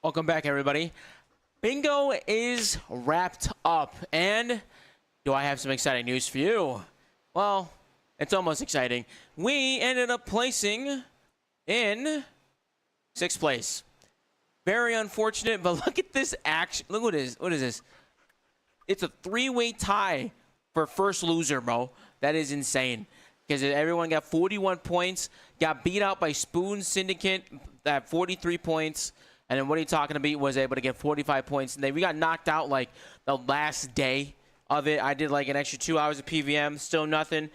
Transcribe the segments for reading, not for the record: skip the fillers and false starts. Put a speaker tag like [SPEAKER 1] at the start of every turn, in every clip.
[SPEAKER 1] Welcome back, everybody. Bingo is wrapped up, and do I have some exciting news for you? Well, it's almost exciting. We ended up placing in 6th place. Very unfortunate, but look at this action. Look what it is. What is this? It's a 3-way tie for first loser, bro. That is insane. Because everyone got 41 points, got beat out by Spoon Syndicate at 43 points. And then What Are You Talking to Beat was able to get 45 points. And then we got knocked out like the last day of it. I did like an extra 2 hours of PVM. Still nothing.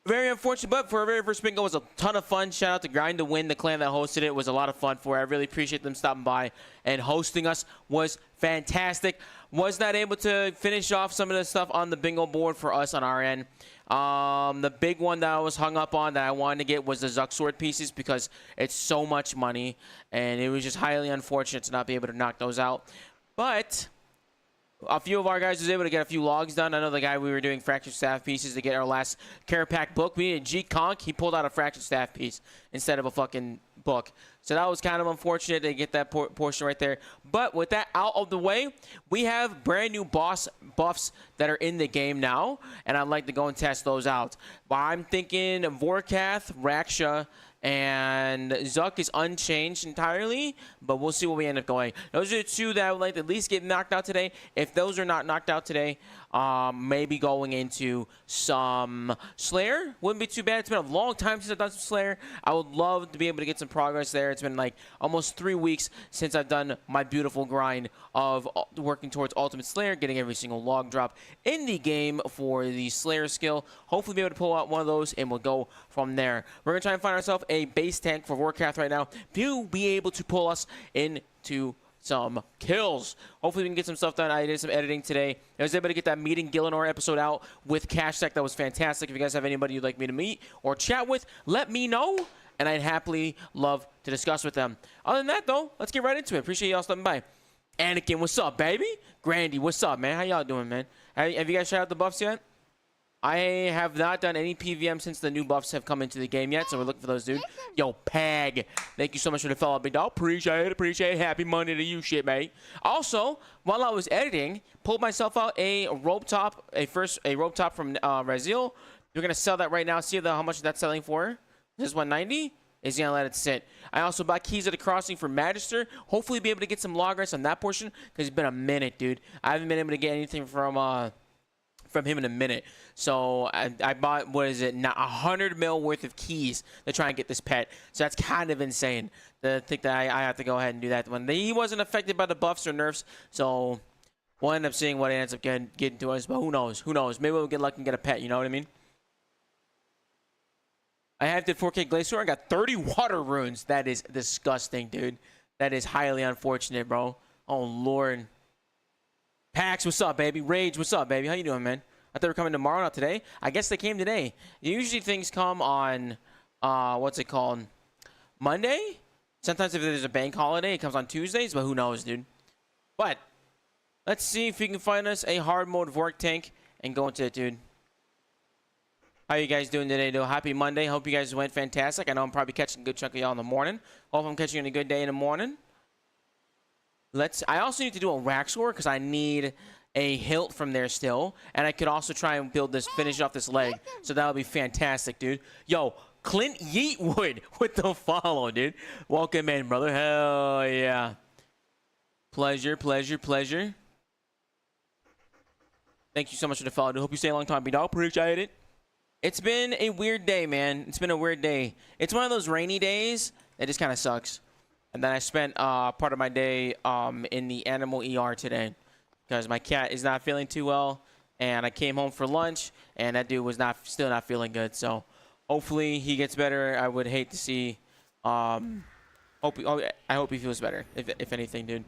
[SPEAKER 1] Very unfortunate, but for our very first bingo, it was a ton of fun. Shout out to Grind to Win, the clan that hosted it. It was a lot of fun for it. I really appreciate them stopping by and hosting us. Was fantastic. Was not able to finish off some of the stuff on the bingo board for us on our end. The big one that I was hung up on that I wanted to get was the Araxxor pieces because it's so much money, and it was just highly unfortunate to not be able to knock those out. But a few of our guys was able to get a few logs done. I know the guy we were doing fractured staff pieces to get our last care pack book. We needed G Conk. He pulled out a fractured staff piece instead of a fucking book. So that was kind of unfortunate to get that portion right there. But with that out of the way, we have brand new boss buffs that are in the game now, and I'd like to go and test those out. But I'm thinking Vorkath, Araxxor, and Zuck is unchanged entirely, but we'll see what we end up going. Those are the two that I would like to at least get knocked out today. If those are not knocked out today, maybe going into some Slayer. Wouldn't be too bad. It's been a long time since I've done some Slayer. I would love to be able to get some progress there. It's been like almost 3 weeks since I've done my beautiful grind of working towards Ultimate Slayer, getting every single log drop in the game for the Slayer skill. Hopefully be able to pull out one of those, and we'll go from there. We're going to try and find ourselves a base tank for Vorkath right now to be able to pull us into some kills. Hopefully we can get some stuff done. I did some editing today. I was able to get that meeting Gielinor episode out with Cash Tech. That was fantastic. If you guys have anybody you'd like me to meet or chat with, let me know, and I'd happily love to discuss with them. Other than that, though, let's get right into it. Appreciate y'all stopping by. Anakin, what's up, baby? Grandy, what's up, man? How y'all doing, man? Have you guys tried out the buffs yet? I have not done any PVM since the new buffs have come into the game yet, so we're looking for those, dude. Yo, Pag, thank you so much for the follow, big dog. Appreciate it. Happy Monday to you, shit, mate. Also, while I was editing, pulled myself out a rope top, a rope top from Razil. We're gonna sell that right now. See how much that's selling for. This is 190. Is gonna let it sit. I also bought keys at the crossing for Magister. Hopefully, be able to get some log rest on that portion because it's been a minute, dude. I haven't been able to get anything from him in a minute. So I bought, what is it, 100 mil worth of keys to try and get this pet. So that's kind of insane to think that I have to go ahead and do that. When he wasn't affected by the buffs or nerfs, so we'll end up seeing what ends up getting to us. But who knows? Who knows? Maybe we'll get lucky and get a pet. You know what I mean? I have the 4K Glacier. I got 30 water runes. That is disgusting, dude. That is highly unfortunate, bro. Oh, Lord. Pax, what's up, baby? Rage, what's up, baby? How you doing, man? I thought they were coming tomorrow, not today. I guess they came today. Usually things come on, what's it called? Monday? Sometimes if there's a bank holiday, it comes on Tuesdays, but who knows, dude? But let's see if we can find us a hard mode Vork tank and go into it, dude. How you guys doing today, dude? Happy Monday. Hope you guys went fantastic. I know I'm probably catching a good chunk of y'all in the morning. Hope I'm catching a good day in the morning. I also need to do a Araxxor because I need a hilt from there still, and I could also try and finish off this leg. So that'll be fantastic, dude. Yo, Clint Yeatwood with the follow, dude. Welcome in, brother. Hell yeah. Pleasure. Thank you so much for the follow, dude. Hope you stay a long time, B-Dog. Appreciate it. It's been a weird day, man. It's been a weird day. It's one of those rainy days that just kind of sucks. And then I spent part of my day in the animal ER today because my cat is not feeling too well, and I came home for lunch, and that dude was still not feeling good. So hopefully he gets better. I would hate to see. I hope he feels better, if anything, dude.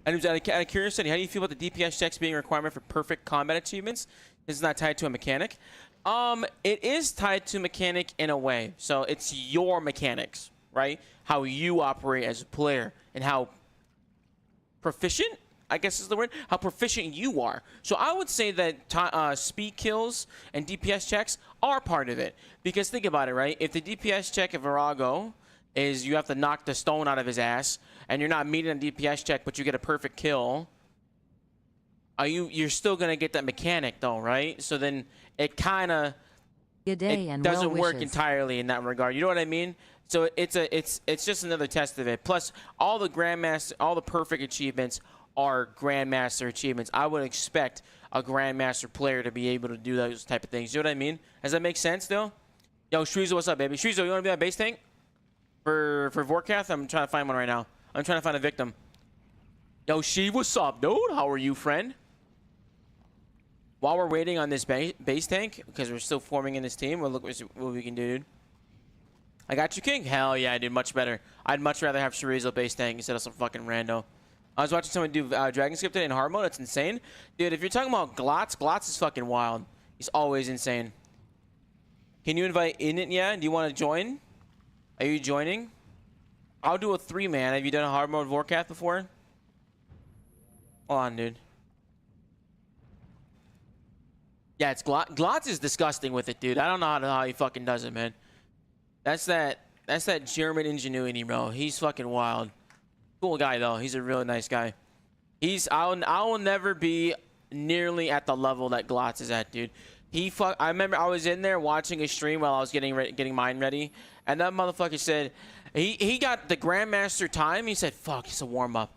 [SPEAKER 1] And out of curiosity, how do you feel about the DPS checks being a requirement for perfect combat achievements? This is not tied to a mechanic. It is tied to mechanic in a way. So it's your mechanics, right? How you operate as a player and how proficient, I guess is the word, how proficient you are. So I would say that speed kills and DPS checks are part of it. Because think about it, right? If the DPS check of Virago is you have to knock the stone out of his ass, and you're not meeting a DPS check, but you get a perfect kill. You're still gonna get that mechanic though, right? So then it kind of doesn't work entirely in that regard. You know what I mean? So it's just another test of it. Plus, all the grandmaster, all the perfect achievements are grandmaster achievements. I would expect a grandmaster player to be able to do those type of things. You know what I mean? Does that make sense though? Yo, Shreezo, what's up, baby? Shreezo, you want to be on base tank for Vorkath? I'm trying to find one right now. I'm trying to find a victim. Yo, She, what's up, dude? How are you, friend? While we're waiting on this base tank, because we're still forming in this team, we'll look what we can do, dude. I got you, King. Hell yeah, dude. Much better. I'd much rather have Chorizo base tank instead of some fucking rando. I was watching someone do Dragon Skip today in hard mode. That's insane. Dude, if you're talking about Glotz is fucking wild. He's always insane. Can you invite in it? Yeah? Do you want to join? Are you joining? I'll do a 3-man. Have you done a hard mode Vorkath before? Hold on, dude. Yeah, it's Glotz is disgusting with it, dude. I don't know how he fucking does it, man. That's that German ingenuity, bro. He's fucking wild. Cool guy though. He's a really nice guy. I will never be nearly at the level that Glotz is at, dude. I remember I was in there watching a stream while I was getting mine ready, and that motherfucker said he got the Grandmaster time. He said, "Fuck, it's a warm up."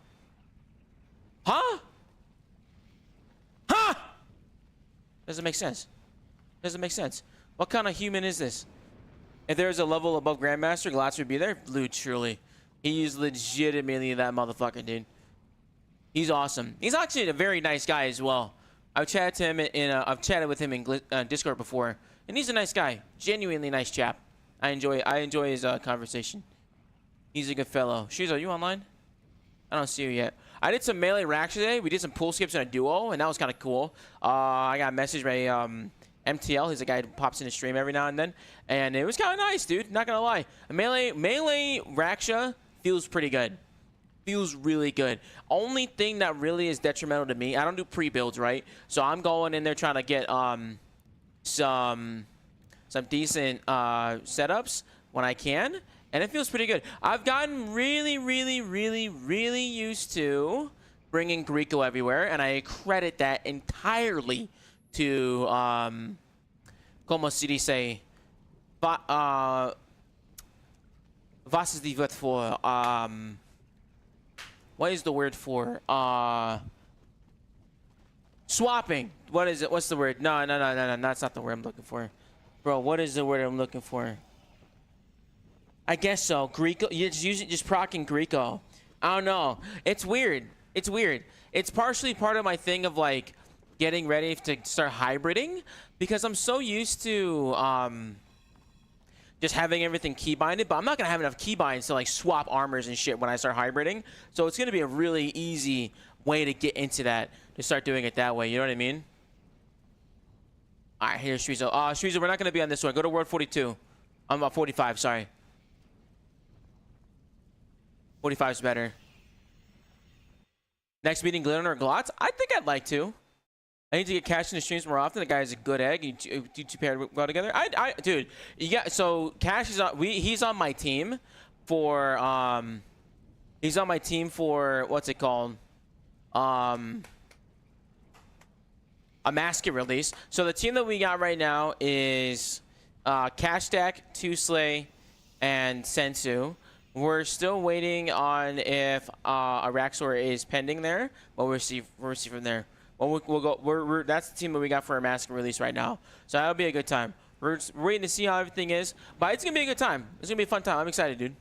[SPEAKER 1] Huh? Huh? Doesn't make sense. Doesn't make sense. What kind of human is this? If there's a level above Grandmaster, Glotz would be there. Dude, truly. He's legitimately that motherfucker, dude. He's awesome. He's actually a very nice guy as well. I've chatted with him in Discord before, and he's a nice guy. Genuinely nice chap. I enjoy his conversation. He's a good fellow. Shoes, are you online? I don't see you yet. I did some melee racks today. We did some pool skips in a duo, and that was kind of cool. I got a message by MTL. He's a guy who pops in the stream every now and then, and it was kind of nice, dude. Not gonna lie. A melee Raksha feels pretty good. Feels really good. Only thing that really is detrimental to me, I don't do pre-builds, right? So I'm going in there trying to get some decent setups when I can, and it feels pretty good. I've gotten really used to bringing Greco everywhere, and I credit that entirely to como se dice, was is the word for what is the word for swapping? What is it? What's the word? No, that's not the word I'm looking for, bro. What is the word I'm looking for? I guess so. Greco. You just procking Greco. I don't know. It's weird. It's weird. It's partially part of my thing of like getting ready to start hybriding, because I'm so used to just having everything keybinded, but I'm not gonna have enough keybinds to like swap armors and shit when I start hybriding. So it's gonna be a really easy way to get into that, to start doing it that way. You know what I mean? All right, here's Shreezo. Shreezo, we're not gonna be on this one. Go to World 42. I'm about 45. Sorry. 45 is better. Next meeting, Gielinor or Glotz? I think I'd like to. I need to get Cash in the streams more often. The guy is a good egg. You two paired well together. Dude, so Cash is on. He's on my team for what's it called? A Masket release. So the team that we got right now is Cash Stack, Two Slay, and Sensu. We're still waiting on if Araxxor is pending there, but we'll see from there. Well, we'll go. That's the team that we got for our Masket release right now. So that'll be a good time. We're waiting to see how everything is, but it's gonna be a good time. It's gonna be a fun time. I'm excited, dude.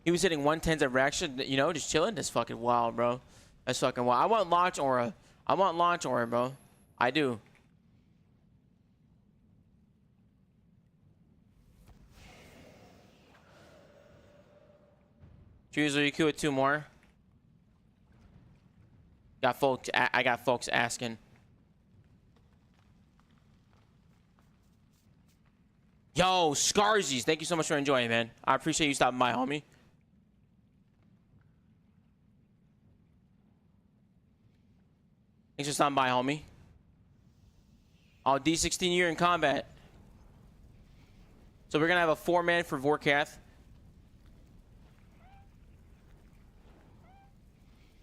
[SPEAKER 1] He was hitting 110s at Raksha, you know, just chilling. That's fucking wild, bro. That's fucking wild. I want launch aura. I want launch aura, bro. I do. Choose, are you cool with 2 more? I got folks asking. Yo, Scarsies, thank you so much for enjoying, man. I appreciate you stopping by, homie. Thanks for stopping by, homie. Oh, D16 year in combat. So we're gonna have a 4-man for Vorkath.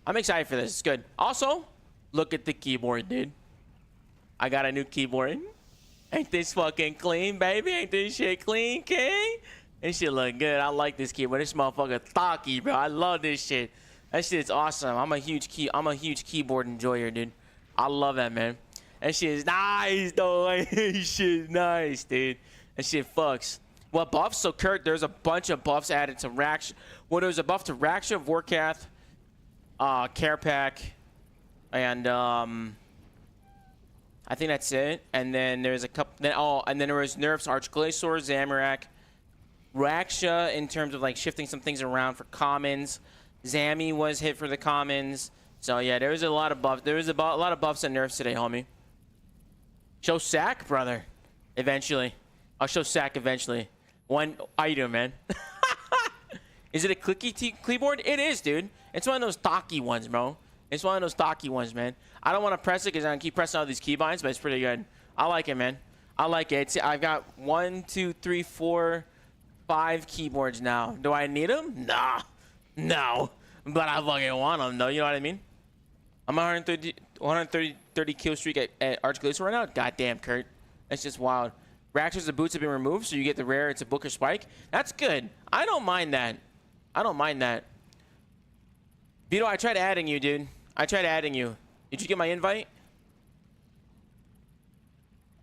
[SPEAKER 1] I'm excited for this. It's good. Also, look at the keyboard, dude. I got a new keyboard. Ain't this fucking clean, baby? Ain't this shit clean, king? This shit look good. I like this keyboard. This motherfucker thocky, bro. I love this shit. That shit's awesome. I'm a huge keyboard enjoyer, dude. I love that, man. That shit is nice, though. That shit nice, dude. That shit fucks. What buffs? So, Kurt, there's a bunch of buffs added to Rax. Well, there's a buff to Araxxor, Vorkath, Care Pack, and I think that's it. And then there's a couple. And then there was nerfs Gielinor, Zamorak, Raksha in terms of like shifting some things around for commons. Zammy was hit for the commons. So yeah, there was a lot of buffs. There was a lot of buffs and nerfs today, homie. Show sack, brother. Eventually, I'll show sack eventually. One item, man. Is it a clicky keyboard? It is, dude. It's one of those stocky ones, bro. It's one of those stocky ones, man. I don't want to press it because I'm gonna keep pressing all these keybinds, but it's pretty good. I like it, man. I like it. I've got 1, 2, 3, 4, 5 keyboards now. Do I need them? Nah. No. But I fucking want them, though. You know what I mean? I'm 130 kill streak at Gielinor right now. Goddamn, Kurt. That's just wild. Reactions and boots have been removed, so you get the rare. It's a Booker Spike. That's good. I don't mind that. I don't mind that. Vito, I tried adding you, dude. I tried adding you. Did you get my invite?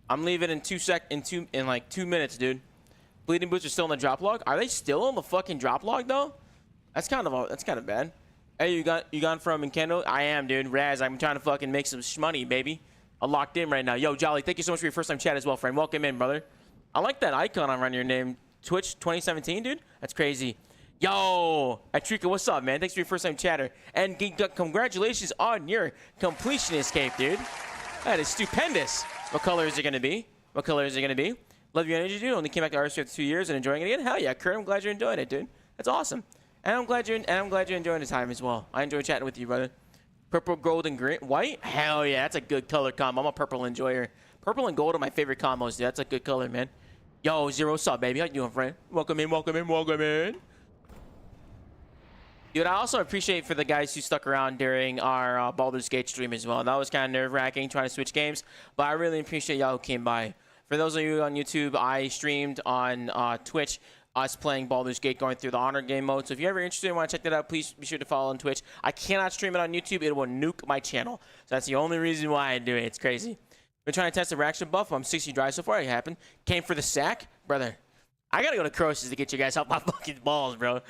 [SPEAKER 1] I'm leaving in like 2 minutes, dude. Bleeding boots are still in the drop log. Are they still on the fucking drop log though? That's kind of bad. Hey, you gone from Nkendo? I am, dude. Raz, I'm trying to fucking make some shmoney, baby. I'm locked in right now. Yo, Jolly, thank you so much for your first time chat as well, friend. Welcome in, brother. I like that icon on your name. Twitch 2017, dude. That's crazy. Yo, Atrika, what's up, man? Thanks for your first time chatter. And congratulations on your completion escape, dude. That is stupendous. What color is it going to be? What color is it going to be? Love your energy, dude. Only came back to Araxxor after 2 years and enjoying it again. Hell yeah, Kurt. I'm glad you're enjoying it, dude. That's awesome. And I'm glad you're enjoying the time as well. I enjoy chatting with you, brother. Purple, gold, and green, white. Hell yeah, that's a good color combo. I'm a purple enjoyer. Purple and gold are my favorite combos, dude. That's a good color, man. Yo, Zero, what's up, baby? How you doing, friend? Welcome in, welcome in, welcome in. Dude, I also appreciate for the guys who stuck around during our Baldur's Gate stream as well. That was kind of nerve-wracking trying to switch games, but I really appreciate y'all who came by. For those of you on YouTube, I streamed on Twitch us playing Baldur's Gate, going through the honor game mode. So if you're ever interested and want to check that out, please be sure to follow on Twitch. I cannot stream it on YouTube. It will nuke my channel. So that's the only reason why I do it. It's crazy. Been trying to test the reaction buff. I'm 60 dry so far. It happened. Came for the sack. Brother, I got to go to Croesus to get you guys off my fucking balls, bro.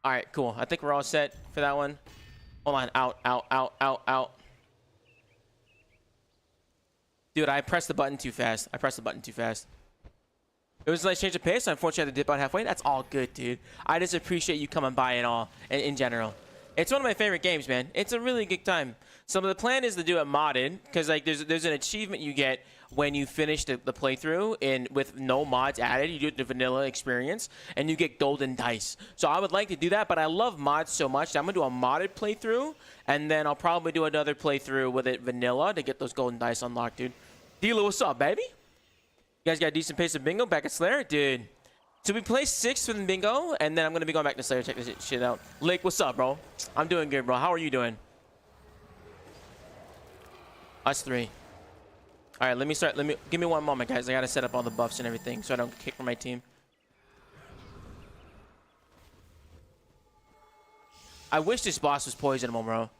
[SPEAKER 1] All right, cool. I think we're all set for that one. Hold on. Out. Dude, I pressed the button too fast. It was a nice change of pace. Unfortunately, I had to dip out halfway. That's all good, dude. I just appreciate you coming by and all, in general. It's one of my favorite games, man. It's a really good time. So the plan is to do it modded, because like there's an achievement you get when you finish the playthrough with no mods added. You do it the vanilla experience, and you get golden dice. So I would like to do that, but I love mods so much that I'm going to do a modded playthrough, and then I'll probably do another playthrough with it vanilla to get those golden dice unlocked, dude. Dilo, what's up, baby? You guys got a decent pace of bingo back at Slayer? Dude. So we placed 6th for the bingo, and then I'm going to be going back to Slayer. Check this shit out. Lake, what's up, bro? I'm doing good, bro. How are you doing? Us 3. All right, let me start. Give me one moment, guys. I got to set up all the buffs and everything so I don't kick from my team. I wish this boss was poisonable, bro.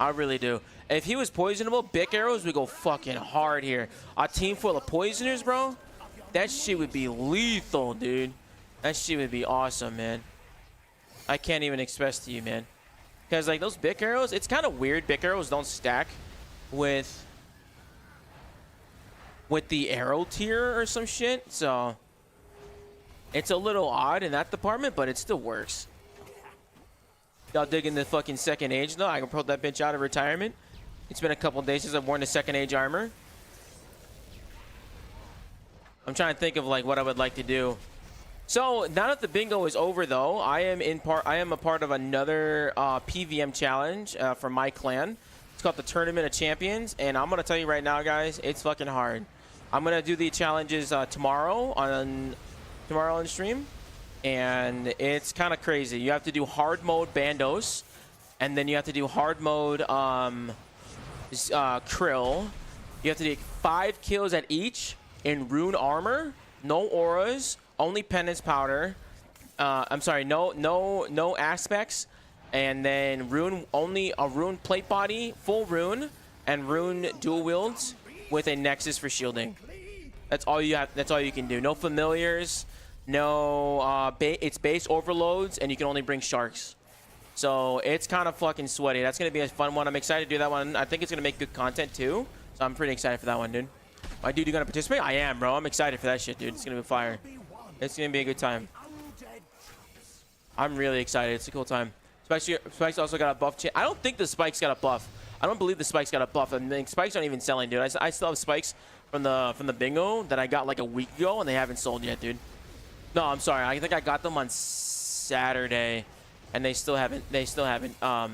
[SPEAKER 1] I really do. If he was poisonable, Bic arrows would go fucking hard here. A team full of poisoners, bro. That shit would be lethal, dude. That shit would be awesome, man. I can't even express to you, man. Because, like, those Bic arrows, it's kind of weird. Bic arrows don't stack with the arrow tier or some shit. So, it's a little odd in that department, but it still works. Y'all digging the fucking second age, though? I can pull that bitch out of retirement. It's been a couple days since I've worn the second age armor. I'm trying to think of like what I would like to do. So now that the bingo is over, though, I am a part of another PVM challenge for my clan. It's called the Tournament of Champions, and I'm gonna tell you right now, guys, it's fucking hard. I'm gonna do the challenges tomorrow on stream, and it's kind of crazy. You have to do hard mode Bandos, and then you have to do hard mode Krill. You have to do 5 kills at each in rune armor, no auras, only penance powder. I'm sorry, no aspects, and then rune only a rune plate body, full rune, and rune dual wields with a nexus for shielding. That's all you have. That's all you can do. No familiars, no it's base overloads, and you can only bring sharks. So it's kind of fucking sweaty. That's gonna be a fun one. I'm excited to do that one. I think it's gonna make good content too. So I'm pretty excited for that one, dude. My dude, you gonna participate? I am, bro. I'm excited for that shit, dude. It's gonna be fire. It's gonna be a good time. I'm really excited. It's a cool time. Spikes also got a buff. I don't think the Spikes got a buff. I don't believe the Spikes got a buff. I mean, Spikes aren't even selling, dude. I still have Spikes from the bingo that I got like a week ago, and they haven't sold yet, dude. No, I'm sorry. I think I got them on Saturday, and they still haven't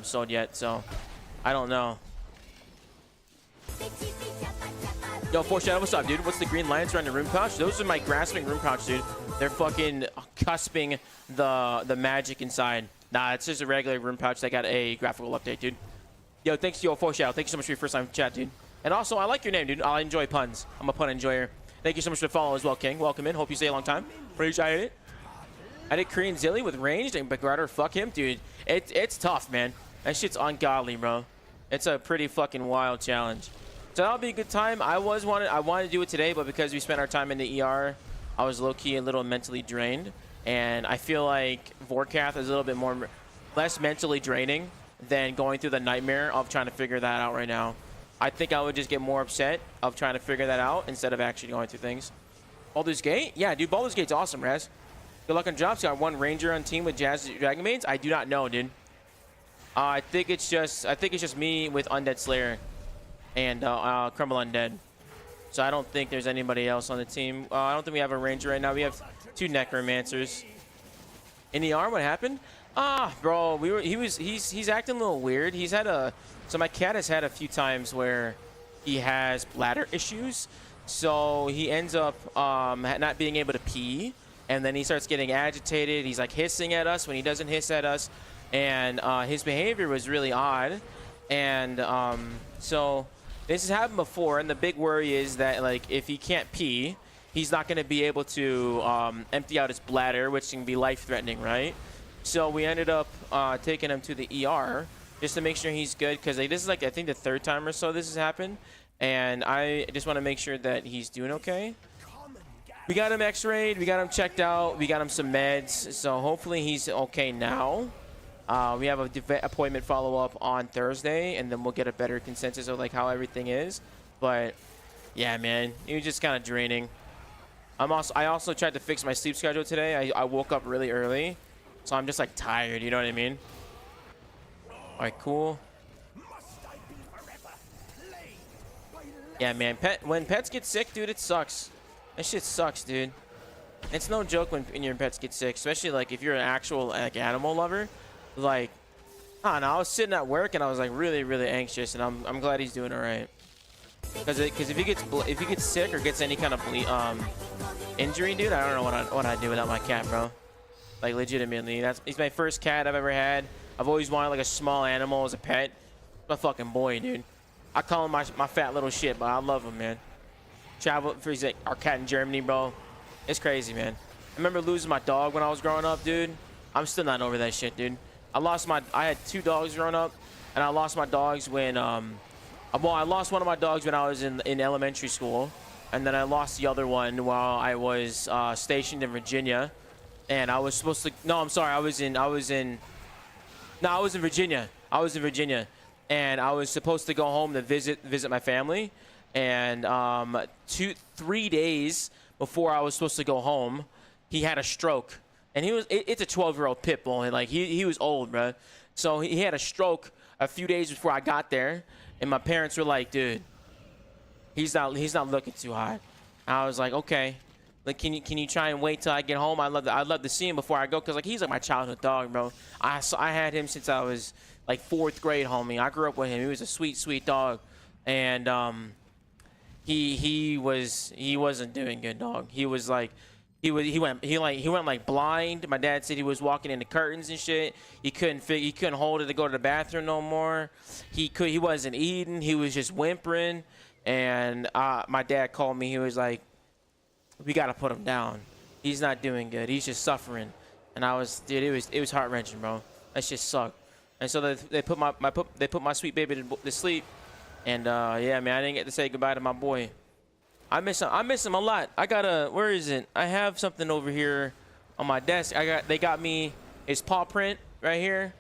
[SPEAKER 1] sold yet. So I don't know. Yo, Foreshadow, what's up, dude? What's the green lines around the rune pouch? Those are my grasping rune pouch, dude. They're fucking cusping the magic inside. Nah, it's just a regular rune pouch that got a graphical update, dude. Yo, thanks, yo, Foreshadow. Thank you so much for your first time chat, dude. And also, I like your name, dude. I enjoy puns. I'm a pun enjoyer. Thank you so much for the follow as well, King. Welcome in. Hope you stay a long time. Appreciate it. I did Korean Zilly with ranged and Begrider. Fuck him, dude. It's tough, man. That shit's ungodly, bro. It's a pretty fucking wild challenge. So that'll be a good time. I wanted to do it today, but because we spent our time in the ER, I was low-key a little mentally drained. And I feel like Vorkath is a little bit less mentally draining than going through the nightmare of trying to figure that out right now. I think I would just get more upset of trying to figure that out instead of actually going through things. Baldur's Gate? Yeah, dude, Baldur's Gate's awesome, Raz. Good luck on jobs. Got one Ranger on team with Jazz Dragon Maidens? I do not know, dude. I think it's just me with Undead Slayer and Crumble Undead. So I don't think there's anybody else on the team. I don't think we have a Ranger right now. We have 2 Necromancers. In the arm, what happened? Bro, he's acting a little weird. So my cat has had a few times where he has bladder issues. So he ends up not being able to pee, and then he starts getting agitated. He's like hissing at us when he doesn't hiss at us, and his behavior was really odd. And so this has happened before, and the big worry is that like if he can't pee, he's not going to be able to empty out his bladder, which can be life-threatening, right? So we ended up taking him to the ER just to make sure he's good, because like, this is like I think the 3rd time or so this has happened, and I just want to make sure that he's doing okay. We got him x-rayed, we got him checked out, we got him some meds, so hopefully he's okay now. We have a appointment follow-up on Thursday, and then we'll get a better consensus of like how everything is. But yeah, man, it was just kind of draining. I also tried to fix my sleep schedule today. I woke up really early, so I'm just like tired, you know what I mean? All right, cool. Yeah, man, when pets get sick, dude, it sucks. That shit sucks, dude. It's no joke when your pets get sick, especially like if you're an actual like animal lover. Like, I don't know, I was sitting at work and I was like really, really anxious, and I'm glad he's doing all right. Because if he gets sick or gets any kind of injury, dude, I don't know what I'd do without my cat, bro. Like legitimately, he's my first cat I've ever had. I've always wanted like a small animal as a pet. My fucking boy, dude. I call him my fat little shit, but I love him, man. He's like our cat in Germany, bro. It's crazy, man. I remember losing my dog when I was growing up, dude. I'm still not over that shit, dude. I had 2 dogs growing up, and I lost my dogs when I lost one of my dogs when I was in elementary school, and then I lost the other one while I was stationed in Virginia, and I was supposed to. No, I'm sorry. I was in Virginia. I was in Virginia, and I was supposed to go home to visit my family, and 3 days before I was supposed to go home, he had a stroke. And it's a 12-year-old pit bull, and like he was old, bro. So he had a stroke a few days before I got there, and my parents were like, dude, he's not looking too hot. I was like, okay, like can you try and wait till I get home? I'd love to see him before I go, because like he's like my childhood dog, bro. I had him since I was like 4th grade, homie. I grew up with him. He was a sweet dog, and he wasn't doing good, dog. He was like he went like blind. My dad said he was walking into curtains and shit. He couldn't hold it to go to the bathroom no more. He wasn't eating. He was just whimpering. And my dad called me. He was like, "We gotta put him down. He's not doing good. He's just suffering." And I was, dude, it was heart wrenching, bro. That shit sucked. And so they put my sweet baby to sleep. And yeah, man, I didn't get to say goodbye to my boy. I miss him a lot. I gotta, where is it? I have something over here on my desk. They got me his paw print right here.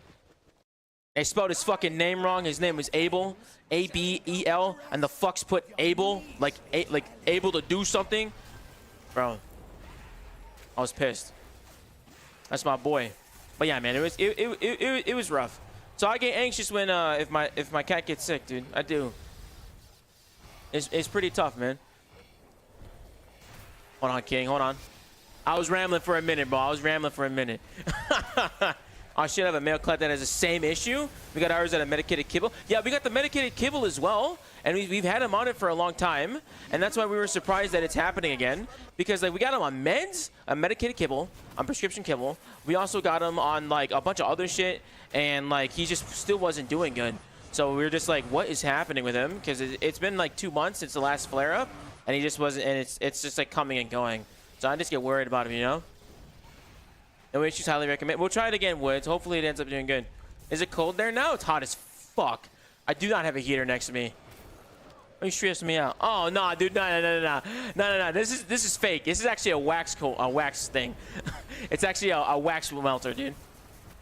[SPEAKER 1] They spelled his fucking name wrong. His name was Abel, A-B-E-L, and the fucks put Abel like able to do something, bro. I was pissed. That's my boy. But yeah, man, it was rough. So I get anxious when if my cat gets sick, dude. I do. It's pretty tough, man. Hold on, King. Hold on. I was rambling for a minute, bro. I was rambling for a minute. I should have a male cat that has the same issue. We got ours at a medicated kibble. Yeah, we got the medicated kibble as well. And we've had him on it for a long time. And that's why we were surprised that it's happening again. Because like we got him on meds, a medicated kibble, on prescription kibble. We also got him on like a bunch of other shit. And like he just still wasn't doing good. So we were just like, what is happening with him? Because it's been like 2 months since the last flare up. And he just wasn't, and it's just like coming and going. So I just get worried about him, you know? And we should highly recommend. We'll try it again, Woods. Hopefully it ends up doing good. Is it cold there now? It's hot as fuck. I do not have a heater next to me. Are you stressing me out? Oh no, dude, no. This is fake. This is actually a wax thing. It's actually a wax melter, dude.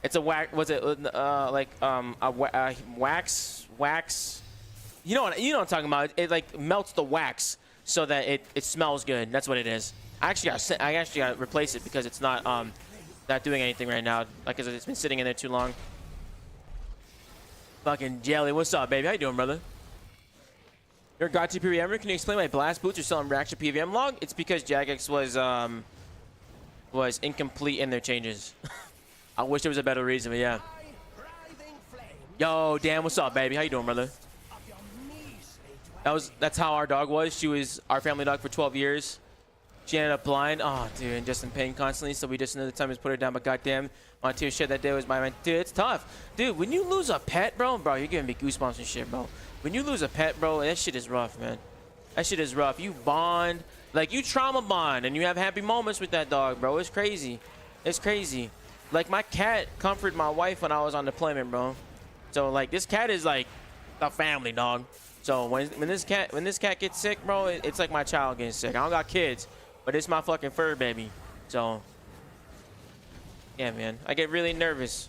[SPEAKER 1] It's a wax. Was it wax? You know what I'm talking about? It like melts the wax so that it smells good. That's what it is. I actually got to replace it because it's not doing anything right now. Like, cause it's been sitting in there too long. Fucking Jelly, what's up, baby? How you doing, brother? You're a God tier PVMer. Can you explain why blast boots are selling Araxxor PVM log? It's because Jagex was incomplete in their changes. I wish there was a better reason, but yeah. Yo, Dan, what's up, baby? How you doing, brother? That's how our dog was. She was our family dog for 12 years. She ended up blind. Oh, dude, and just in pain constantly. So we just another time just put her down. But goddamn, my tear shed that day was my man. Dude, it's tough. Dude, when you lose a pet, bro, you're giving me goosebumps and shit, bro. When you lose a pet, bro, that shit is rough, man. That shit is rough. You bond, like you trauma bond, and you have happy moments with that dog, bro. It's crazy. It's crazy. Like my cat comforted my wife when I was on deployment, bro. So like this cat is like a family dog. So when this cat gets sick, bro, it's like my child getting sick. I don't got kids, but it's my fucking fur baby. So yeah, man, I get really nervous.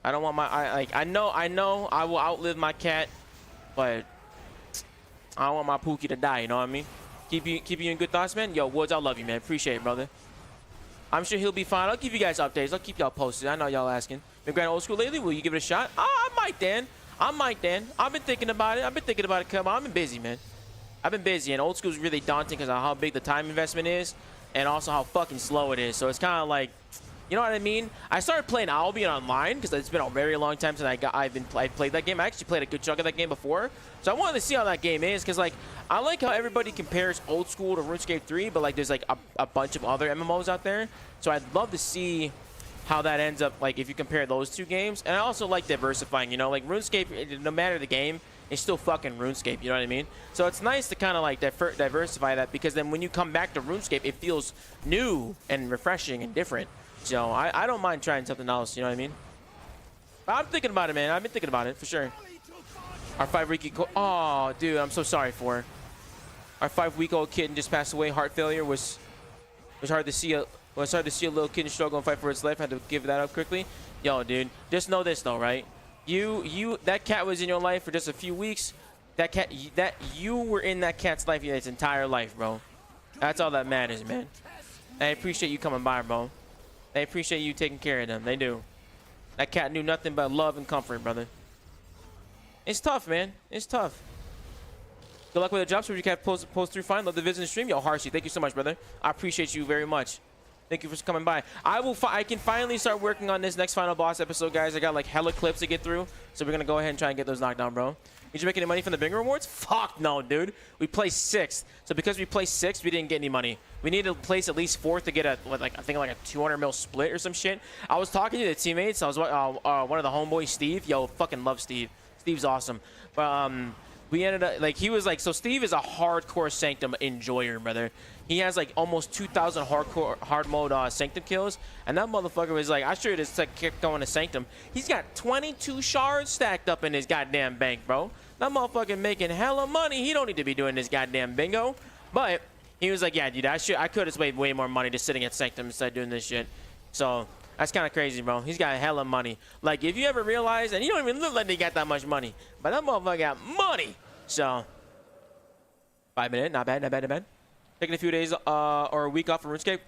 [SPEAKER 1] I don't want I know I will outlive my cat, but I don't want my Pookie to die. You know what I mean? Keep you in good thoughts, man. Yo, Woods, I love you, man. Appreciate it, brother. I'm sure he'll be fine. I'll give you guys updates. I'll keep y'all posted. I know y'all asking. Been grinding old school lately? Will you give it a shot? I might, Dan. I've been thinking about it. Come on, I've been busy, man. I've been busy, and old school is really daunting because of how big the time investment is, and also how fucking slow it is. So it's kind of like, you know what I mean? I started playing Albion online because it's been a very long time since I played that game. I actually played a good chunk of that game before, so I wanted to see how that game is because like I like how everybody compares old school to RuneScape 3, but like there's like a bunch of other MMOs out there. So I'd love to see how that ends up, like if you compare those two games. And I also like diversifying, you know, like RuneScape, no matter the game, it's still fucking RuneScape, you know what I mean? So it's nice to kind of like diversify that, because then when you come back to RuneScape, it feels new and refreshing and different. So I don't mind trying something else, you know what I mean? But I'm thinking about it, man. I've been thinking about it for sure. Our 5-week-old, oh dude, I'm so sorry for her. Our 5-week-old kitten just passed away. Heart failure was hard to see. It's hard to see a little kitten struggle and fight for its life. Had to give that up quickly. Yo, dude, just know this though, right? That cat was in your life for just a few weeks. You were in that cat's life its entire life, bro. That's all that matters, man. I appreciate you coming by, bro. I appreciate you taking care of them. They do. That cat knew nothing but love and comfort, brother. It's tough, man. It's tough. Good luck with the job. So you can post through fine. Love the visit and stream. Yo, Harshy, thank you so much, brother. I appreciate you very much. Thank you for coming by. I can finally start working on this next final boss episode, guys. I got like hella clips to get through, so we're gonna go ahead and try and get those knocked down, bro. Did you make any money from the bingo rewards? Fuck no, dude. We placed 6th. So because we placed 6th, we didn't get any money. We need to place at least 4th to get a, I think like a 200 mil split or some shit. I was talking to the teammates. I was one of the homeboys, Steve. Yo, fucking love Steve. Steve's awesome. But we ended up like, he was like, so Steve is a hardcore Sanctum enjoyer, brother. He has like almost 2,000 hard mode Sanctum kills, and that motherfucker was like, I should have just kept going to Sanctum. He's got 22 shards stacked up in his goddamn bank, bro. That motherfucker making hella money. He don't need to be doing this goddamn bingo. But he was like, yeah, dude, I could have made way more money just sitting at Sanctum instead of doing this shit. So that's kind of crazy, bro. He's got hella money. Like, if you ever realize, and he don't even look like he got that much money, but that motherfucker got money. So 5 minutes, not bad, not bad, not bad. Taking a few days or a week off from RuneScape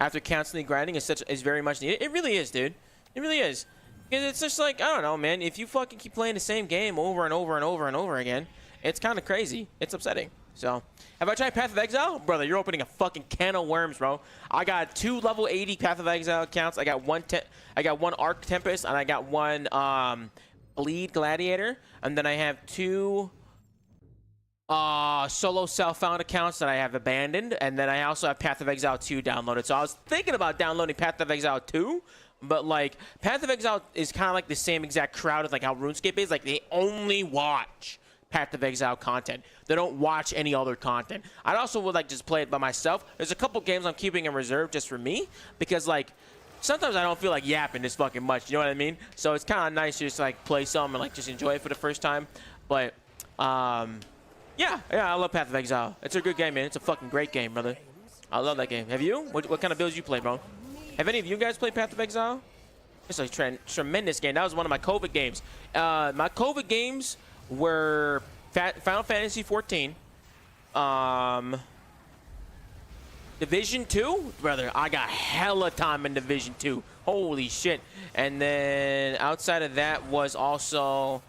[SPEAKER 1] after constantly grinding is very much needed. It really is, dude. It really is. Because it's just like, I don't know, man. If you fucking keep playing the same game over and over and over and over again, it's kind of crazy. It's upsetting. So, have I tried Path of Exile? Brother, you're opening a fucking can of worms, bro. I got 2 level 80 Path of Exile accounts. I got one Arc Tempest, and I got 1 Bleed Gladiator. And then I have 2 solo self-found accounts that I have abandoned, and then I also have Path of Exile 2 downloaded. So I was thinking about downloading Path of Exile 2, but like Path of Exile is kind of like the same exact crowd as like how RuneScape is. Like, they only watch Path of Exile content. They don't watch any other content. I also would like just play it by myself. There's a couple games I'm keeping in reserve just for me, because like sometimes I don't feel like yapping this fucking much, you know what I mean? So it's kind of nice to just like play some and like just enjoy it for the first time. But yeah, I love Path of Exile. It's a good game, man. It's a fucking great game, brother. I love that game. Have you? What kind of builds you play, bro? Have any of you guys played Path of Exile? It's a tremendous game. That was one of my COVID games. My COVID games were Final Fantasy 14, Division 2, brother. I got hella time in Division 2. Holy shit. And then outside of that was also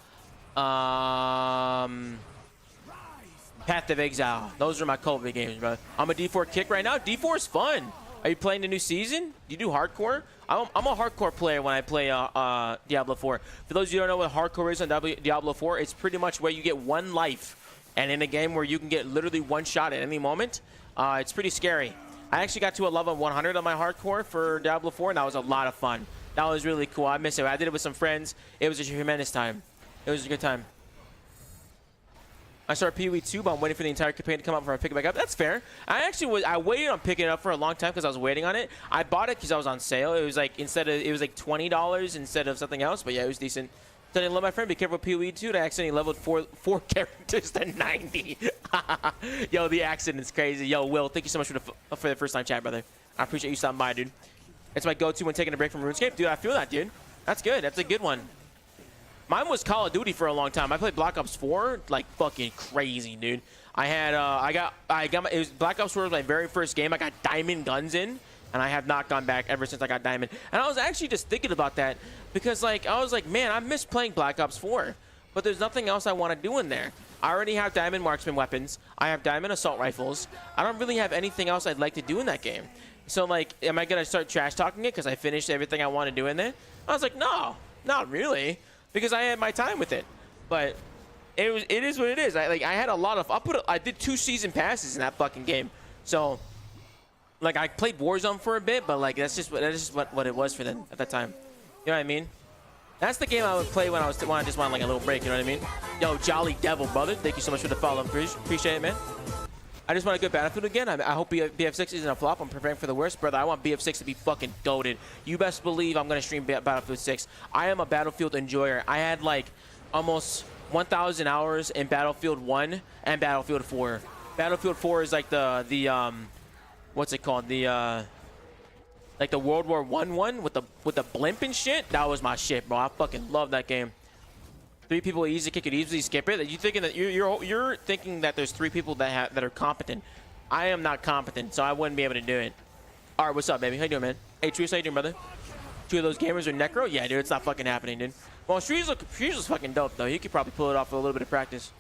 [SPEAKER 1] Path of Exile. Those are my COVID games, bro. I'm a D4 kick right now. D4 is fun. Are you playing the new season? Do you do hardcore? I'm a hardcore player when I play Diablo 4. For those of you who don't know what hardcore is on Diablo 4, it's pretty much where you get 1 life. And in a game where you can get literally 1 shot at any moment, it's pretty scary. I actually got to a level 100 on my hardcore for Diablo 4, and that was a lot of fun. That was really cool. I miss it. I did it with some friends. It was a tremendous time. It was a good time. I started PoE 2, but I'm waiting for the entire campaign to come out before I pick it back up. That's fair. I waited on picking it up for a long time because I was waiting on it. I bought it because I was on sale. It was like it was like $20 instead of something else. But yeah, it was decent. Then I love my friend. Be careful with PoE 2. I accidentally leveled four characters to 90. Yo, the accident's crazy. Yo, Will, thank you so much for the first time chat, brother. I appreciate you stopping by, dude. It's my go-to when taking a break from RuneScape. Dude, I feel that, dude. That's good. That's a good one. Mine was Call of Duty for a long time. I played Black Ops 4 like fucking crazy, dude. I had it was Black Ops 4 was my very first game. I got diamond guns in, and I have not gone back ever since I got diamond. And I was actually just thinking about that because like I was like, man, I miss playing Black Ops 4, but there's nothing else I want to do in there. I already have diamond marksman weapons. I have diamond assault rifles. I don't really have anything else I'd like to do in that game. So like, am I gonna start trash talking it because I finished everything I want to do in there? I was like, no, not really. Because I had my time with it, but it is what it is. I had a lot of I did 2 season passes in that fucking game, so like I played Warzone for a bit, but like that's just what it was for them at that time. You know what I mean? That's the game I would play when I just wanted like a little break. You know what I mean? Yo, Jolly Devil, brother, thank you so much for the follow. Appreciate it, man. I just want a good Battlefield again. I hope BF6 isn't a flop. I'm preparing for the worst. Brother, I want BF6 to be fucking goated. You best believe I'm going to stream Battlefield 6. I am a Battlefield enjoyer. I had like almost 1,000 hours in Battlefield 1 and Battlefield 4. Battlefield 4 is like the what's it called? Like the World War I one with the blimp and shit. That was my shit, bro. I fucking love that game. 3 people easy kick it, easily skip it. You thinking that you're thinking that there's 3 people that are competent. I am not competent, so I wouldn't be able to do it. All right, what's up, baby? How you doing, man? Hey, Trees, how you doing, brother? 2 of those gamers are Necro? Yeah, dude, it's not fucking happening, dude. Well, Trees looks fucking dope though. You could probably pull it off with a little bit of practice.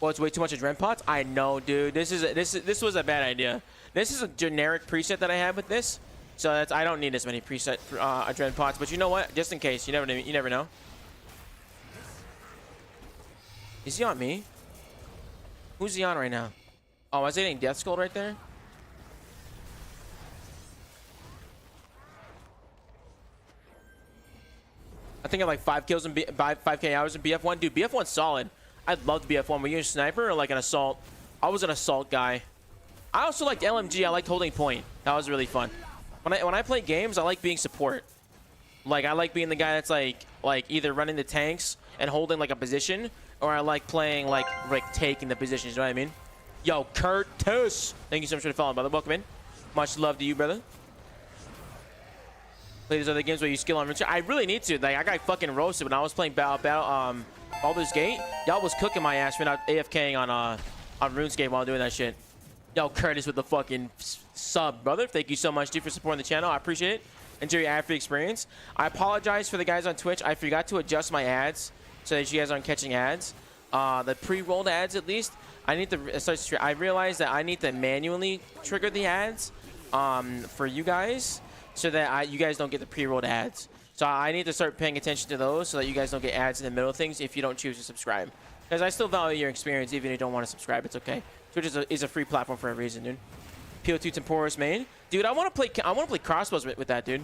[SPEAKER 1] Well, it's way too much adren pots. I know, dude. This was a bad idea. This is a generic preset that I have with this, so that's I don't need this many preset adren pots. But you know what? Just in case, you never know. Is he on me? Who's he on right now? Oh, I was hitting Death Skull right there. I think I have like 5 kills in 5k hours in BF1. Dude, BF1's solid. I'd love to BF1. Were you a sniper or like an assault? I was an assault guy. I also liked LMG. I liked holding point. That was really fun. When I play games, I like being support. Like I like being the guy that's like either running the tanks and holding like a position, or I like playing like taking the positions. You know what I mean? Yo, Curtis. Thank you so much for the follow, brother. Welcome in. Much love to you, brother. Play these other games where you skill on runescape. I really need to. Like I got fucking roasted when I was playing Baldur's Gate. Y'all was cooking my ass for not AFKing on RuneScape while doing that shit. Yo, Curtis with the fucking sub, brother. Thank you so much, dude, for supporting the channel. I appreciate it. Enjoy your ad-free experience. I apologize for the guys on Twitch. I forgot to adjust my ads so that you guys aren't catching ads. The pre-rolled ads, at least. I need to I realized that I need to manually trigger the ads for you guys so that you guys don't get the pre-rolled ads. So I need to start paying attention to those so that you guys don't get ads in the middle of things if you don't choose to subscribe. Because I still value your experience even if you don't want to subscribe. It's okay. Twitch is a free platform for a reason, dude. PO2 Temporis main. Dude, I want to play crossbows with that, dude.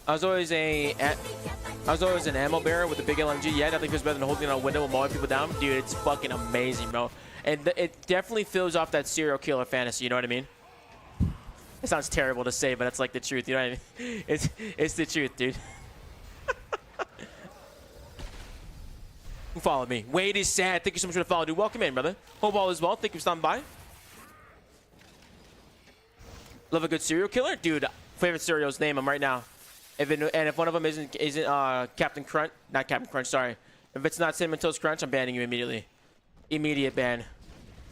[SPEAKER 1] I was always an ammo bearer with a big LMG. Yeah, nothing feels better than holding on a window and mowing people down. Dude, it's fucking amazing, bro. And it definitely fills off that serial killer fantasy, you know what I mean? It sounds terrible to say, but it's like the truth, you know what I mean? It's the truth, dude. Who followed me? Wade is sad. Thank you so much for the follow, dude. Welcome in, brother. Hope all is well. Thank you for stopping by. Love a good serial killer? Dude, favorite serials, name them right now. If one of them isn't Captain Crunch, not Captain Crunch, sorry. If it's not Cinnamon Toast Crunch, I'm banning you immediately. Immediate ban.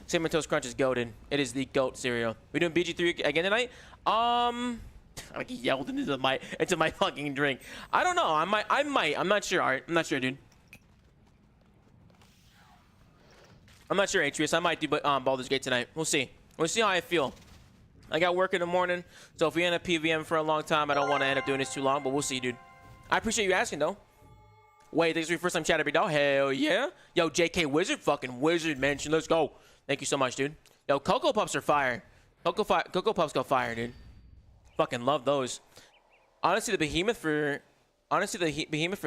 [SPEAKER 1] Cinnamon Toast Crunch is goated. It is the GOAT cereal. We doing BG3 again tonight? I like yelled into my fucking drink. I don't know. I might. I'm not sure, Art. I'm not sure, dude. I'm not sure, Atreus. I might do Baldur's Gate tonight. We'll see. We'll see how I feel. I got work in the morning, so if we end up PVM for a long time, I don't want to end up doing this too long, but we'll see, dude. I appreciate you asking, though. Wait, thanks for your first time chat every day. Hell yeah. Yo, JK Wizard, fucking Wizard mention. Let's go. Thank you so much, dude. Yo, Cocoa Puffs are fire. Cocoa Puffs go fire, dude. Fucking love those. Honestly, the Behemoth for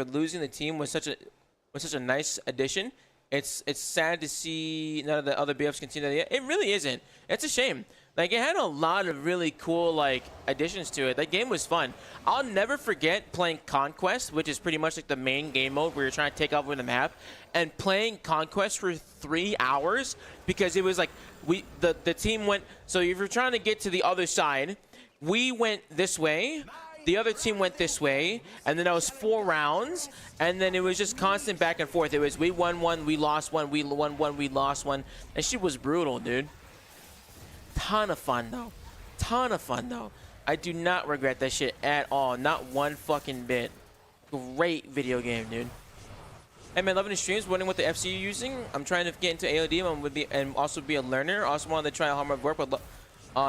[SPEAKER 1] losing the team was such a nice addition. It's sad to see none of the other BFs continue that yet. It really isn't. It's a shame. Like, it had a lot of really cool, like, additions to it. That game was fun. I'll never forget playing Conquest, which is pretty much like the main game mode where you're trying to take over the map, and playing Conquest for 3 hours because it was like the team went. So if you're trying to get to the other side, we went this way. The other team went this way, and then that was 4 rounds, and then it was just constant back and forth. It was we won one, we lost one, we won one, we lost one. And shit was brutal, dude. Ton of fun, though. Ton of fun, though. I do not regret that shit at all. Not one fucking bit. Great video game, dude. Hey, man, loving the streams. Wondering what the FC you're using. I'm trying to get into AOD and also be a learner. Also wanted to try a hard work, but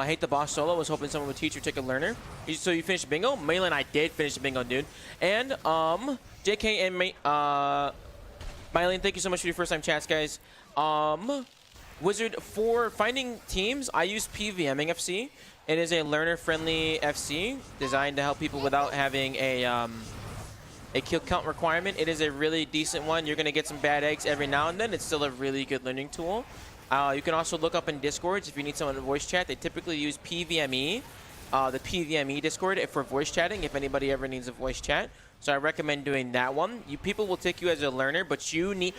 [SPEAKER 1] hate the boss solo. Was hoping someone would teach or take a learner. So you finished bingo? Malin, I did finish the bingo, dude. And JK and Mylene, thank you so much for your first time chats, guys. Wizard, for finding teams, I use PVMing FC. It is a learner-friendly FC designed to help people without having a kill count requirement. It is a really decent one. You're gonna get some bad eggs every now and then. It's still a really good learning tool. You can also look up in Discords if you need someone to voice chat. They typically use PVME, the PVME Discord for voice chatting if anybody ever needs a voice chat. So I recommend doing that one. People will take you as a learner, but you need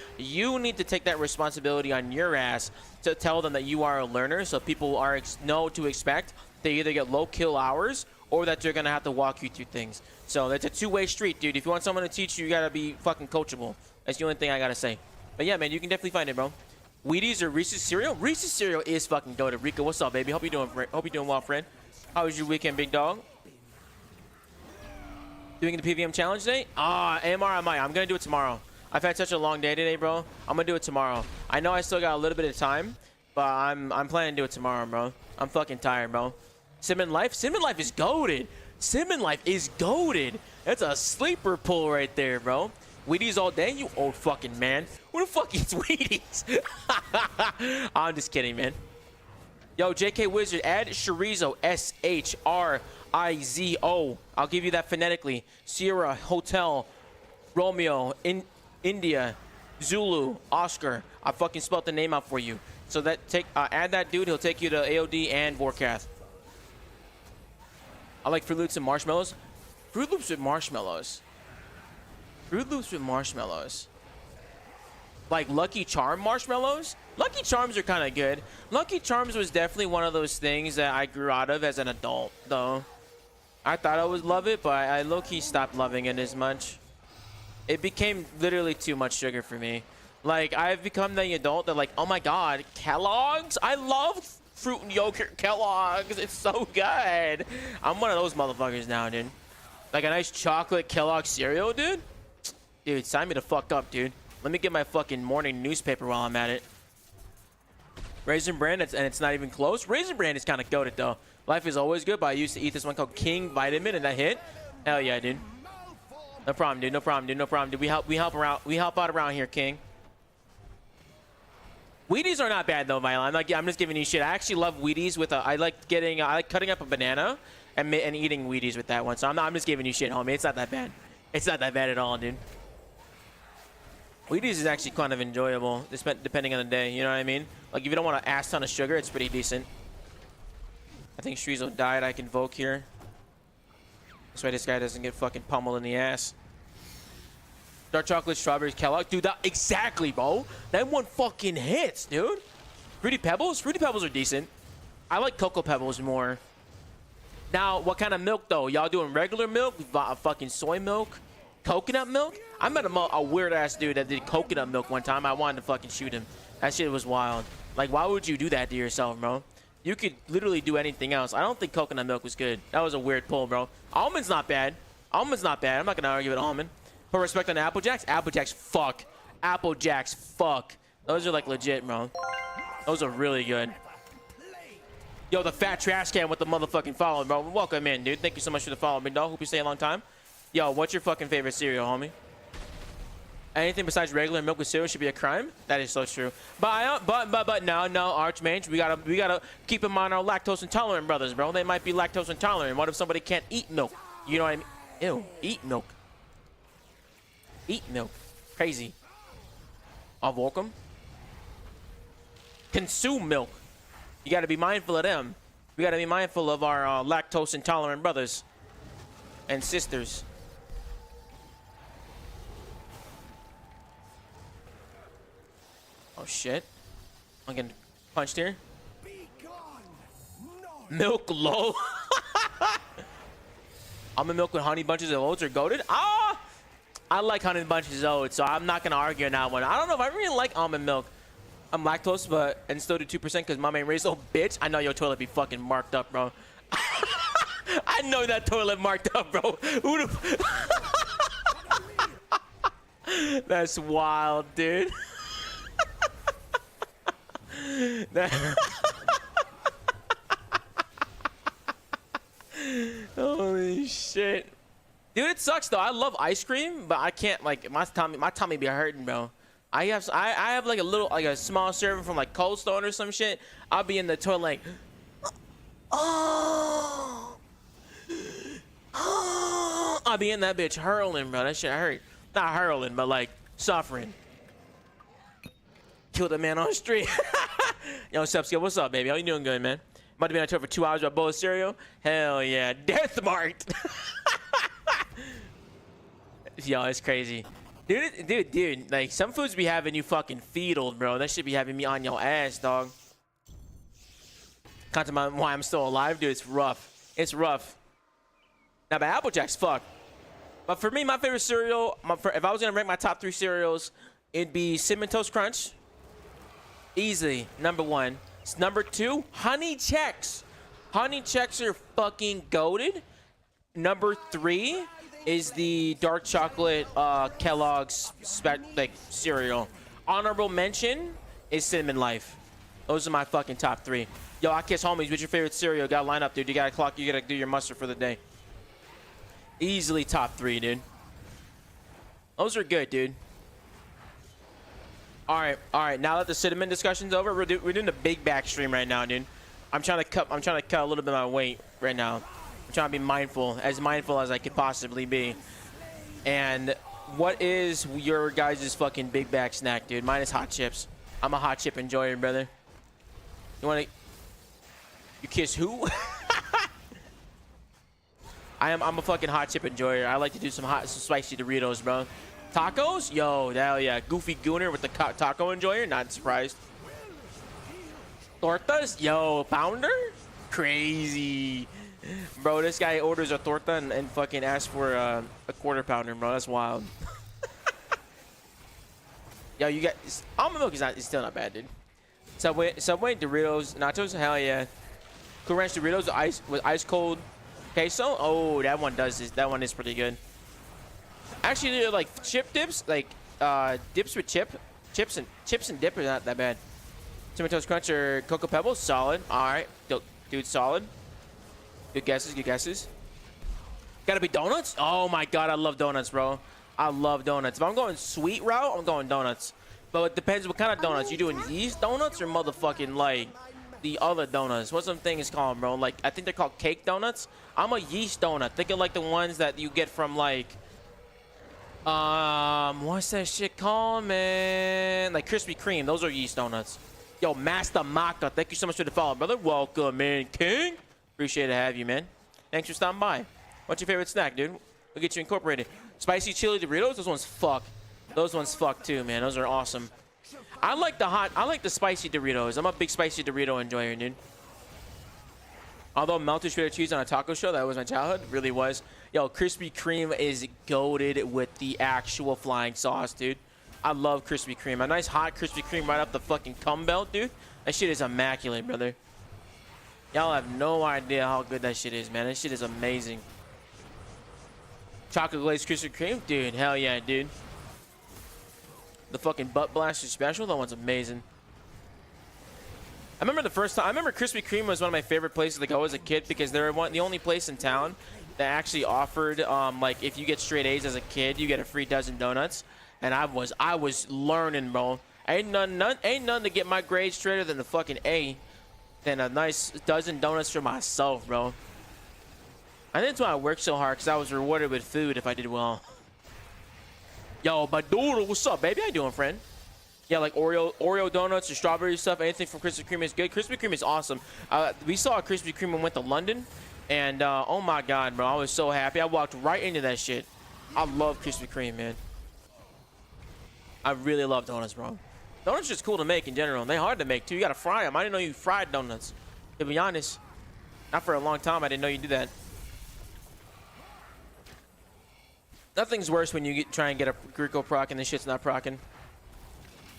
[SPEAKER 1] to take that responsibility on your ass to tell them that you are a learner, so people know to expect. They either get low kill hours or that they're gonna have to walk you through things. So it's a two-way street, dude. If you want someone to teach you, you gotta be fucking coachable. That's the only thing I gotta say. But yeah, man, you can definitely find it, bro. Wheaties or Reese's cereal? Reese's cereal is fucking goated. Rico, what's up, baby? Hope you're doing well, friend. How was your weekend, big dog? Doing the PVM challenge today? AMR, I might. I'm gonna do it tomorrow. I've had such a long day today, bro. I'm gonna do it tomorrow. I know I still got a little bit of time, but I'm planning to do it tomorrow, bro. I'm fucking tired, bro. Cinnamon Life? Cinnamon Life is goated. Cinnamon Life is goated. That's a sleeper pull right there, bro. Wheaties all day? You old fucking man. Who the fuck eats Wheaties? I'm just kidding, man. Yo, JK Wizard, add Chorizo. S-H-R-I-Z-O. I'll give you that phonetically. Sierra, Hotel, Romeo, India, Zulu, Oscar. I fucking spelled the name out for you. So that add that dude. He'll take you to AOD and Vorkath. I like Fruit Loops and marshmallows. Fruit Loops with marshmallows. Fruit Loops with marshmallows. Like Lucky Charm marshmallows? Lucky Charms are kind of good. Lucky Charms was definitely one of those things that I grew out of as an adult, though. I thought I would love it, but I low-key stopped loving it as much. It became literally too much sugar for me. Like, I've become the adult that like, oh my god, Kellogg's? I love fruit and yogurt Kellogg's. It's so good. I'm one of those motherfuckers now, dude. Like a nice chocolate Kellogg cereal, dude? Dude, sign me the fuck up, dude. Let me get my fucking morning newspaper while I'm at it. Raisin Bran, and it's not even close. Raisin Bran is kind of goated, though. Life is always good, but I used to eat this one called King Vitamin, and that hit. Hell yeah, dude. No problem, dude. No problem, dude. No problem, dude. We help out around here, King. Wheaties are not bad though, Mylan. I'm just giving you shit. I actually love Wheaties with I like cutting up a banana and eating Wheaties with that one. So I'm just giving you shit, homie. It's not that bad. It's not that bad at all, dude. Wheaties is actually kind of enjoyable, depending on the day. You know what I mean? Like if you don't want an ass ton of sugar, it's pretty decent. I think Shrizo died. I can Voke here. This way this guy doesn't get fucking pummeled in the ass. Dark chocolate, strawberries, Kellogg. Dude, that exactly, bro. That one fucking hits, dude. Fruity Pebbles? Fruity Pebbles are decent. I like Cocoa Pebbles more. Now, what kind of milk, though? Y'all doing regular milk? Fucking soy milk? Coconut milk? I met a weird-ass dude that did coconut milk one time. I wanted to fucking shoot him. That shit was wild. Like, why would you do that to yourself, bro? You could literally do anything else. I don't think coconut milk was good. That was a weird pull, bro. Almond's not bad. Almond's not bad. I'm not going to argue with almond. Put respect on Apple Jacks. Apple Jacks, fuck. Apple Jacks, fuck. Those are like legit, bro. Those are really good. Yo, the fat trash can with the motherfucking follow, bro. Welcome in, dude. Thank you so much for the follow, big dog. Hope you stay a long time. Yo, what's your fucking favorite cereal, homie? Anything besides regular milk with cereal should be a crime. That is so true. But no, Archmage, we gotta keep in mind our lactose intolerant brothers, bro. They might be lactose intolerant. What if somebody can't eat milk? You know what I mean? Ew, eat milk. Eat milk. Crazy. I'll welcome. Consume milk. You got to be mindful of them. We got to be mindful of our lactose intolerant brothers and sisters. Oh shit. I'm getting punched here. Milk low. Almond milk with honey bunches of oats are goated. Ah! I like honey bunches of oats, so I'm not gonna argue on that one. I don't know if I really like almond milk. I'm lactose, and still do 2% because mom ain't raised. Oh, bitch! I know your toilet be fucking marked up, bro. I know that toilet marked up, bro. Who the? That's wild, dude. Holy shit. Dude, it sucks though. I love ice cream, but I can't, like, my tummy be hurting, bro. I have like a small serving from like Cold Stone or some shit. I'll be in the toilet like, oh, I'll be in that bitch hurling, bro. That shit hurt. Not hurling, but like suffering. Killed a man on the street. Yo, what's up, Skill? What's up, baby? How you doing? Good, man. About to be on tour for 2 hours with a bowl of cereal. Hell yeah, death marked. Yo, it's crazy. Dude, like, some foods be having you fucking feedled, bro. That should be having me on your ass, dog. Content why I'm still alive, dude. It's rough. It's rough. Now, but Apple Jack's fuck. But for me, my favorite cereal, if I was going to rank my top 3 cereals, it'd be Cinnamon Toast Crunch. Easily, number 1. Number 2, Honey Chex. Honey Chex are fucking goated. Number 3, is the dark chocolate Kellogg's like cereal. Honorable mention is Cinnamon Life. Those are my fucking top 3. Yo, I kiss homies. What's your favorite cereal? Gotta line up, dude. You gotta clock. You gotta do your muster for the day. Easily top 3, dude. Those are good, dude. All right. Now that the cinnamon discussion's over, we're doing the big back stream right now, dude. I'm trying to cut a little bit of my weight right now. I'm trying to be mindful as I could possibly be. And what is your guys' fucking big back snack, dude? Mine is hot chips. I'm a hot chip enjoyer, brother. You wanna? You kiss who? I'm a fucking hot chip enjoyer. I like to do some spicy Doritos, bro. Tacos? Yo, hell yeah. Goofy Gooner with the taco enjoyer. Not surprised. Tortas? Yo, pounder? Crazy. Bro, this guy orders a torta and fucking asks for a quarter pounder, bro. That's wild. Yo, you got almond milk is still not bad, dude. Subway, Doritos, nachos, hell yeah. Cool Ranch Doritos with ice cold queso. Oh, that one does this. That one is pretty good. Actually, like chip dips, like dips with chips and dip are not that bad. Cinnamon Toast Crunch or Cocoa Pebbles, solid. All right, dude, solid. Good guesses. Gotta be donuts. Oh my god, I love donuts, bro. I love donuts. If I'm going sweet route, I'm going donuts. But it depends what kind of donuts. You doing yeast donuts or motherfucking like the other donuts? What's some things called, bro? Like I think they're called cake donuts. I'm a yeast donut. Think of like the ones that you get from like what's that shit called, man? Like Krispy Kreme. Those are yeast donuts. Yo, Master Maka, thank you so much for the follow, brother. Welcome, man, King. Appreciate to have you, man. Thanks for stopping by. What's your favorite snack, dude? We'll get you incorporated. Spicy chili Doritos. Those ones fuck. Those ones fuck too, man. Those are awesome. I like the spicy Doritos. I'm a big spicy Dorito enjoyer, dude. Although melted shredded cheese on a taco show, that was my childhood. Really was. Yo, Krispy Kreme is goated with the actual flying sauce, dude. I love Krispy Kreme. A nice hot Krispy Kreme right up the fucking cum belt, dude. That shit is immaculate, brother. Y'all have no idea how good that shit is, man. That shit is amazing. Chocolate glazed Krispy Kreme? Dude, hell yeah, dude. The fucking butt blaster special? That one's amazing. I remember the first time. I remember Krispy Kreme was one of my favorite places to go as a kid because they were the only place in town that actually offered, like, if you get straight A's as a kid, you get a free dozen donuts. And I was learning, bro. Ain't none to get my grades straighter than the fucking A. Than a nice dozen donuts for myself, bro. I think that's why I worked so hard, because I was rewarded with food if I did well. Yo, Baldur, what's up, baby? How you doing, friend? Yeah, like Oreo donuts or strawberry stuff. Anything from Krispy Kreme is good. Krispy Kreme is awesome. We saw a Krispy Kreme and went to London. And, oh my God, bro. I was so happy. I walked right into that shit. I love Krispy Kreme, man. I really love donuts, bro. Donuts are just cool to make in general. They're hard to make, too. You got to fry them. I didn't know you fried donuts. To be honest. Not for a long time. I didn't know you do that. Nothing's worse when you try and get a Greco proc and the shit's not procking.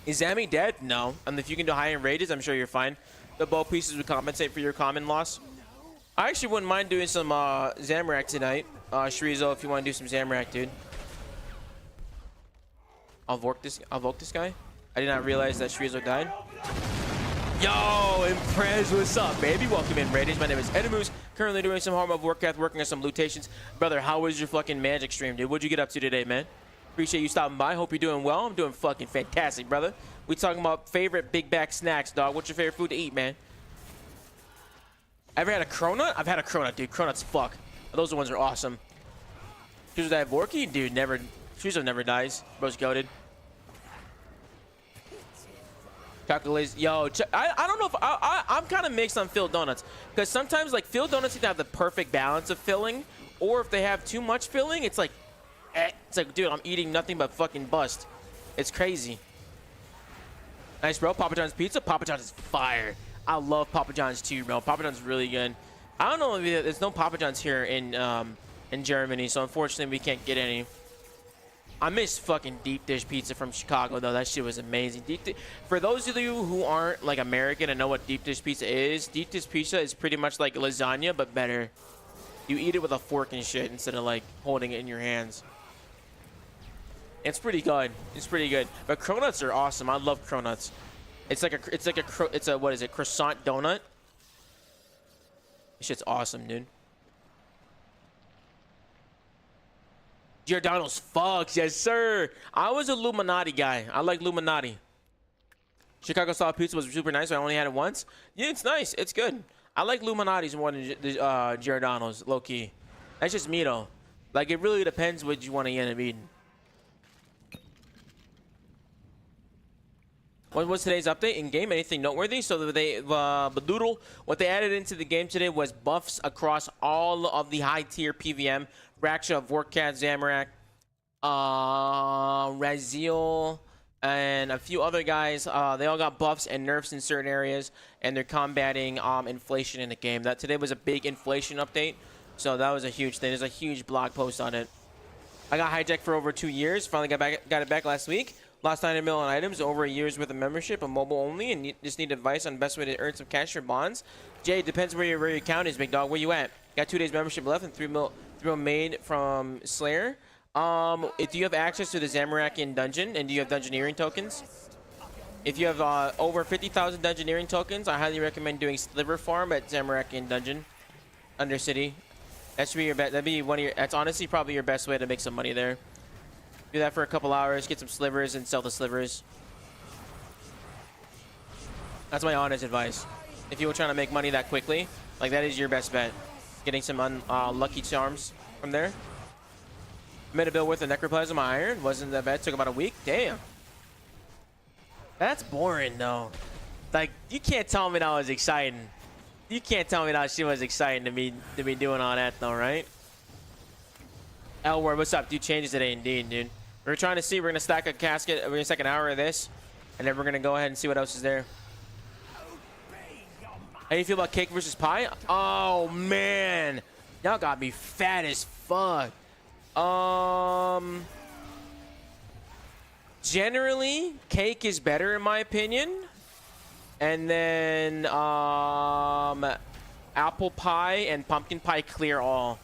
[SPEAKER 1] Is Zami dead? No. And if you can do high-end rages, I'm sure you're fine. The bow pieces would compensate for your common loss. I actually wouldn't mind doing some Zamorak tonight. Shrizo, if you want to do some Zamorak, dude. I'll Vork this guy. I did not realize that Shrizo died. Yo, Imprez, what's up, baby? Welcome in, Raiders. My name is Edimus. Currently doing some hard mode Vorkath, working on some lutations. Brother, how was your fucking magic stream, dude? What'd you get up to today, man? Appreciate you stopping by. Hope you're doing well. I'm doing fucking fantastic, brother. We talking about favorite big back snacks, dog. What's your favorite food to eat, man? Ever had a cronut? I've had a cronut, dude. Cronuts fuck. Those ones are awesome. Shrizo that Vorky? Dude, never. Shrizo never dies. Bro's goated. Chocolate, yo, I don't know if I'm kind of mixed on filled donuts because sometimes like filled donuts need to have the perfect balance of filling, or if they have too much filling, it's like, dude, I'm eating nothing but fucking bust. It's crazy. Nice, bro. Papa John's pizza. Papa John's is fire. I love Papa John's too, bro. Papa John's really good. I don't know if there's no Papa John's here in Germany, so unfortunately we can't get any. I miss fucking deep dish pizza from Chicago, though. That shit was amazing. For those of you who aren't, like, American and know what deep dish pizza is, deep dish pizza is pretty much like lasagna, but better. You eat it with a fork and shit instead of like holding it in your hands. It's pretty good. It's pretty good. But cronuts are awesome. I love cronuts. It's like a what is it? Croissant donut. This shit's awesome, dude. Giordano's fucks, yes sir. I was a Illuminati guy. I like Illuminati. Chicago style pizza was super nice. I only had it once. Yeah, it's nice. It's good. I like Illuminati's more than Giordano's, low key. That's just me though. Like it really depends what you want to end up eating. What was today's update in game? Anything noteworthy? So they Baldur, what they added into the game today was buffs across all of the high tier PVM. Araxxor, Vorkath, Zamorak, Raziel, and a few other guys. They all got buffs and nerfs in certain areas, and they're combating inflation in the game. That today was a big inflation update, so that was a huge thing. There's a huge blog post on it. I got hijacked for over 2 years. Finally got it back last week. Lost 9 million items, over a year's worth of membership, a mobile only, and you just need advice on the best way to earn some cash or bonds. Jay, depends where your account is, big dog. Where you at? Got 2 days membership left and 3 mil made from Slayer. If you have access to the Zamorakian dungeon, and do you have dungeoneering tokens? If you have over 50,000 dungeoneering tokens, I highly recommend doing Sliver Farm at Zamorakian Dungeon, Undercity. That should be your best. That'd be one of your. That's honestly probably your best way to make some money there. Do that for a couple hours, get some slivers, and sell the slivers. That's my honest advice. If you were trying to make money that quickly, like that is your best bet. Getting some lucky charms from there. Made a bill worth of necroplasm iron. Wasn't that bad. Took about a week. Damn. That's boring though. Like you can't tell me that was exciting. You can't tell me that shit was exciting to be doing all that though, right? Elward, what's up? Dude, changes today indeed, dude. We're trying to see. We're gonna stack a casket. We're gonna stack an hour of this, and then we're gonna go ahead and see what else is there. How do you feel about cake versus pie? Oh man, y'all got me fat as fuck. Generally, cake is better in my opinion, and then apple pie and pumpkin pie clear all.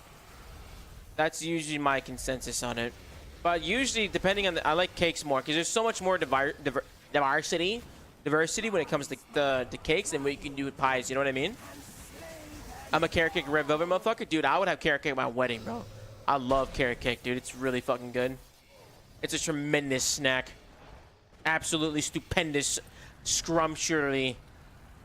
[SPEAKER 1] That's usually my consensus on it. But usually, depending on I like cakes more because there's so much more diversity when it comes to the cakes than what you can do with pies. You know what I mean? I'm a carrot cake and red velvet motherfucker. Dude, I would have carrot cake at my wedding, bro. I love carrot cake, dude. It's really fucking good. It's a tremendous snack. Absolutely stupendous, scrumptiously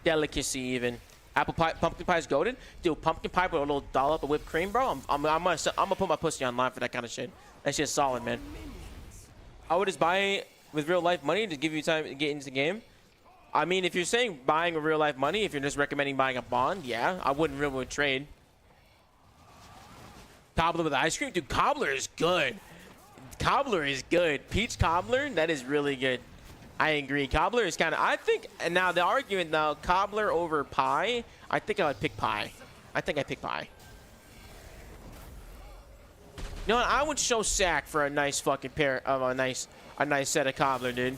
[SPEAKER 1] delicacy even. Apple pie, pumpkin pie is goated. Dude, pumpkin pie with a little dollop of whipped cream, bro. I'm gonna put my pussy online for that kind of shit. That shit's solid, man. I would just buy with real life money to give you time to get into the game. I mean, if you're saying buying with real life money, if you're just recommending buying a bond, yeah, I wouldn't really trade. Cobbler with ice cream, dude. Cobbler is good. Cobbler is good. Peach cobbler, that is really good. I agree. Cobbler is kind of, I think, and now the argument now, cobbler over pie, I think I would pick pie. I think I pick pie. You know what? I would show sack for a nice fucking pair of a nice set of cobbler, dude.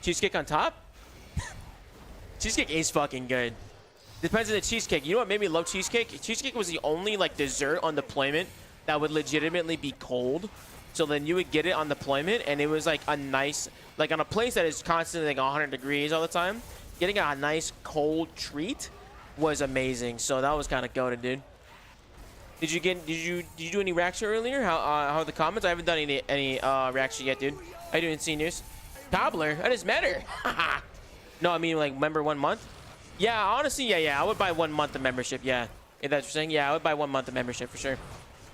[SPEAKER 1] Cheesecake on top? Cheesecake is fucking good. Depends on the cheesecake. You know what made me love cheesecake? Cheesecake was the only like dessert on deployment that would legitimately be cold. So then you would get it on deployment, and it was like a nice, like on a place that is constantly like 100 degrees all the time, getting a nice cold treat was amazing. So that was kind of goated, dude. Did you do any reaction earlier? How are the comments? I haven't done any reaction yet, dude. How you doing, seniors? Cobbler, that doesn't matter. No, I mean like member 1 month. Yeah, honestly, yeah. I would buy 1 month of membership. Yeah, if that's what you're saying. Yeah, I would buy 1 month of membership for sure.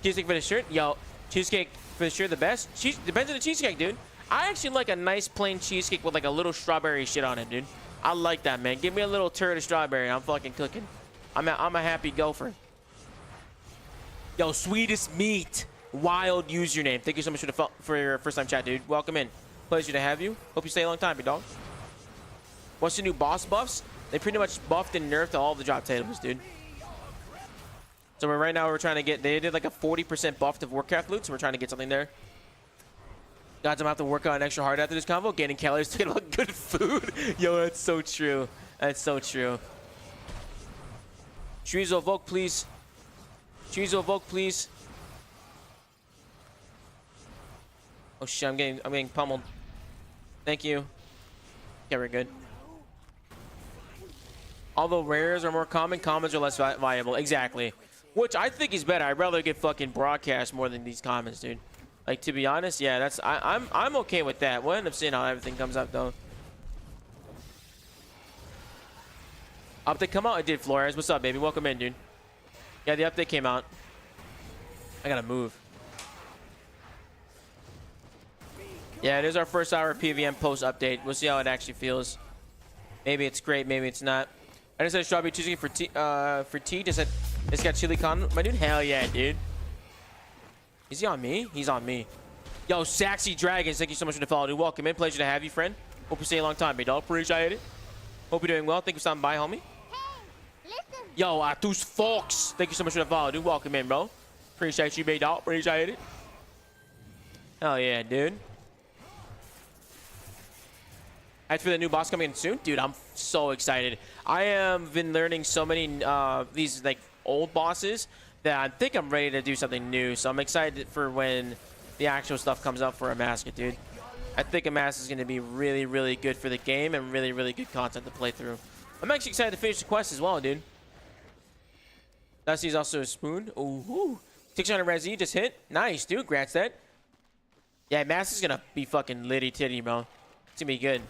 [SPEAKER 1] Cheesecake for the shirt, yo. Cheesecake for the shirt, the best. Depends on the cheesecake, dude. I actually like a nice plain cheesecake with like a little strawberry shit on it, dude. I like that, man. Give me a little turd of strawberry. I'm fucking cooking. I'm a happy gopher. Yo, sweetest meat. Wild username. Thank you so much for your first time chat, dude. Welcome in. Pleasure to have you. Hope you stay a long time, big dog. What's the new boss buffs? They pretty much buffed and nerfed all the drop tables, dude. So right now we're trying to get, they did like a 40% buff to Vorkath loot, so we're trying to get something there. Guys, I'm gonna have to work on extra hard after this convo, gaining calories to get about good food. Yo, that's so true. That's so true. Shreezo Volk, please. Choose to evoke, please. Oh shit, I'm getting pummeled. Thank you. Yeah, we're good. Although rares are more common, commons are less viable. Exactly. Which I think is better. I'd rather get fucking broadcast more than these commons, dude. Like, to be honest, yeah, that's I'm okay with that. We'll end up seeing how everything comes up though. Update come out? It did, Flores. What's up, baby? Welcome in, dude. Yeah, the update came out. I gotta move. Yeah, it is our first hour PVM post update. We'll see how it actually feels. Maybe it's great, maybe it's not. I just said strawberry Tuesday for tea. Just said it's got chili con. My dude, hell yeah, dude. Is he on me? He's on me. Yo, Saxy Dragons, thank you so much for the follow, dude. Welcome in. Pleasure to have you, friend. Hope you stay a long time, big dog. Appreciate it. Hope you're doing well. Thank you for stopping by, homie. Yo, Atus Fox, thank you so much for the follow, dude. Welcome in, bro. Appreciate you, big dog. Appreciate it. Hell yeah, dude. As for the new boss coming in soon, dude, I'm so excited. I have been learning so many these like old bosses that I think I'm ready to do something new. So I'm excited for when the actual stuff comes out for a Amaska, dude. I think Amaska is going to be really, really good for the game and really, really good content to play through. I'm actually excited to finish the quest as well, dude. Dusty's also a spoon. Ooh, 600 Resi just hit. Nice, dude. Grats that. Yeah, Amaska's going to be fucking litty titty, bro. It's going to be good.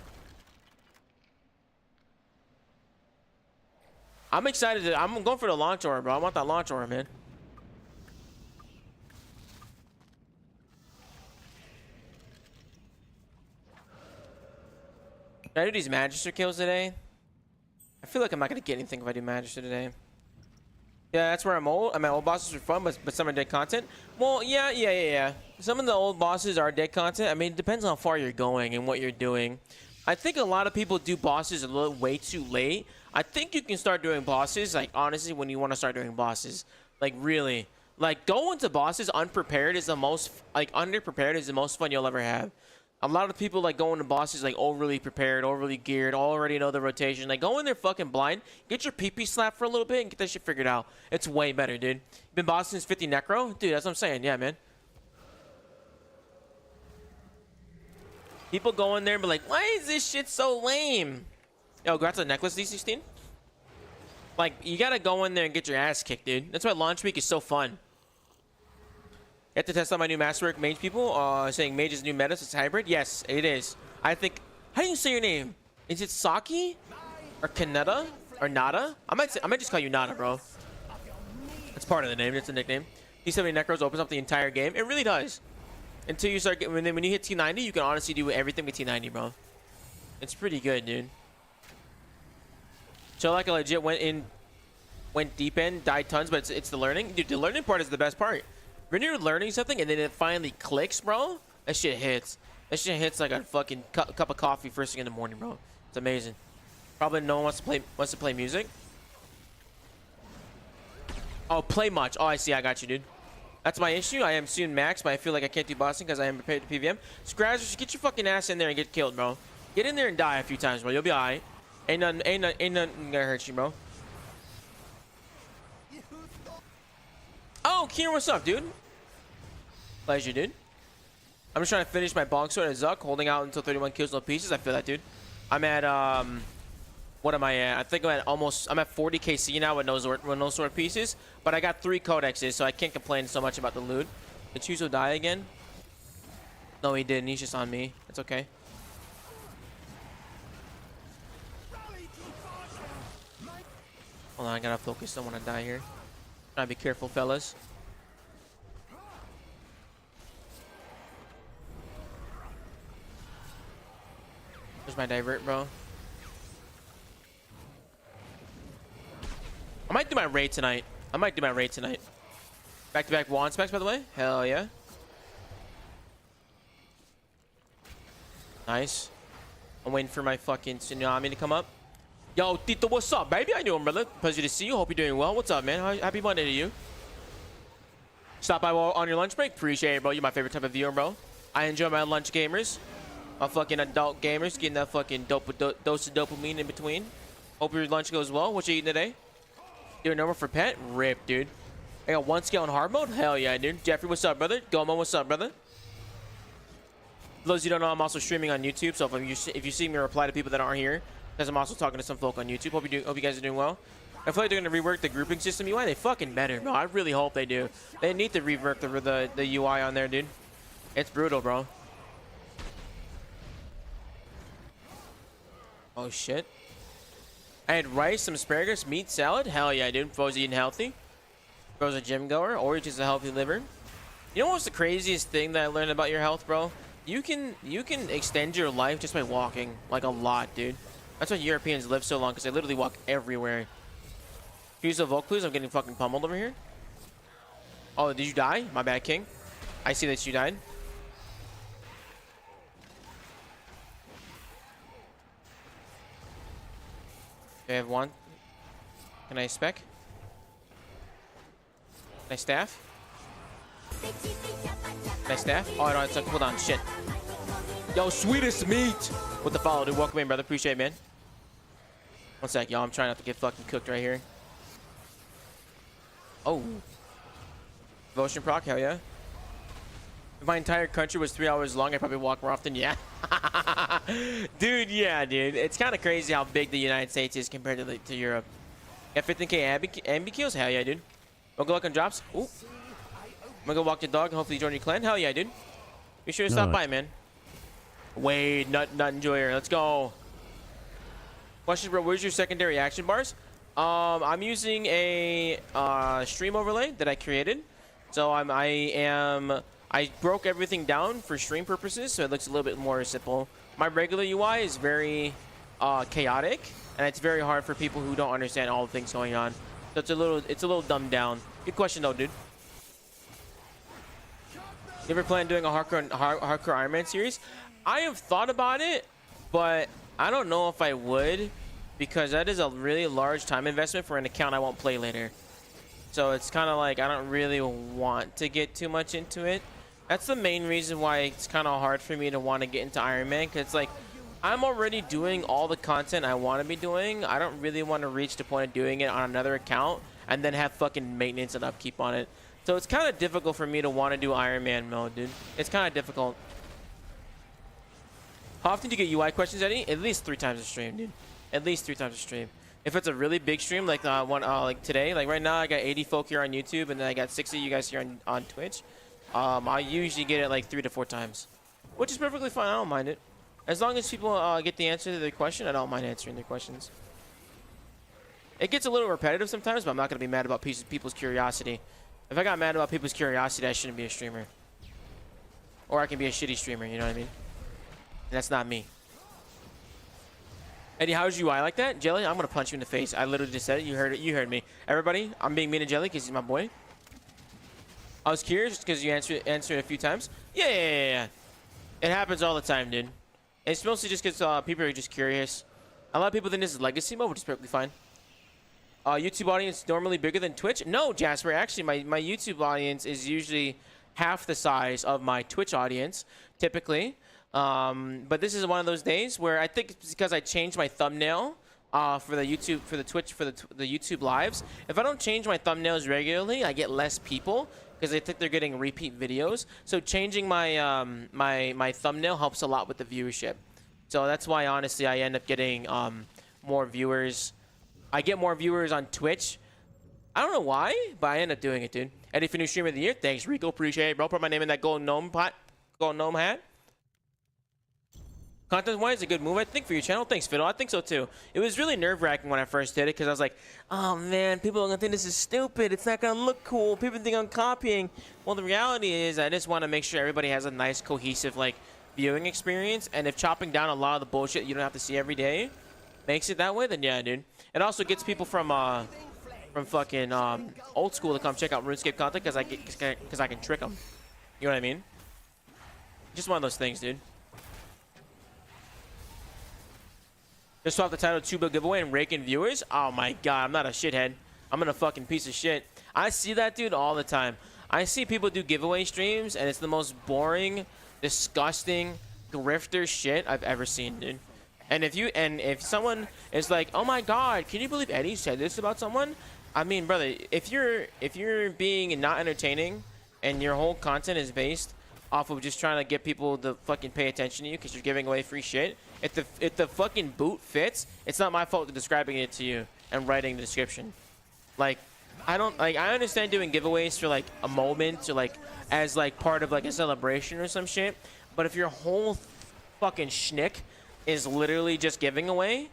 [SPEAKER 1] I'm excited. I'm going for the launch aura, bro. I want that launch aura, man. Can I do these Magister kills today? I feel like I'm not going to get anything if I do Magister today. Yeah, that's where I'm old. I mean, old bosses are fun, but some are dead content. Well, yeah. Some of the old bosses are dead content. I mean, it depends on how far you're going and what you're doing. I think a lot of people do bosses a little way too late. I think you can start doing bosses, like, honestly, when you want to start doing bosses. Like, really. Like, going to bosses unprepared is the most, like, underprepared is the most fun you'll ever have. A lot of people, like, going to bosses, like, overly prepared, overly geared, already know the rotation. Like, go in there fucking blind, get your PP slapped for a little bit, and get that shit figured out. It's way better, dude. Been boss since 50 Necro? Dude, that's what I'm saying. Yeah, man. People go in there and be like, why is this shit so lame? Yo, grab the necklace, D16. Like, you gotta go in there and get your ass kicked, dude. That's why launch week is so fun. You have to test out my new masterwork mage people. Saying mage is new meta, so it's hybrid. Yes, it is. I think. How do you say your name? Is it Saki? Or Kaneda? Or Nada? I might just call you Nada, bro. That's part of the name. It's a nickname. T70 Necros opens up the entire game. It really does. Until you start getting, when you hit T90, you can honestly do everything with T90, bro. It's pretty good, dude. So like I legit went deep in, died tons, but it's the learning. Dude, the learning part is the best part. When you're learning something and then it finally clicks, bro, that shit hits. That shit hits like a fucking cup of coffee first thing in the morning, bro. It's amazing. Probably no one wants to play music. Oh, play much. Oh, I see. I got you, dude. That's my issue. I am soon max, but I feel like I can't do bossing because I am prepared to PVM. Scratch, just get your fucking ass in there and get killed, bro. Get in there and die a few times, bro. You'll be alright. Ain't nothing gonna hurt you, bro. Oh, Kieran, what's up, dude? Pleasure, dude. I'm just trying to finish my bonk sword at Zuck, holding out until 31 kills, no pieces. I feel that, dude. I'm at, what am I at? I think I'm at 40 KC now with no sword pieces, but I got 3 codexes, so I can't complain so much about the loot. Did Chuzo die again? No, he didn't. He's just on me. It's okay. Hold on, I gotta focus. Don't want to die here. Trying to be careful, fellas. There's my divert, bro. I might do my raid tonight. Back-to-back wand specs, by the way. Hell yeah. Nice. I'm waiting for my fucking tsunami to come up. Yo, Tito, what's up, baby? How you doing, brother? Pleasure to see you. Hope you're doing well. What's up, man? Happy Monday to you. Stop by on your lunch break. Appreciate it, bro. You're my favorite type of viewer, bro. I enjoy my lunch gamers. My fucking adult gamers getting that fucking dose of dopamine in between. Hope your lunch goes well. What you eating today? Your number for pet? Rip, dude. I got one skill in hard mode. Hell yeah, dude. Jeffrey, what's up, brother? Gomo, what's up, brother? For those of you who don't know, I'm also streaming on YouTube. So if you see me reply to people that aren't here, because I'm also talking to some folk on YouTube. Hope you guys are doing well. I feel like they're gonna rework the grouping system UI. They fucking better, bro. I really hope they do. They need to rework the UI on there, dude. It's brutal, bro. Oh shit. I had rice, some asparagus, meat, salad. Hell yeah, dude. Bro's eating healthy. Bro's a gym goer, or just a healthy liver. You know what's the craziest thing that I learned about your health, bro? You can extend your life just by walking, like a lot, dude. That's why Europeans live so long, because they literally walk everywhere. Use the Volk, please. I'm getting fucking pummeled over here. Oh, did you die? My bad, King. I see that you died. Okay, I have one. Can I spec? Can I staff? Can I staff? Oh, no, it's a cooldown. Shit. Yo, sweetest meat! With the follow, dude. Welcome in, brother. Appreciate it, man. One sec, y'all. I'm trying not to get fucking cooked right here. Oh. Devotion proc, hell yeah. If my entire country was 3 hours long, I'd probably walk more often. Yeah. Dude, yeah, dude. It's kind of crazy how big the United States is compared to Europe. Got 15k ambi kills? Hell yeah, dude. Good luck on drops. Ooh. I'm gonna go walk the dog and hopefully join your clan. Hell yeah, dude. Be sure to stop by, man. Wade, nut enjoyer. Let's go. Question, bro. Where's your secondary action bars? I'm using a stream overlay that I created. So I broke everything down for stream purposes, so it looks a little bit more simple. My regular UI is very chaotic, and it's very hard for people who don't understand all the things going on. So it's a little dumbed down. Good question though, dude. You ever plan on doing a hardcore Ironman series? I have thought about it, but I don't know if I would, because that is a really large time investment for an account I won't play later. So it's kind of like I don't really want to get too much into it. That's the main reason why it's kind of hard for me to want to get into Ironman, because it's like I'm already doing all the content I want to be doing. I don't really want to reach the point of doing it on another account and then have fucking maintenance and upkeep on it. So it's kind of difficult for me to want to do Ironman mode, dude. It's kind of difficult. How often do you get UI questions, Eddie? At least 3 times a stream, dude. At least 3 times a stream. If it's a really big stream, like like today, like right now, I got 80 folk here on YouTube, and then I got 60 of you guys here on Twitch. I usually get it like 3 to 4 times, which is perfectly fine. I don't mind it. As long as people get the answer to their question, I don't mind answering their questions. It gets a little repetitive sometimes, but I'm not going to be mad about people's curiosity. If I got mad about people's curiosity, I shouldn't be a streamer. Or I can be a shitty streamer, you know what I mean? And that's not me. Eddie, how's UI like that? Jelly, I'm going to punch you in the face. I literally just said it. You heard it. You heard me. Everybody, I'm being mean to Jelly because he's my boy. I was curious because you answered it a few times. Yeah. It happens all the time, dude. It's mostly just because people are just curious. A lot of people think this is legacy mode, which is perfectly fine. YouTube audience normally bigger than Twitch? No, Jasper. Actually, my YouTube audience is usually half the size of my Twitch audience, typically. But this is one of those days where I think it's because I changed my thumbnail for the YouTube lives. If I don't change my thumbnails regularly, I get less people because they think they're getting repeat videos. So changing my my thumbnail helps a lot with the viewership. So that's why honestly I end up getting more viewers. I get more viewers on Twitch. I don't know why, but I end up doing it, dude. Eddie for new streamer of the year. Thanks, Rico. Appreciate it, bro. Put my name in that gold gnome hat. Content-wise, a good move, I think, for your channel. Thanks, Fiddle. I think so, too. It was really nerve-wracking when I first did it, because I was like, oh, man, people are going to think this is stupid. It's not going to look cool. People think I'm copying. Well, the reality is I just want to make sure everybody has a nice, cohesive, like, viewing experience. And if chopping down a lot of the bullshit you don't have to see every day makes it that way, then yeah, dude. It also gets people from fucking old school to come check out RuneScape content because I can trick them. You know what I mean? Just one of those things, dude. Just swap the title to Tuba giveaway and rake in viewers. Oh my god, I'm not a shithead. I'm a fucking piece of shit. I see that, dude, all the time. I see people do giveaway streams, and it's the most boring, disgusting, grifter shit I've ever seen, dude. And if someone is like, oh my god, can you believe Eddie said this about someone? I mean, brother, if you're being not entertaining and your whole content is based off of just trying to get people to fucking pay attention to you because you're giving away free shit, if the fucking boot fits, it's not my fault for describing it to you and writing the description. Like, I understand doing giveaways for like a moment or like as like part of like a celebration or some shit, but if your whole fucking schnick is literally just giving away,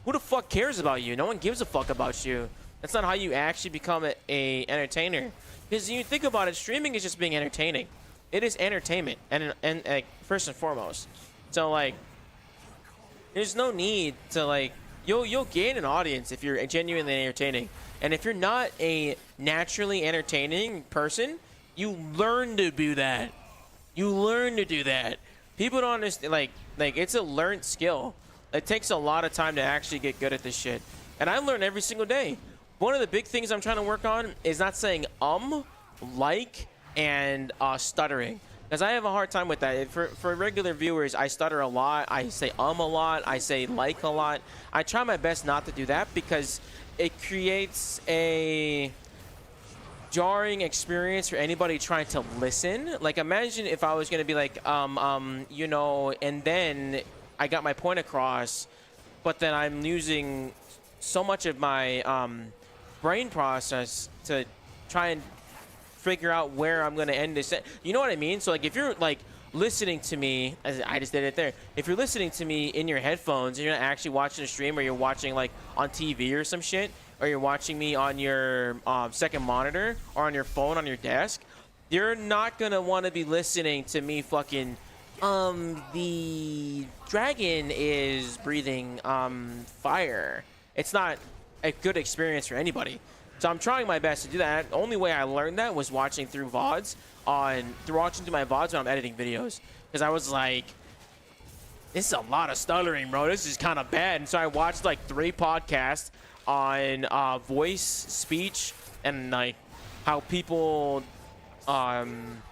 [SPEAKER 1] who the fuck cares about you? No one gives a fuck about you. That's not how you actually become a entertainer. Because you think about it, streaming is just being entertaining. It is entertainment, and like, first and foremost. So like, there's no need to like, you'll gain an audience if you're genuinely entertaining. And if you're not a naturally entertaining person, you learn to do that. You learn to do that. People don't understand, like it's a learned skill. It takes a lot of time to actually get good at this shit. And I learn every single day. One of the big things I'm trying to work on is not saying like, and stuttering. Because I have a hard time with that. For regular viewers, I stutter a lot. I say a lot. I say like a lot. I try my best not to do that because it creates a jarring experience for anybody trying to listen. Like, imagine if I was going to be like, you know, and then I got my point across, but then I'm using so much of my brain process to try and figure out where I'm going to end this. You know what I mean? So, like, if you're, like, listening to me, as I just did it there, if you're listening to me in your headphones and you're not actually watching a stream, or you're watching, like, on TV or some shit, or you're watching me on your second monitor or on your phone on your desk, you're not going to want to be listening to me fucking, the dragon is breathing fire. It's not a good experience for anybody. So I'm trying my best to do that. The only way I learned that was watching through VODs watching through my VODs when I'm editing videos. Because I was like, this is a lot of stuttering, bro. This is kind of bad. And so I watched like 3 podcasts on voice, speech, and like how people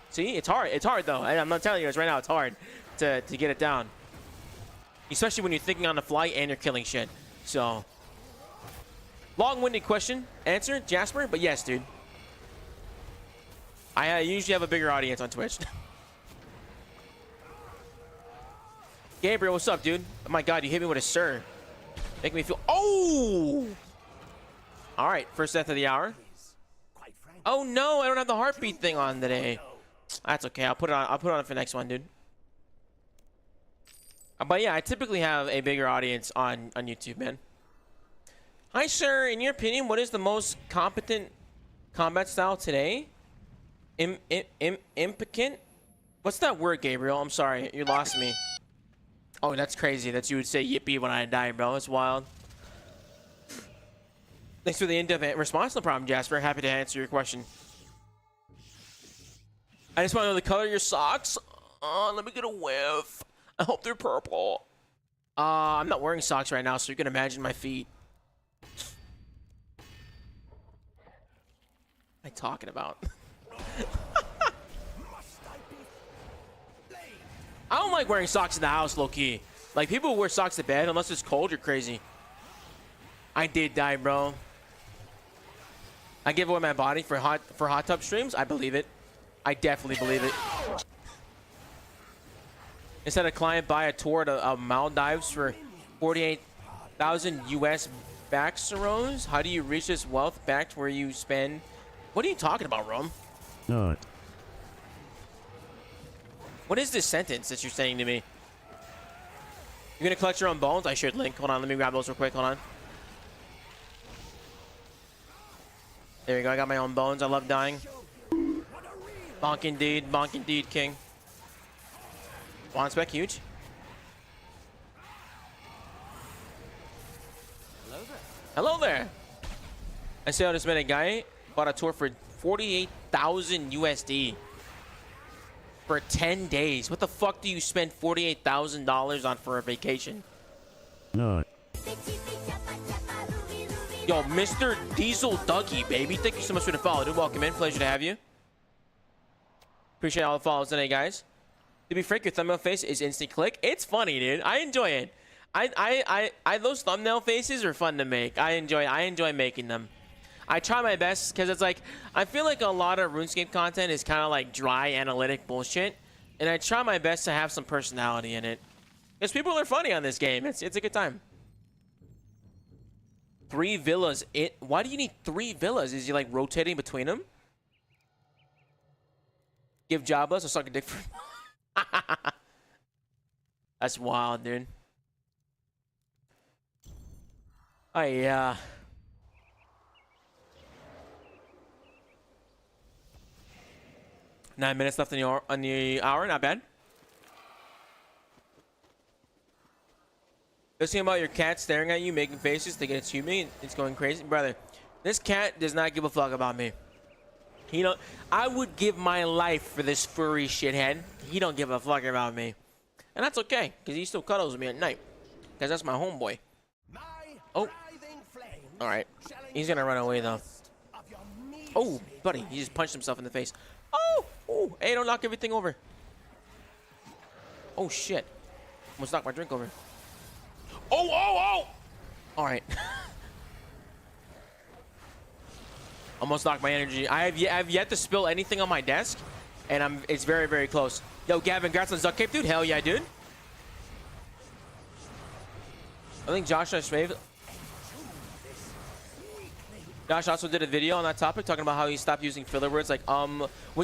[SPEAKER 1] see, it's hard. It's hard though. I'm not telling you this right now. It's hard to get it down. Especially when you're thinking on the fly and you're killing shit. So long-winded answer, Jasper, but yes, dude. I usually have a bigger audience on Twitch. Gabriel, what's up, dude? Oh my God, you hit me with a sir. Make me feel. Oh! All right, first death of the hour. Oh no, I don't have the heartbeat thing on today. That's okay. I'll put it on for the next one, dude. But yeah, I typically have a bigger audience on YouTube, man. Hi, sir. In your opinion, what is the most competent combat style today? Impetent? What's that word, Gabriel? I'm sorry. You lost me. Oh, that's crazy that you would say yippee when I die, bro. That's wild. Thanks for the in-depth response. No problem, Jasper. Happy to answer your question. I just want to know the color of your socks. Let me get a whiff. I hope they're purple. I'm not wearing socks right now, so you can imagine my feet. What am I talking about? I don't like wearing socks in the house, low-key. Like, people who wear socks to bed, unless it's cold, you're crazy. I did die, bro. I give away my body for hot tub streams. I believe it. I definitely believe it. Instead a client buy a tour to Maldives for 48,000 US Baxaros. How do you reach this wealth back to where you spend? What are you talking about, Rome?
[SPEAKER 2] No.
[SPEAKER 1] What is this sentence that you're saying to me? You're gonna collect your own bones? I should link. Hold on, let me grab those real quick. Hold on. There we go. I got my own bones. I love dying. Bonk indeed, king. One spec huge. Hello there. I see how this minute guy bought a tour for 48,000 USD for 10 days. What the fuck do you spend $48,000 on for a vacation?
[SPEAKER 2] No.
[SPEAKER 1] Yo, Mr. Diesel Dougie, baby. Thank you so much for the follow, dude. Welcome in. Pleasure to have you. Appreciate all the follows today, guys. To be frank, your thumbnail face is instant click. It's funny, dude. I enjoy it. Those thumbnail faces are fun to make. I enjoy making them. I try my best because it's like I feel like a lot of RuneScape content is kind of like dry analytic bullshit, and I try my best to have some personality in it. Because people are funny on this game. It's a good time. 3 villas. Why do you need 3 villas? Is he like rotating between them? Give jobless or suck a dick for. That's wild, dude. Oh yeah. Nine minutes left on the hour. Not bad. Listening about your cat staring at you, making faces, thinking it's human. It's going crazy, brother. This cat does not give a fuck about me. He don't. I would give my life for this furry shithead. He don't give a fuck about me, and that's okay, cause he still cuddles with me at night, cause that's my homeboy. Oh, all right. He's gonna run away though. Oh, buddy, he just punched himself in the face. Oh, hey, don't knock everything over. Oh shit, almost knocked my drink over. Oh! All right. Almost knocked my energy. I have yet to spill anything on my desk, and it's very, very close. Yo, Gavin, congrats on Zuck Cape, dude. Hell yeah, dude. I think Josh also did a video on that topic talking about how he stopped using filler words like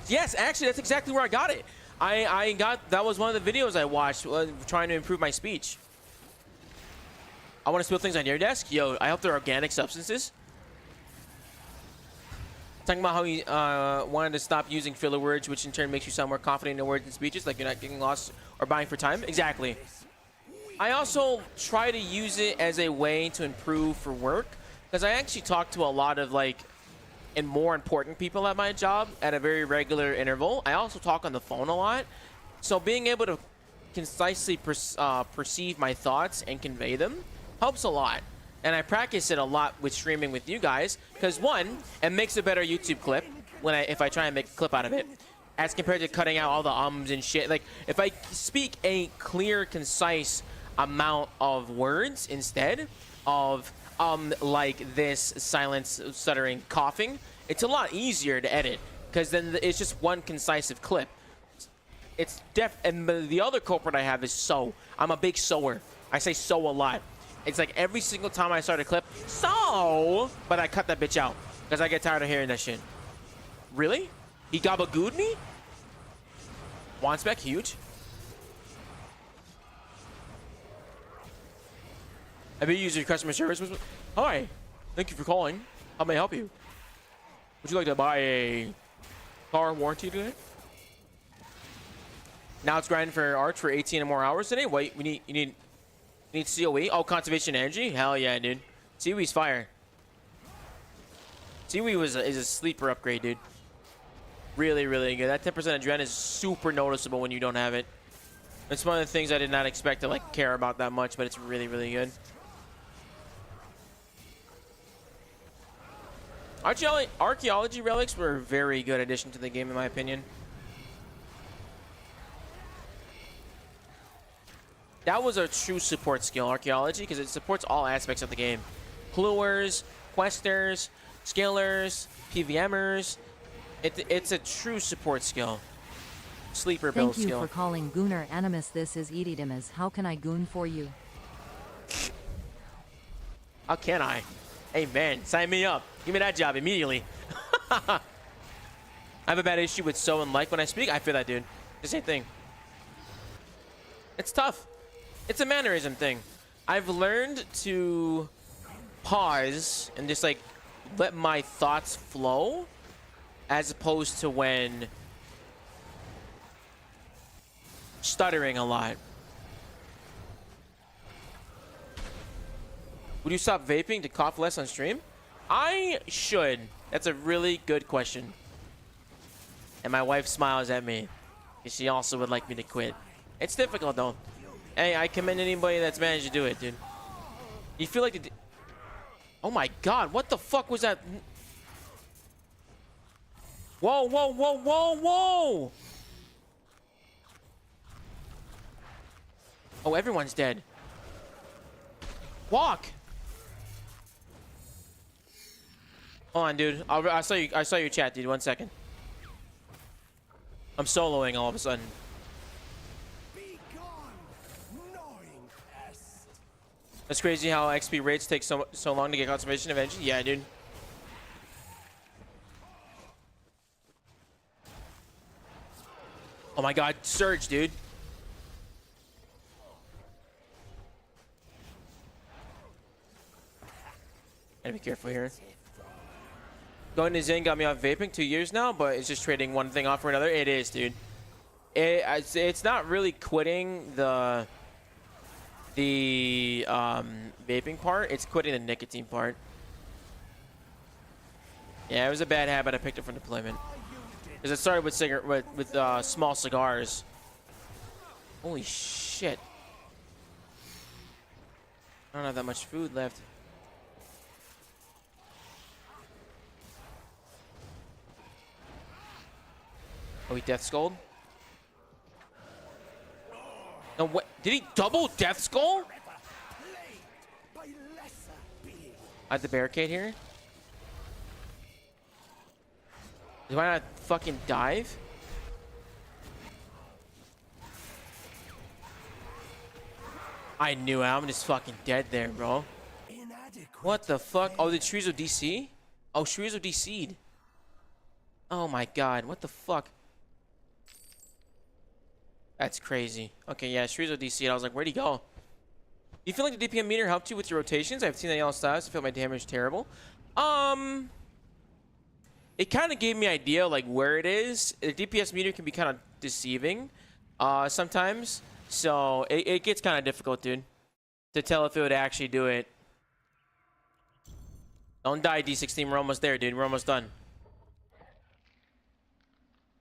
[SPEAKER 1] yes, actually that's exactly where I got it. That was one of the videos I watched trying to improve my speech. I want to spill things on your desk. Yo, I hope they're organic substances. Talking about how he wanted to stop using filler words, which in turn makes you sound more confident in your words and speeches, like you're not getting lost or buying for time. Exactly. I also try to use it as a way to improve for work, because I actually talk to a lot of and more important people at my job at a very regular interval. I also talk on the phone a lot, so being able to concisely perceive my thoughts and convey them helps a lot. And I practice it a lot with streaming with you guys, because one, it makes a better YouTube clip if I try and make a clip out of it, as compared to cutting out all the ums and shit. Like if I speak a clear, concise amount of words instead of like this silence, stuttering, coughing, it's a lot easier to edit, because then it's just one concisive clip. It's and the other culprit I have is so. I'm a big sower. I say so a lot. It's like every single time I start a clip, so, but I cut that bitch out because I get tired of hearing that shit. Really? He gabagooed me? One spec, huge. Have you used your customer service? Hi, thank you for calling. How may I help you? Would you like to buy a car warranty today? Now it's grinding for Arch for 18 or more hours today. Wait, you need COE? Oh, conservation energy? Hell yeah, dude. COE's fire. COE is a sleeper upgrade, dude. Really, really good. That 10% adrenaline is super noticeable when you don't have it. It's one of the things I did not expect to care about that much, but it's really, really good. Archaeology relics were a very good addition to the game, in my opinion. That was a true support skill, archaeology, because it supports all aspects of the game. Cluers, questers, skillers, PVMers. It's a true support skill. Sleeper build skill.
[SPEAKER 3] Thank you for calling Gunnar Animus. This is Edidimus. How can I goon for you?
[SPEAKER 1] How can I? Hey, man, sign me up. Give me that job immediately. I have a bad issue with so and like when I speak. I feel that, dude. The same thing. It's tough. It's a mannerism thing. I've learned to pause and just let my thoughts flow, as opposed to when stuttering a lot. Would you stop vaping to cough less on stream? I should. That's a really good question. And my wife smiles at me, because she also would like me to quit. It's difficult though. Hey, I commend anybody that's managed to do it, dude. You feel like oh my god, what the fuck was that? Whoa, whoa, whoa, whoa, whoa! Oh, everyone's dead. Walk! Hold on, dude. I saw you. I saw your chat, dude. 1 second. I'm soloing all of a sudden. That's crazy how XP rates take so long to get conservation eventually. Yeah, dude. Oh my god, Surge, dude. Gotta be careful here. Going to Zen got me off vaping 2 years now, but it's just trading one thing off for another. It is, dude. It's not really quitting the vaping part. It's quitting the nicotine part. Yeah, it was a bad habit I picked up from deployment. Because it started with small cigars. Holy shit. I don't have that much food left. Oh, he death skulled? No, what? Did he double death skull? I have the barricade here. Do I not fucking dive? I knew it. I'm just fucking dead there, bro. What the fuck? Oh, the trees of DC? Oh, trees of DC'd. Oh my god, what the fuck? That's crazy. Okay, yeah, Shreezo DC'd. I was like, where'd he go? You feel like the DPM meter helped you with your rotations? I've seen that yellow styles. I feel my damage terrible. It kind of gave me an idea like where it is. The DPS meter can be kind of deceiving sometimes. So it gets kind of difficult, dude, to tell if it would actually do it. Don't die, D16. We're almost there, dude. We're almost done.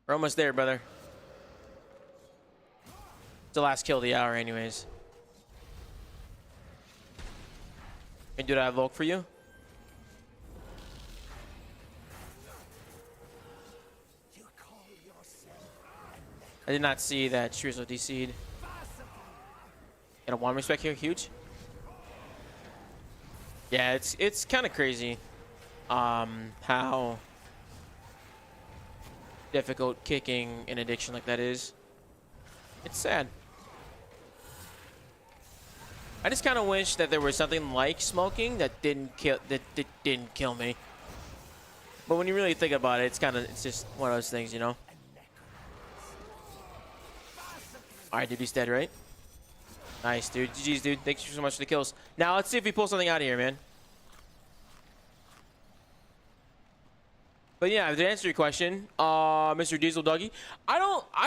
[SPEAKER 1] We're almost there, brother. It's the last kill of the hour anyways. Can do that evoke for you? I did not see that Shreezo DC'd. Get a one respect here, huge. Yeah, it's kind of crazy how difficult kicking an addiction like that is. It's sad. I just kind of wish that there was something like smoking that didn't kill me. But when you really think about it, it's just one of those things, you know. All right, dude, he's dead, right? Nice, dude. GG's, dude. Thanks so much for the kills. Now let's see if we pull something out of here, man. But yeah, to answer your question, Mr. Diesel Dougie, I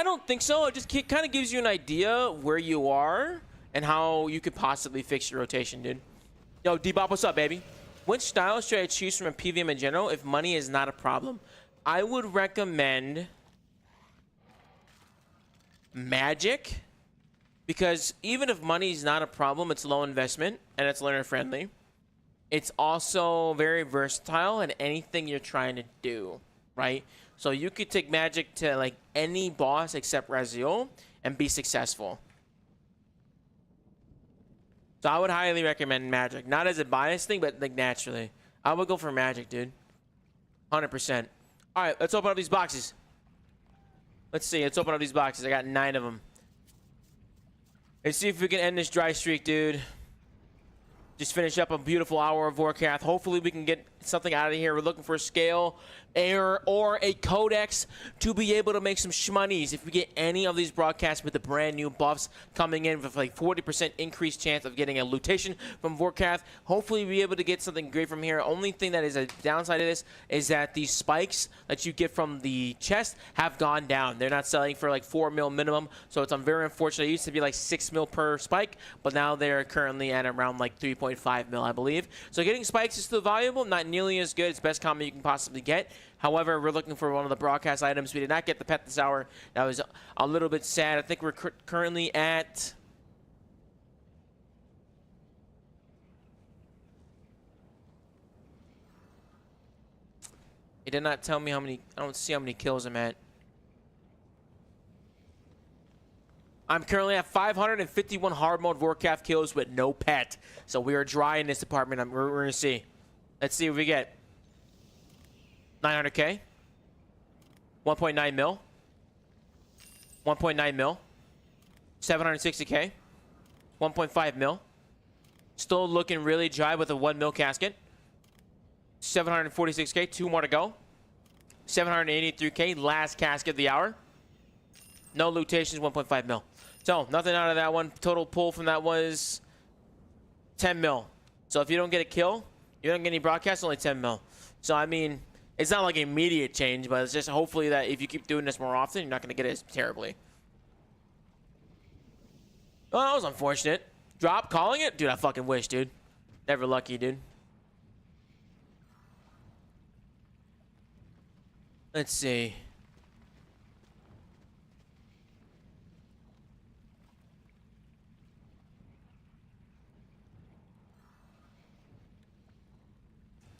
[SPEAKER 1] don't think so. It just kind of gives you an idea where you are and how you could possibly fix your rotation, dude. Yo, D-Bop, what's up, baby? Which style should I choose from a PVM in general if money is not a problem? I would recommend Magic, because even if money is not a problem, it's low investment and it's learner friendly. It's also very versatile in anything you're trying to do, right? So you could take Magic to like any boss except Raziel and be successful. So I would highly recommend Magic. Not as a bias thing, but like naturally. I would go for Magic, dude. 100%. All right, let's open up these boxes. Let's see. Let's open up these boxes. I got 9 of them. Let's see if we can end this dry streak, dude. Just finish up a beautiful hour of Vorkath. Hopefully we can get something out of here. We're looking for a scale or a codex to be able to make some shmoneys. If we get any of these broadcasts with the brand new buffs coming in with like 40% increased chance of getting a lootation from Vorkath, hopefully we'll be able to get something great from here. Only thing that is a downside of this is that these spikes that you get from the chest have gone down. They're not selling for like 4 mil minimum, so it's very unfortunate. It used to be like 6 mil per spike, but now they're currently at around like 3.5 mil, I believe. So getting spikes is still valuable, not nearly as good. It's best combo you can possibly get. However, we're looking for one of the broadcast items. We did not get the pet this hour. That was a little bit sad. I think we're currently at... It did not tell me how many... I don't see how many kills I'm at. I'm currently at 551 hard mode Vorkath kills with no pet. So we are dry in this department. We're going to see. Let's see what we get. 900k. 1.9 mil. 1.9 mil. 760k. 1.5 mil. Still looking really dry with a 1 mil casket. 746k. 2 more to go. 783k. Last casket of the hour. No lutations. 1.5 mil. So nothing out of that one. Total pull from that was 10 mil. So if you don't get a kill, you don't get any broadcasts, only 10 mil. So I mean, it's not like immediate change, but it's just hopefully that if you keep doing this more often, you're not going to get it as terribly. Oh, that was unfortunate. Drop calling it? Dude, I fucking wish, dude. Never lucky, dude. Let's see.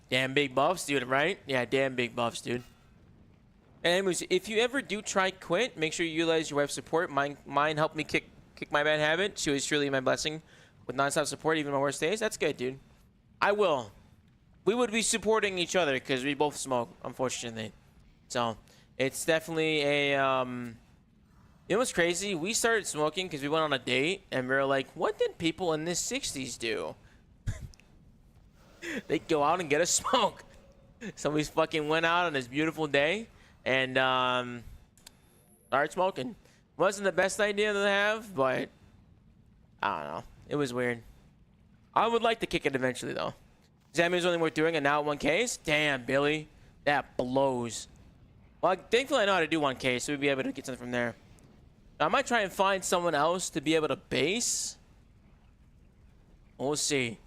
[SPEAKER 1] Damn big buffs, dude, right? Yeah, damn big buffs, dude. And anyways, if you ever do try quit, make sure you utilize your wife's support. Mine helped me kick my bad habit. She was truly my blessing with nonstop support, even my worst days. That's good, dude. I will. We would be supporting each other because we both smoke, unfortunately. So, it's definitely a, You know what's crazy? We started smoking because we went on a date, and we were like, what did people in the 60s do? They go out and get a smoke. So we fucking went out on this beautiful day and started smoking. Wasn't the best idea to have, but I don't know. It was weird. I would like to kick it eventually, though. Zammy's only worth doing, and now at 1Ks? Damn, Billy. That blows. Well, thankfully I know how to do 1K, so we'll be able to get something from there. I might try and find someone else to be able to base. We'll see.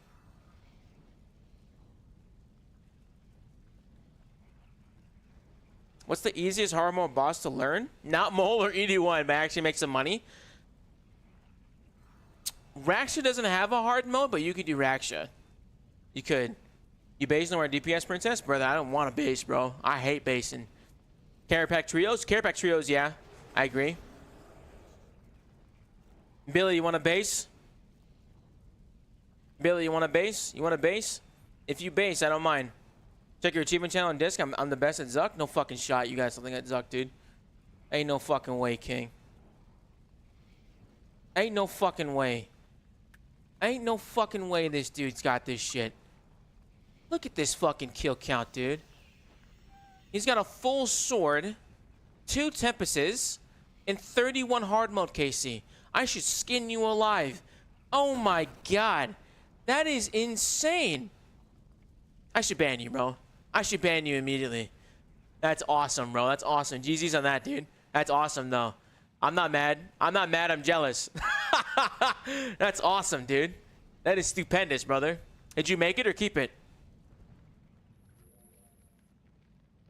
[SPEAKER 1] What's the easiest hard mode boss to learn? Not Mole or ED1, but actually make some money. Raksha doesn't have a hard mode, but you could do Raksha. You could. You base nowhere DPS princess? Brother, I don't want to base, bro. I hate basing. Carapack trios? Carapack trios, yeah. I agree. Billy, you want to base? Billy, you want to base? You want to base? If you base, I don't mind. Check your achievement channel on disc. I'm the best at Zuck. No fucking shot. You got something at Zuck, dude. Ain't no fucking way, King. Ain't no fucking way. Ain't no fucking way this dude's got this shit. Look at this fucking kill count, dude. He's got a full sword, 2 Tempests, and 31 hard mode, KC. I should skin you alive. Oh my god. That is insane. I should ban you, bro. I should ban you immediately. That's awesome, bro. That's awesome. GG's on that, dude. That's awesome, though. I'm not mad. I'm not mad. I'm jealous. That's awesome, dude. That is stupendous, brother. Did you make it or keep it?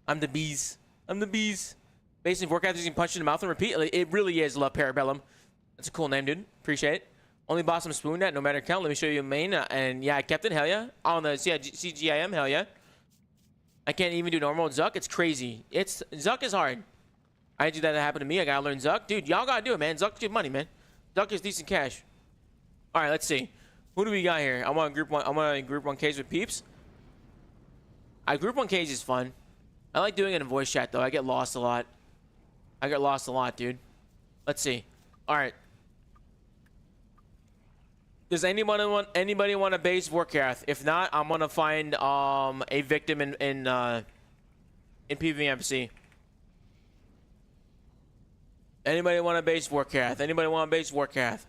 [SPEAKER 1] I'm the bees. I'm the bees. Basically, Vorkath using punch in the mouth and repeat. It really is Love Parabellum. That's a cool name, dude. Appreciate it. Only boss I'm spooned at, no matter count. Let me show you a main. And yeah, I kept it. Hell yeah. On the CGIM. Hell yeah. I can't even do normal Zuck. It's crazy. Zuck is hard. I do that happen to me. I gotta learn Zuck. Dude, y'all gotta do it, man. Zuck's good money, man. Zuck is decent cash. All right, let's see. Who do we got here? I want group 1Ks with peeps. Group 1Ks is fun. I like doing it in voice chat, though. I get lost a lot. Dude. Let's see. All right. Does anybody want to base Vorkath? If not, I'm gonna find a victim in PVMC. Anybody want to base Vorkath? Anybody want to base Vorkath?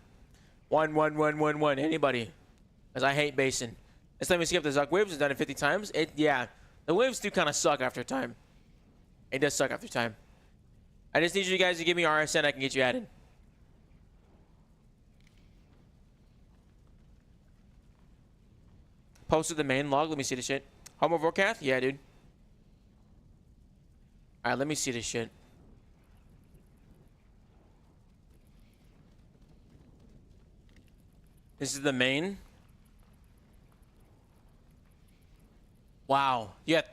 [SPEAKER 1] 1. Anybody? Because I hate basing. Let's let me skip the Zuck waves. It's done it 50 times. Yeah, the waves do kind of suck after time. It does suck after time. I just need you guys to give me RSN. I can get you added. Posted the main log. Let me see the shit. Homo Vorkath? Yeah, dude. Alright, let me see this shit. This is the main. Wow. You got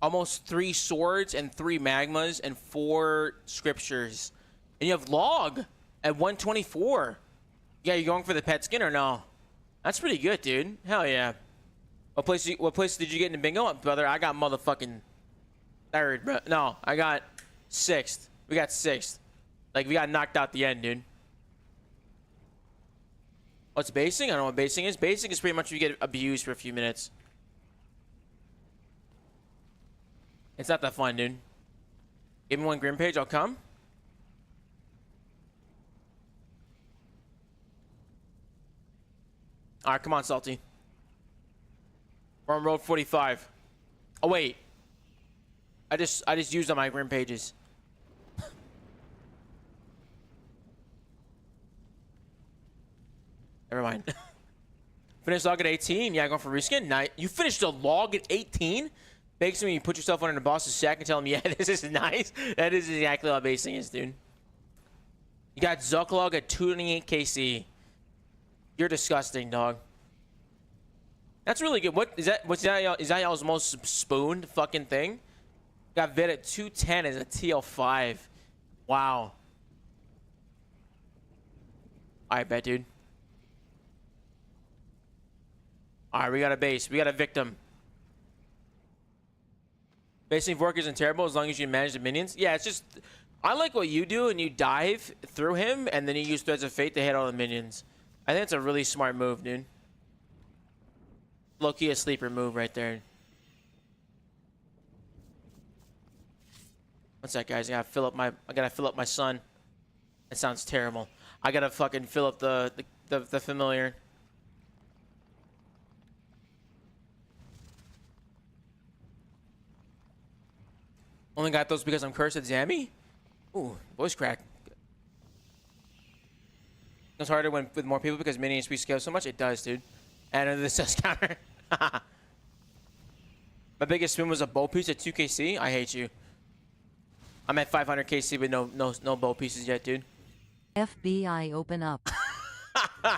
[SPEAKER 1] almost 3 swords and 3 magmas and 4 scriptures. And you have log at 124. Yeah, you going for the pet skin or no? That's pretty good, dude. Hell yeah. What place did you get in the bingo? Brother, I got motherfucking Third, bro. No, I got sixth. We got sixth. Like, we got knocked out the end, dude. What's basing? I don't know what basing is. Basing is pretty much you get abused for a few minutes. It's not that fun, dude. Give me one Grim page, I'll come. Alright, come on, Salty. We're on road 45. Oh, wait. I just used all my Grim pages. Never mind. Finished log at 18. Yeah, going for reskin. Nice. You finished a log at 18? Makes me put yourself under the boss's sack and tell him, yeah, this is nice. That is exactly what basing is, dude. You got Zucklog at 28 KC. You're disgusting, dog. That's really good. What is that? What's that? Is that y'all's most spooned fucking thing? Got Vid at 210 as a TL5. Wow. I bet, dude. Alright, we got a base. We got a victim. Basing Vorkath isn't terrible as long as you manage the minions. Yeah, it's just... I like what you do, and you dive through him, and then you use Threads of Fate to hit all the minions. I think it's a really smart move, dude. Low-key a sleeper move right there. What's that, guys? I gotta fill up my son. That sounds terrible. I gotta fucking fill up the familiar. Only got those because I'm cursed at Zammy? Ooh, voice crack. It's harder when with more people because mini HP scale so much. It does, dude. And this does counter. My biggest swim was a bow piece at 2KC. I hate you. I'm at 500 KC with no bow pieces yet, dude.
[SPEAKER 3] FBI open up.
[SPEAKER 1] Yeah,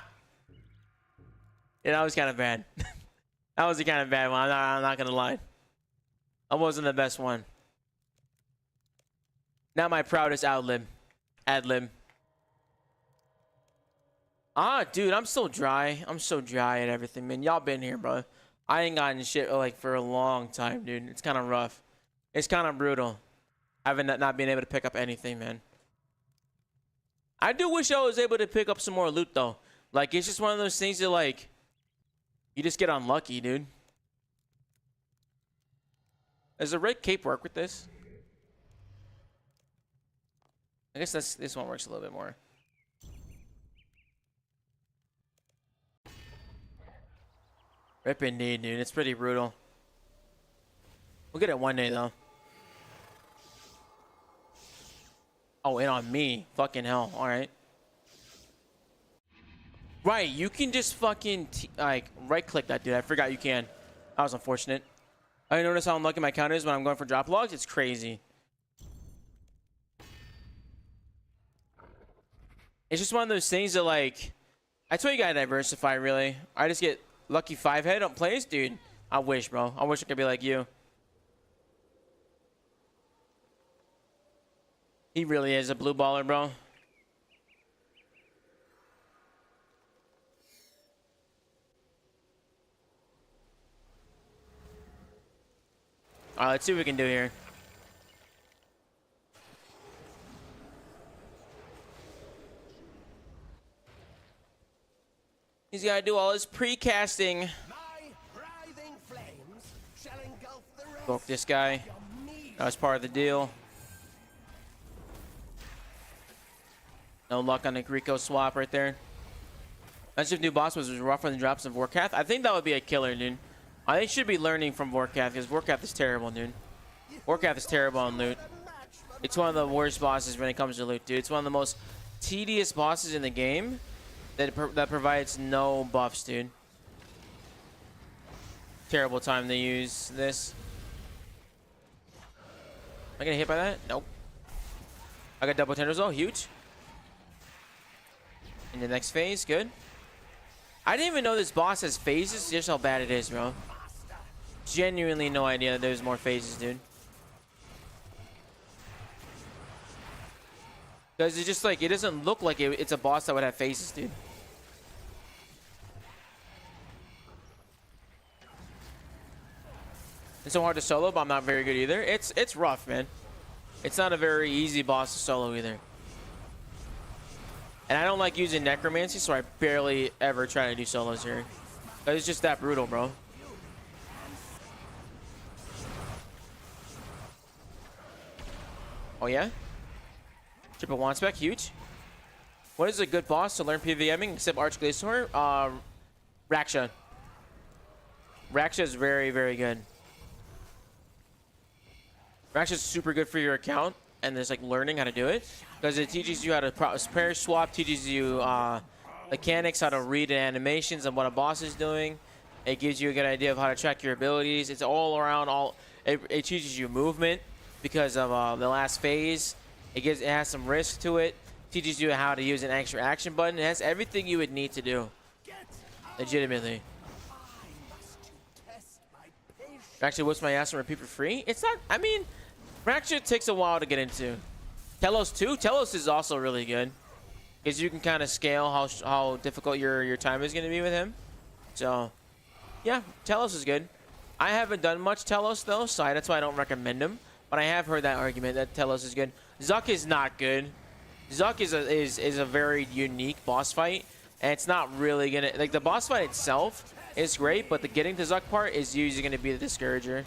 [SPEAKER 1] that was kind of bad. That was a kind of bad one. I'm not gonna lie. That wasn't the best one. Not my proudest ad-lib. Ah, dude, I'm so dry. I'm so dry at everything, man. Y'all been here, bro. I ain't gotten shit like for a long time, dude. It's kind of rough. It's kind of brutal. Having not being able to pick up anything, man. I do wish I was able to pick up some more loot, though. Like, it's just one of those things that, like, you just get unlucky, dude. Does the red cape work with this? I guess this one works a little bit more. Rip indeed, dude. It's pretty brutal. We'll get it one day, though. Oh, and on me. Fucking hell. Alright. Right, you can just fucking, like, right-click that, dude. I forgot you can. That was unfortunate. I notice how unlucky my count is when I'm going for drop logs. It's crazy. It's just one of those things that, like, that's why you gotta diversify, really. I just get lucky 5-head on plays, dude. I wish, bro. I wish I could be like you. He really is a blue baller, bro. Alright, let's see what we can do here. He's got to do all his pre-casting. Broke this guy. That was part of the deal. No luck on the Greco swap right there. Imagine if new boss was rougher than drops of Vorkath. I think that would be a killer, dude. I think should be learning from Vorkath because Vorkath is terrible, dude. Vorkath is terrible on loot. It's one of the worst bosses when it comes to loot, dude. It's one of the most tedious bosses in the game. That provides no buffs, dude. Terrible time to use this. Am I gonna hit by that? Nope. I got double tenders though, huge. In the next phase, good. I didn't even know this boss has phases, just how bad it is, bro. Genuinely no idea that there's more phases, dude. Because it's just like, it doesn't look like it's a boss that would have phases, dude. It's so hard to solo, but I'm not very good either. It's rough, man. It's not a very easy boss to solo either. And I don't like using necromancy, so I barely ever try to do solos here. But it's just that brutal, bro. Oh yeah? Triple one spec, huge. What is a good boss to learn PVMing except Gielinor? Araxxor. Araxxor is very, very good. Araxxor is super good for your account, and there's like learning how to do it because it teaches you how to pair swap, teaches you mechanics, how to read animations and what a boss is doing. It gives you a good idea of how to track your abilities. It's all around it teaches you movement because of the last phase. It has some risk to it. Teaches you how to use an extra action button. It has everything you would need to do. Legitimately. Actually, what's my ass and repeat for free? It's not. I mean, Araxxor takes a while to get into. Telos too. Telos is also really good because you can kind of scale how difficult your time is going to be with him. So, yeah, Telos is good. I haven't done much Telos though, so that's why I don't recommend him. But I have heard that argument that Telos is good. Zuck is not good. Zuck is a very unique boss fight, and it's not really gonna like the boss fight itself is great, but the getting to Zuck part is usually gonna be the discourager.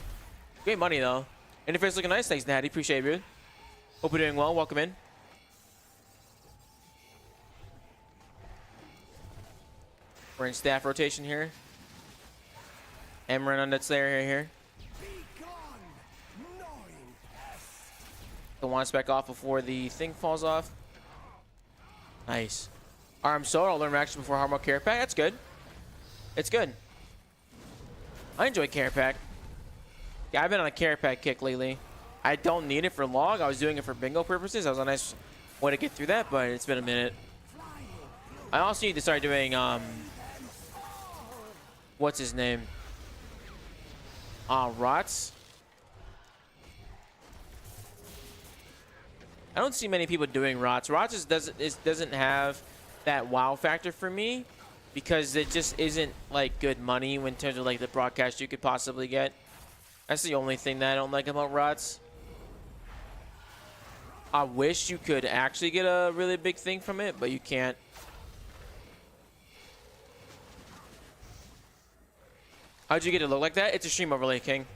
[SPEAKER 1] Great money though. Interface looking nice. Thanks, Natty. Appreciate it, dude. Hope you're doing well. Welcome in. We're in staff rotation here. Emran on that Slayer here. The one spec off before the thing falls off. Nice. Arm sword. I'll learn reaction before hard mode care pack. That's good. It's good. I enjoy care pack. Yeah, I've been on a care pack kick lately. I don't need it for log. I was doing it for bingo purposes. That was a nice way to get through that, but it's been a minute. I also need to start doing what's his name? Rots. I don't see many people doing Rots. Rots doesn't have that wow factor for me because it just isn't like good money in terms of like the broadcast you could possibly get. That's the only thing that I don't like about Rots. I wish you could actually get a really big thing from it, but you can't. How'd you get it look like that? It's a stream overlay, King.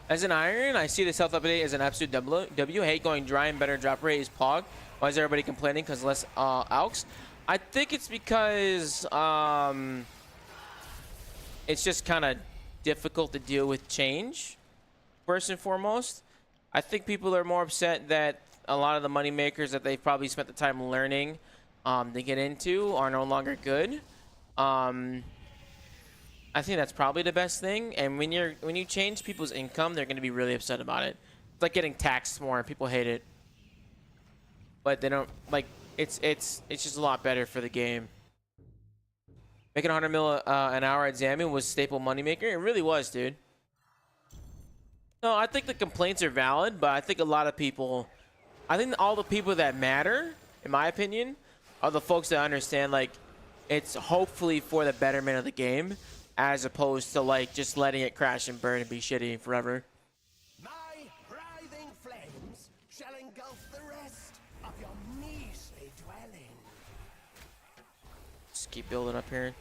[SPEAKER 1] As an Iron, I see this health update as an absolute W. Hate going dry and better drop rate is Pog. Why is everybody complaining? Because less Alks? I think it's because it's just kind of difficult to deal with change, first and foremost. I think people are more upset that a lot of the money makers that they've probably spent the time learning to get into are no longer good. I think that's probably the best thing. And when you change people's income, they're going to be really upset about it. It's like getting taxed more, and people hate it. But they don't like it's just a lot better for the game. Making 100 mil an hour at Zambia was staple moneymaker. It really was, dude. No, I think the complaints are valid, but I think a lot of people, I think all the people that matter, in my opinion, are the folks that understand like it's hopefully for the betterment of the game, as opposed to like just letting it crash and burn and be shitty forever.
[SPEAKER 4] My writhing flames shall engulf the rest of your measly dwelling.
[SPEAKER 1] Just keep building up here.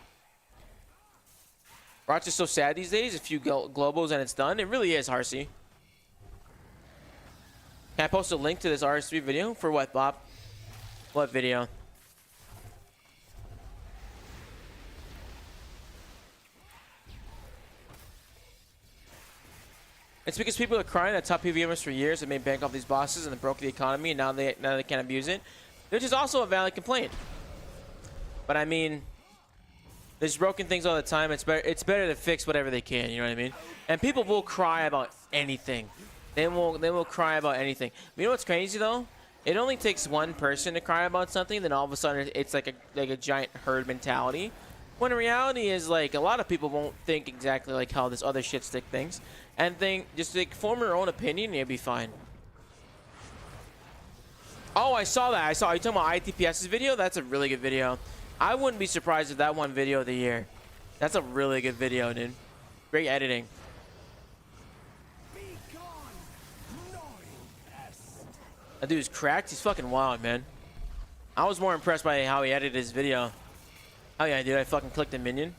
[SPEAKER 1] Rock's is so sad these days. A few globals and it's done. It really is, Harsey. Can I post a link to this RS3 video? For what, Bob? What video? It's because people are crying that top PVMers for years have made bank off these bosses and they broke the economy, and now they can't abuse it, which is also a valid complaint. But I mean, there's broken things all the time. It's better to fix whatever they can. You know what I mean? And people will cry about anything. They will cry about anything. You know what's crazy though? It only takes one person to cry about something, then all of a sudden it's like a giant herd mentality. When in reality is like a lot of people won't think exactly like how this other shit stick thinks, and just like form your own opinion, and you'll be fine. Oh, I saw that. Are you talking about ITPS's video? That's a really good video. I wouldn't be surprised if that won video of the year. That's a really good video, dude. Great editing.
[SPEAKER 4] Be gone, gnawing pest.
[SPEAKER 1] That dude's cracked. He's fucking wild, man. I was more impressed by how he edited his video. Oh yeah, dude. I fucking clicked a minion.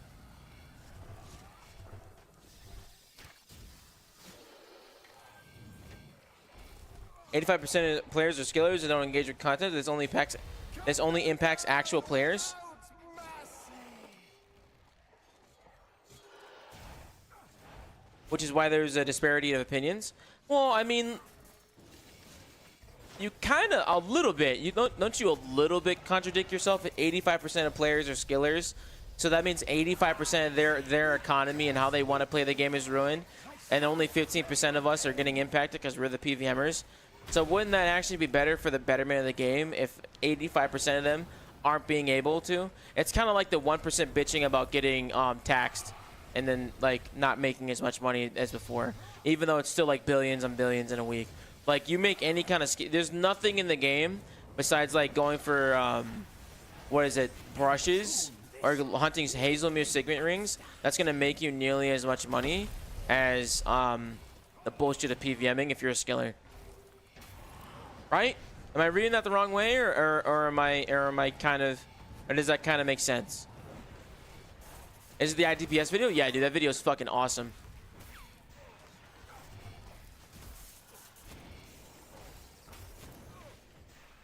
[SPEAKER 1] "85% of players are skillers and don't engage with content. This only impacts actual players." Which is why there's a disparity of opinions. Well, I mean, you kind of a little bit. You don't you a little bit contradict yourself? 85% of players are skillers, so that means 85% of their economy and how they want to play the game is ruined, and only 15% of us are getting impacted because we're the PVMers. So wouldn't that actually be better for the betterment of the game if 85% of them aren't being able to? It's kind of like the 1% bitching about getting taxed and then like not making as much money as before, even though it's still like billions and billions in a week. Like you make any kind of there's nothing in the game besides like going for what is it, brushes or hunting hazelmere signet rings that's gonna make you nearly as much money as the bullshit of PVMing if you're a skiller. Right? Am I reading that the wrong way, or am I kind of, or does that kind of make sense? Is it the ITPS video? Yeah, dude, that video is fucking awesome.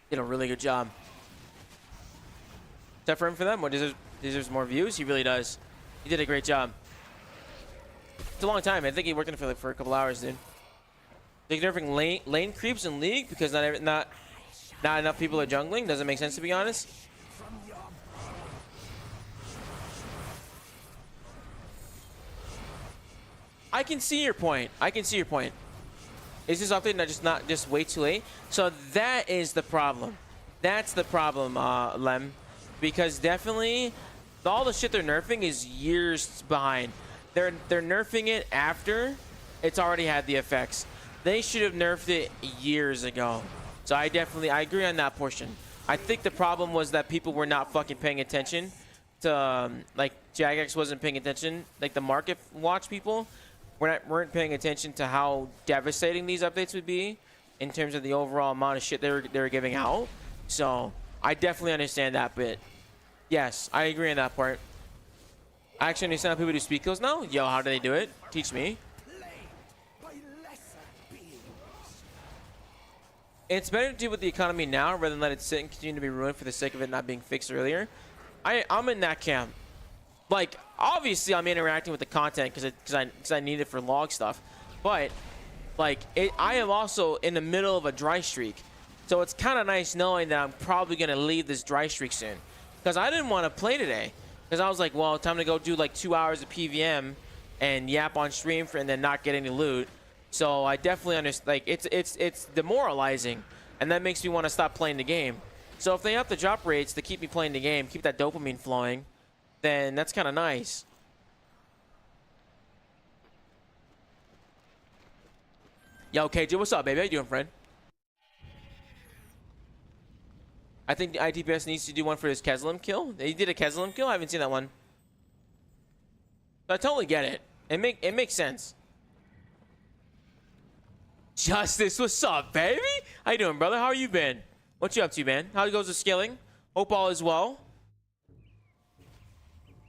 [SPEAKER 1] Did a really good job. Is that for him for them? What deserves more views? He really does. He did a great job. It's a long time. I think he worked on it for a couple hours, dude. They're nerfing lane creeps in League because not enough people are jungling. Doesn't make sense, to be honest. I can see your point. Is this update not just way too late? So that is the problem. That's the problem, Lem. Because definitely all the shit they're nerfing is years behind. They're nerfing it after it's already had the effects. They should have nerfed it years ago. So I agree on that portion. I think the problem was that people were not fucking paying attention to like Jagex wasn't paying attention. Like the market watch people weren't paying attention to how devastating these updates would be in terms of the overall amount of shit they were giving out. So I definitely understand that bit. Yes, I agree on that part. I actually understand how people do speed kills now. Yo, how do they do it? Teach me. It's better to deal with the economy now rather than let it sit and continue to be ruined for the sake of it not being fixed earlier. I'm in that camp. Like, obviously, I'm interacting with the content because I need it for log stuff. But, like, I am also in the middle of a dry streak. So it's kind of nice knowing that I'm probably going to leave this dry streak soon. Because I didn't want to play today. Because I was like, well, time to go do like 2 hours of PVM and yap on stream and then not get any loot. So I definitely understand. Like, it's demoralizing. And that makes me want to stop playing the game. So if they have the drop rates to keep me playing the game, keep that dopamine flowing, then that's kind of nice. Yo, KJ, what's up, baby? How you doing, friend? I think the ITPS needs to do one for his Keslim kill. He did a Keslim kill? I haven't seen that one. So I totally get it. It makes sense. Justice, what's up, baby? How you doing, brother? How you been? What you up to, man? How goes the scaling? Hope all is well.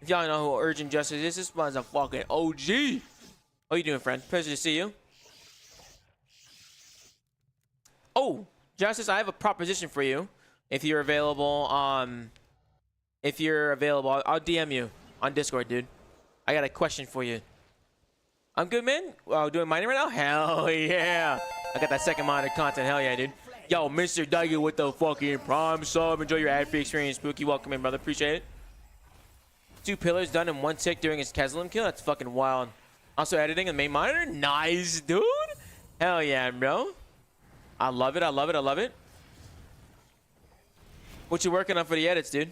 [SPEAKER 1] If y'all know who Urgent Justice is, this one's a fucking OG. How you doing, friend? Pleasure to see you. Oh, Justice, I have a proposition for you. If you're available, I'll DM you on Discord, dude. I got a question for you. I'm good, man. Doing mining right now? Hell yeah. I got that second monitor content. Hell yeah, dude. Yo, Mr. Duggy with the fucking prime sub. Enjoy your ad-free experience, Spooky. Welcome in, brother. Appreciate it. 2 pillars done in 1 tick during his Keslim kill. That's fucking wild. Also editing in the main monitor. Nice, dude. Hell yeah, bro. I love it. I love it. I love it. What you working on for the edits, dude?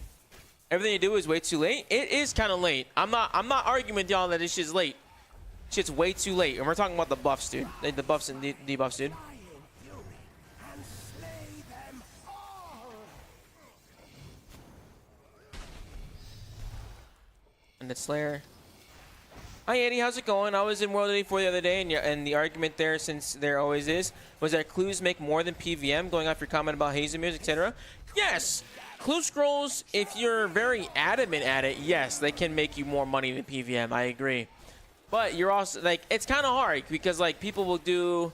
[SPEAKER 1] Everything you do is way too late. It is kind of late. I'm not arguing with y'all that this shit's late. Shit's way too late. And we're talking about the buffs, dude. The buffs and debuffs, dude. Bandit Slayer. Hi Andy, how's it going? I was in World 84 the other day, and the argument there, since there always is, was that clues make more than PVM, going off your comment about Hazemir's, etc. Yes! Clue scrolls, if you're very adamant at it, yes, they can make you more money than PVM, I agree. But you're also, like, it's kind of hard, because, like, people will do...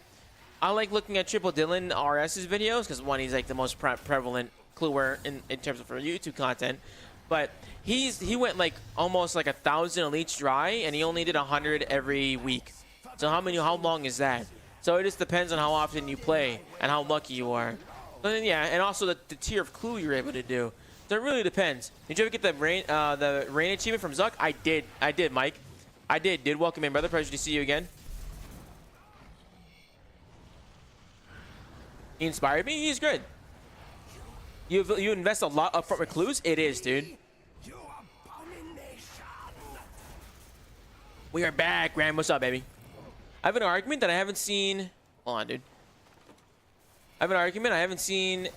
[SPEAKER 1] I like looking at Triple Dylan RS's videos, because one, he's, like, the most prevalent cluer in terms of for YouTube content. But he went like almost like 1,000 elites dry, and he only did 100 every week. So how long is that? So it just depends on how often you play and how lucky you are. But then, yeah, and also the tier of clue you're able to do. So it really depends. Did you ever get the rain achievement from Zuck? I did, Mike. I did, dude. Welcome in, brother. Pleasure to see you again. He inspired me. He's good. You invest a lot up front with clues? It is, dude. We are back, Graham. What's up, baby? I have an argument that I haven't seen... Hold on, dude. I have an argument I haven't seen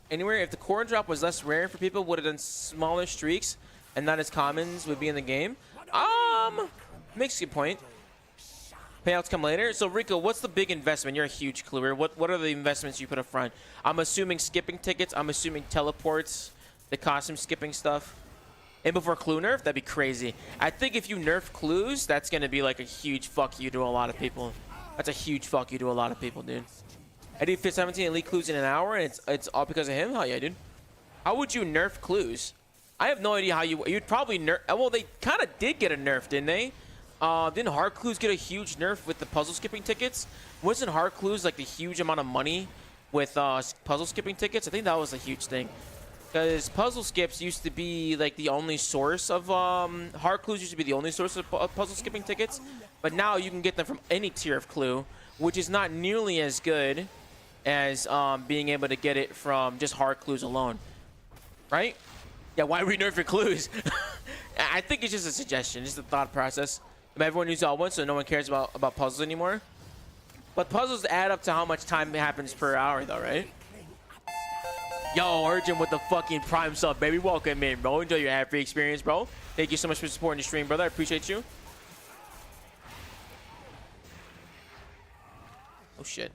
[SPEAKER 1] anywhere. If the core drop was less rare for people, would have done smaller streaks and not as commons would be in the game? Makes a good point. Payouts come later. So, Rico, what's the big investment? You're a huge cluer. What are the investments you put up front? I'm assuming skipping tickets. I'm assuming teleports, the costume skipping stuff. And before clue nerf, that'd be crazy. I think if you nerf clues, that's going to be like a huge fuck you to a lot of people. That's a huge fuck you to a lot of people, dude. I did fit 17 elite clues in an hour, and it's all because of him? Hell yeah, dude. How would you nerf clues? I have no idea how you'd probably nerf... Well, they kind of did get a nerf, didn't they? Didn't hard clues get a huge nerf with the puzzle skipping tickets? Wasn't hard clues like the huge amount of money with puzzle skipping tickets? I think that was a huge thing. Because puzzle skips used to be like the only source of hard clues used to be the only source of puzzle skipping tickets, but now you can get them from any tier of clue, which is not nearly as good as being able to get it from just hard clues alone, right? Yeah, why renerf your clues? I think it's just a suggestion, just a thought process. Everyone uses all one, so no one cares about puzzles anymore. But puzzles add up to how much time happens per hour, though, right? Yo, Urgent with the fucking prime sub, baby. Welcome in, bro. Enjoy your ad-free experience, bro. Thank you so much for supporting the stream, brother. I appreciate you. Oh, shit.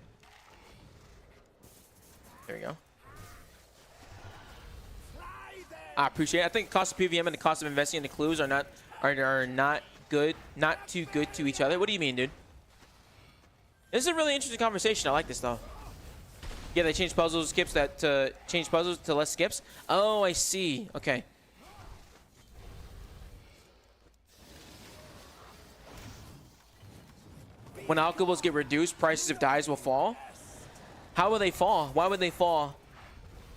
[SPEAKER 1] There we go. I appreciate it. I think the cost of PVM and the cost of investing in the clues are not good, not too good to each other. What do you mean, dude? This is a really interesting conversation. I like this, though. Yeah, they changed puzzles skips to change puzzles to less skips. Oh, I see. Okay. When alcohols get reduced, prices of dyes will fall. How will they fall? Why would they fall?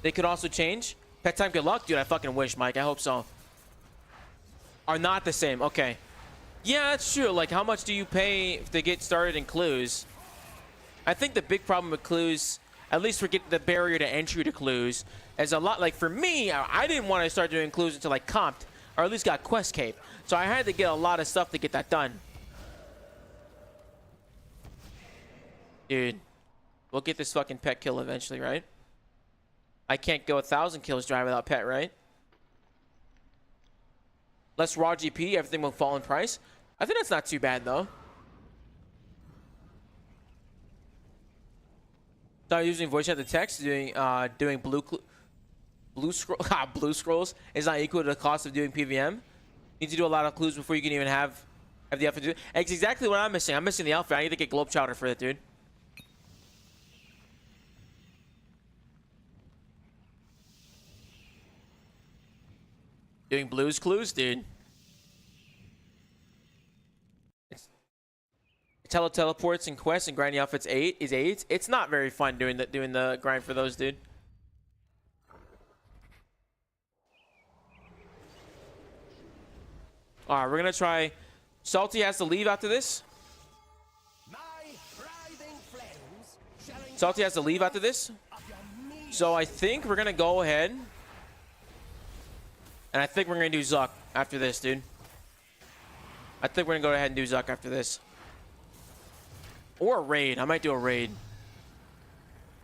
[SPEAKER 1] They could also change. Pet time, good luck, dude. I fucking wish, Mike. I hope so. Are not the same. Okay. Yeah, that's true. Like, how much do you pay to get started in clues? I think the big problem with clues, at least for the barrier to entry to clues, is a lot. Like, for me, I didn't want to start doing clues until I comped, or at least got quest cape. So I had to get a lot of stuff to get that done. Dude, we'll get this fucking pet kill eventually, right? I can't go 1,000 kills dry without pet, right? Less raw GP, everything will fall in price. I think that's not too bad, though. Start using voice chat to text, doing blue scrolls is not equal to the cost of doing PVM. Need to do a lot of clues before you can even have the outfit to do it. It's exactly what I'm missing. I'm missing the outfit. I need to get globe chowder for it, dude. Doing blues clues, dude. Teleports and quests and grinding outfits 8 is 8. It's not very fun doing the grind for those, dude. All right, we're gonna try. Salty has to leave after this. Salty has to leave after this. So I think we're gonna go ahead. And I think we're gonna do Zuck after this, dude. I think we're gonna go ahead and do Zuck after this. Or a raid. I might do a raid.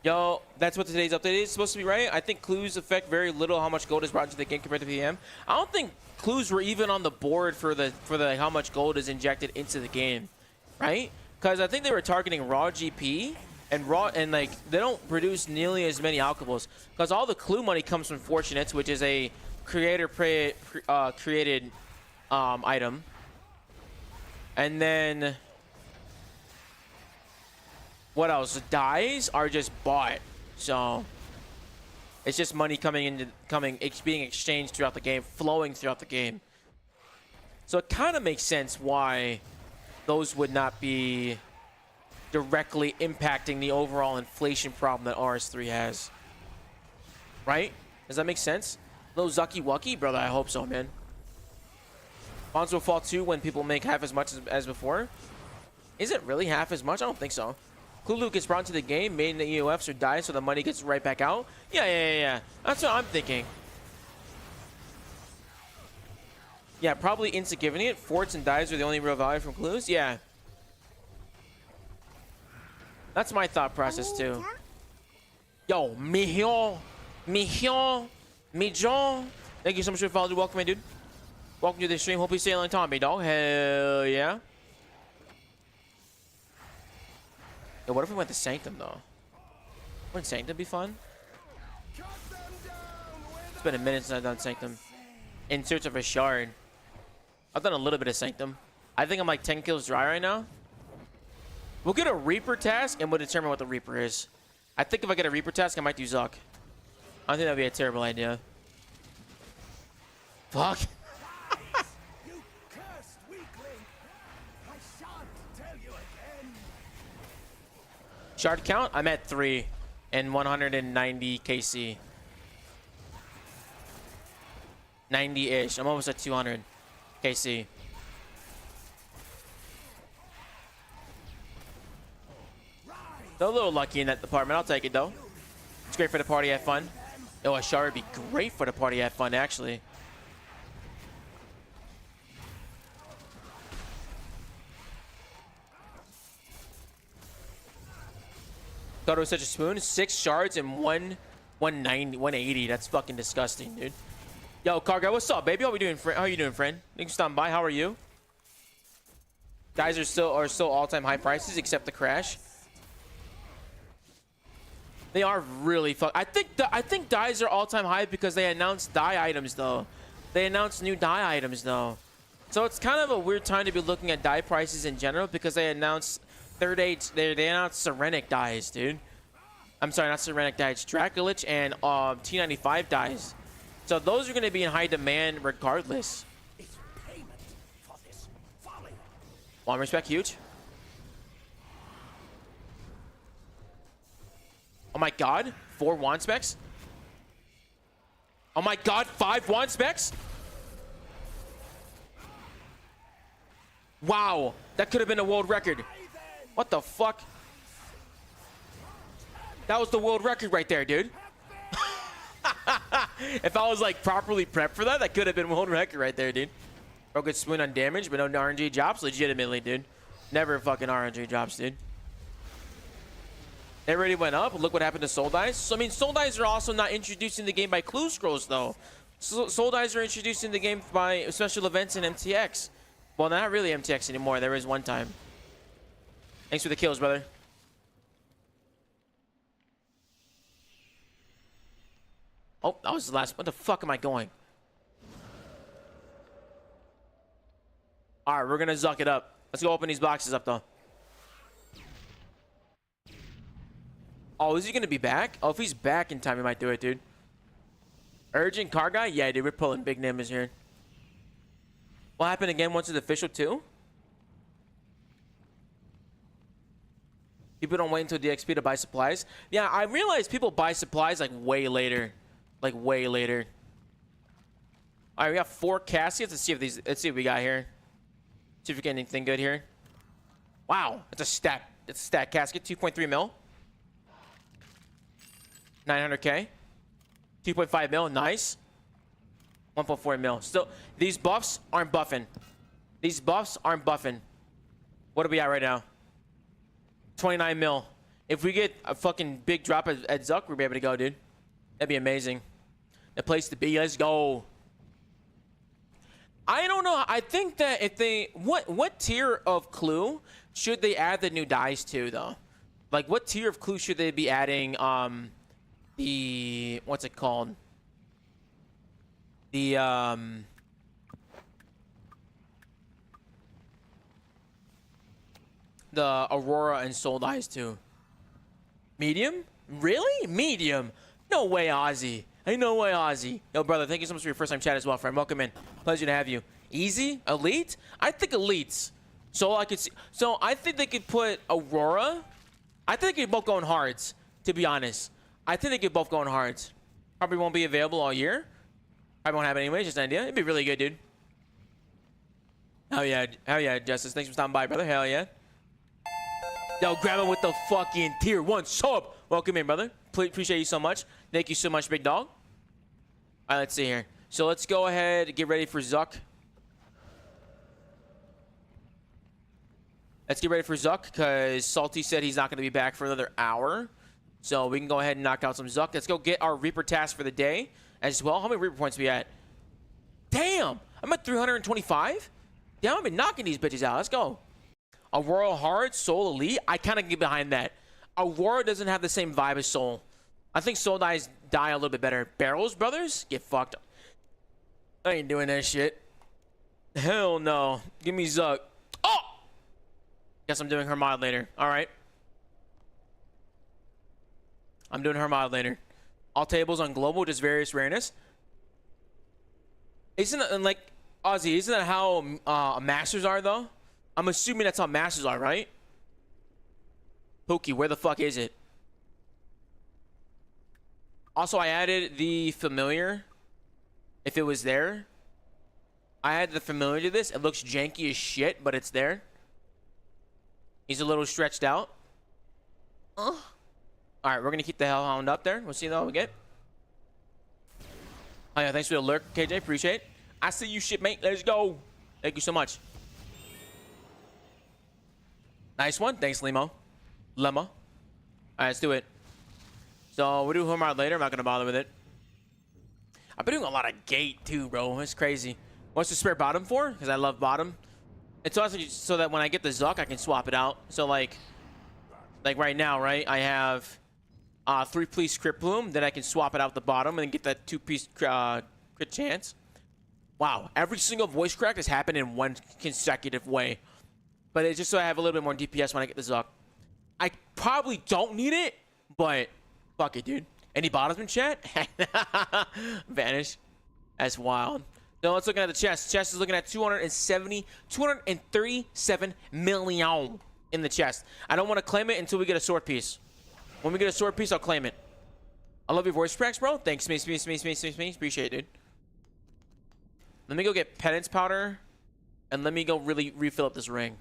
[SPEAKER 1] Yo, that's what today's update is supposed to be, right? I think clues affect very little how much gold is brought into the game compared to PM. I don't think clues were even on the board for the how much gold is injected into the game, right? Because I think they were targeting raw GP and like they don't produce nearly as many alchables because all the clue money comes from Fortunates, which is a created item, and then what else? Dyes are just bought, so it's just money it's being exchanged throughout the game, flowing throughout the game. So it kind of makes sense why those would not be directly impacting the overall inflation problem that RS3 has. Right? Does that make sense? Little Zucky Wucky? Brother, I hope so, man. Bonds will fall too when people make half as much as before. Is it really half as much? I don't think so. Clue gets brought into the game, made in the EOFs or dies, so the money gets right back out. Yeah. That's what I'm thinking. Yeah, probably instant giving it. Forts and dies are the only real value from clues. Yeah. That's my thought process too. Yo, mijo. Thank you so much for following. Welcome in, dude. Welcome to the stream. Hope you stay a long time, big dog. Hell yeah. Yo, what if we went to Sanctum, though? Wouldn't Sanctum be fun? It's been a minute since I've done Sanctum. In search of a shard. I've done a little bit of Sanctum. I think I'm like 10 kills dry right now. We'll get a Reaper task, and we'll determine what the Reaper is. I think if I get a Reaper task, I might do Zuck. I don't think that'd be a terrible idea. Fuck.
[SPEAKER 4] You cursed weakling! I shan't tell you again.
[SPEAKER 1] Shard count? I'm at 3 and 190 KC. 90-ish. I'm almost at 200 KC. They're a little lucky in that department. I'll take it, though. It's great for the party, have fun. Oh, a shard would be great for the party, have fun, actually. Thought it was such a spoon. 6 shards and 180. That's fucking disgusting, dude. Yo, Cargo, what's up, baby? How you doing, friend? Thanks for stopping by. How are you? Guys are still all-time high prices, except the crash. They are really I think dyes are all-time high because they announced dye items, though. They announced new dye items, though. So it's kind of a weird time to be looking at dye prices in general because they announced they announced Serenic dyes, dude. I'm sorry, not Serenic dyes, Dracolich and T95 dyes. So those are going to be in high demand regardless.
[SPEAKER 4] It's payment for this folly.
[SPEAKER 1] One respect, huge. Oh my god, 4 wand specs. Oh my god, 5 wand specs. Wow, that could have been a world record. What the fuck? That was the world record right there, dude. If I was like properly prepped for that, that could have been world record right there, dude. Real good spoon on damage, but no RNG drops. Legitimately, dude. Never fucking RNG drops, dude. It already went up. Look what happened to Soul Dice. So, I mean, Soul Dice are also not introduced in the game by Clue Scrolls, though. Soul Dice are introduced in the game by special events in MTX. Well, not really MTX anymore. There is one time. Thanks for the kills, brother. Oh, that was the last. What the fuck am I going? All right, we're going to zuck it up. Let's go open these boxes up, though. Oh, is he going to be back? Oh, if he's back in time, he might do it, dude. Urgent car guy? Yeah, dude, we're pulling big numbers here. What happened again once it's official, too? People don't wait until DXP to buy supplies. Yeah, I realize people buy supplies like way later. Like way later. All right, we got 4 caskets. Let's see what we got here. See if we get anything good here. Wow, it's a stat. It's a stat casket. 2.3 mil. 900k. 2.5 mil. Nice. 1.4 mil. Still, these buffs aren't buffing. These buffs aren't buffing. What are we at right now? 29 mil. If we get a fucking big drop at Zuck, we'll be able to go, dude. That'd be amazing. The place to be. Let's go. I don't know. I think that if they what tier of clue should they add the new dice to though? Like what tier of clue should they be adding the what's it called? The Aurora and Soul dice to? Medium? Really? Medium? No way, Ozzy. Ain't no way, Ozzy. Yo, brother, thank you so much for your first time chat as well, friend. Welcome in. Pleasure to have you. Easy? Elite? I think elites. So I could see. So I think they could put Aurora. I think they could both go in hards, to be honest. I think they could both go in hards. Probably won't be available all year. Probably won't have it anyway, just an idea. It'd be really good, dude. Hell yeah, Justice. Thanks for stopping by, brother. Hell yeah. Yo, grab him with the fucking tier 1 sub. Welcome in, brother. Appreciate you so much. Thank you so much, big dog. All right, let's see here. So let's go ahead and get ready for Zuck. Let's get ready for Zuck because Salty said he's not going to be back for another hour. So we can go ahead and knock out some Zuck. Let's go get our Reaper task for the day as well. How many Reaper points we at? Damn, I'm at 325. Damn, I've been knocking these bitches out. Let's go. Aurora Hard, Soul Elite. I kind of get behind that. Aurora doesn't have the same vibe as Soul. I think Soul die a little bit better. Barrels Brothers? Get fucked. I ain't doing that shit. Hell no. Give me Zuck. Oh! Guess I'm doing her mod later. Alright. I'm doing her mod later. All tables on global, just various rareness. Isn't it like Ozzy? Isn't that how masters are though? I'm assuming that's how masters are, right? Pookie, where the fuck is it? Also, I added the familiar. If it was there, I added the familiar to this. It looks janky as shit, but it's there. He's a little stretched out. All right, we're gonna keep the Hellhound up there. We'll see what we get. Oh yeah, thanks for the lurk, KJ. Appreciate it. I see you, shipmate. Let's go. Thank you so much. Nice one. Thanks, Lemo. Lemma. All right, let's do it. So we'll do Homard later. I'm not gonna bother with it. I've been doing a lot of gate too, bro. It's crazy. What's the spare bottom for? Because I love bottom. It's also so that when I get the Zuck, I can swap it out. So like right now, right? I have 3-piece Crit Bloom. Then I can swap it out the bottom and get that 2-piece crit chance. Wow, every single voice crack has happened in one consecutive way. But it's just so I have a little bit more DPS when I get the Zuck. I probably don't need it, but fuck it, dude. Any bottoms in chat? Vanish. That's wild. So let's look at the chest. Chest is looking at 237 million in the chest. I don't want to claim it until we get a sword piece. When we get a sword piece, I'll claim it. I love your voice cracks, bro. Thanks, me. Appreciate it, dude. Let me go get penance powder, and let me go really refill up this ring.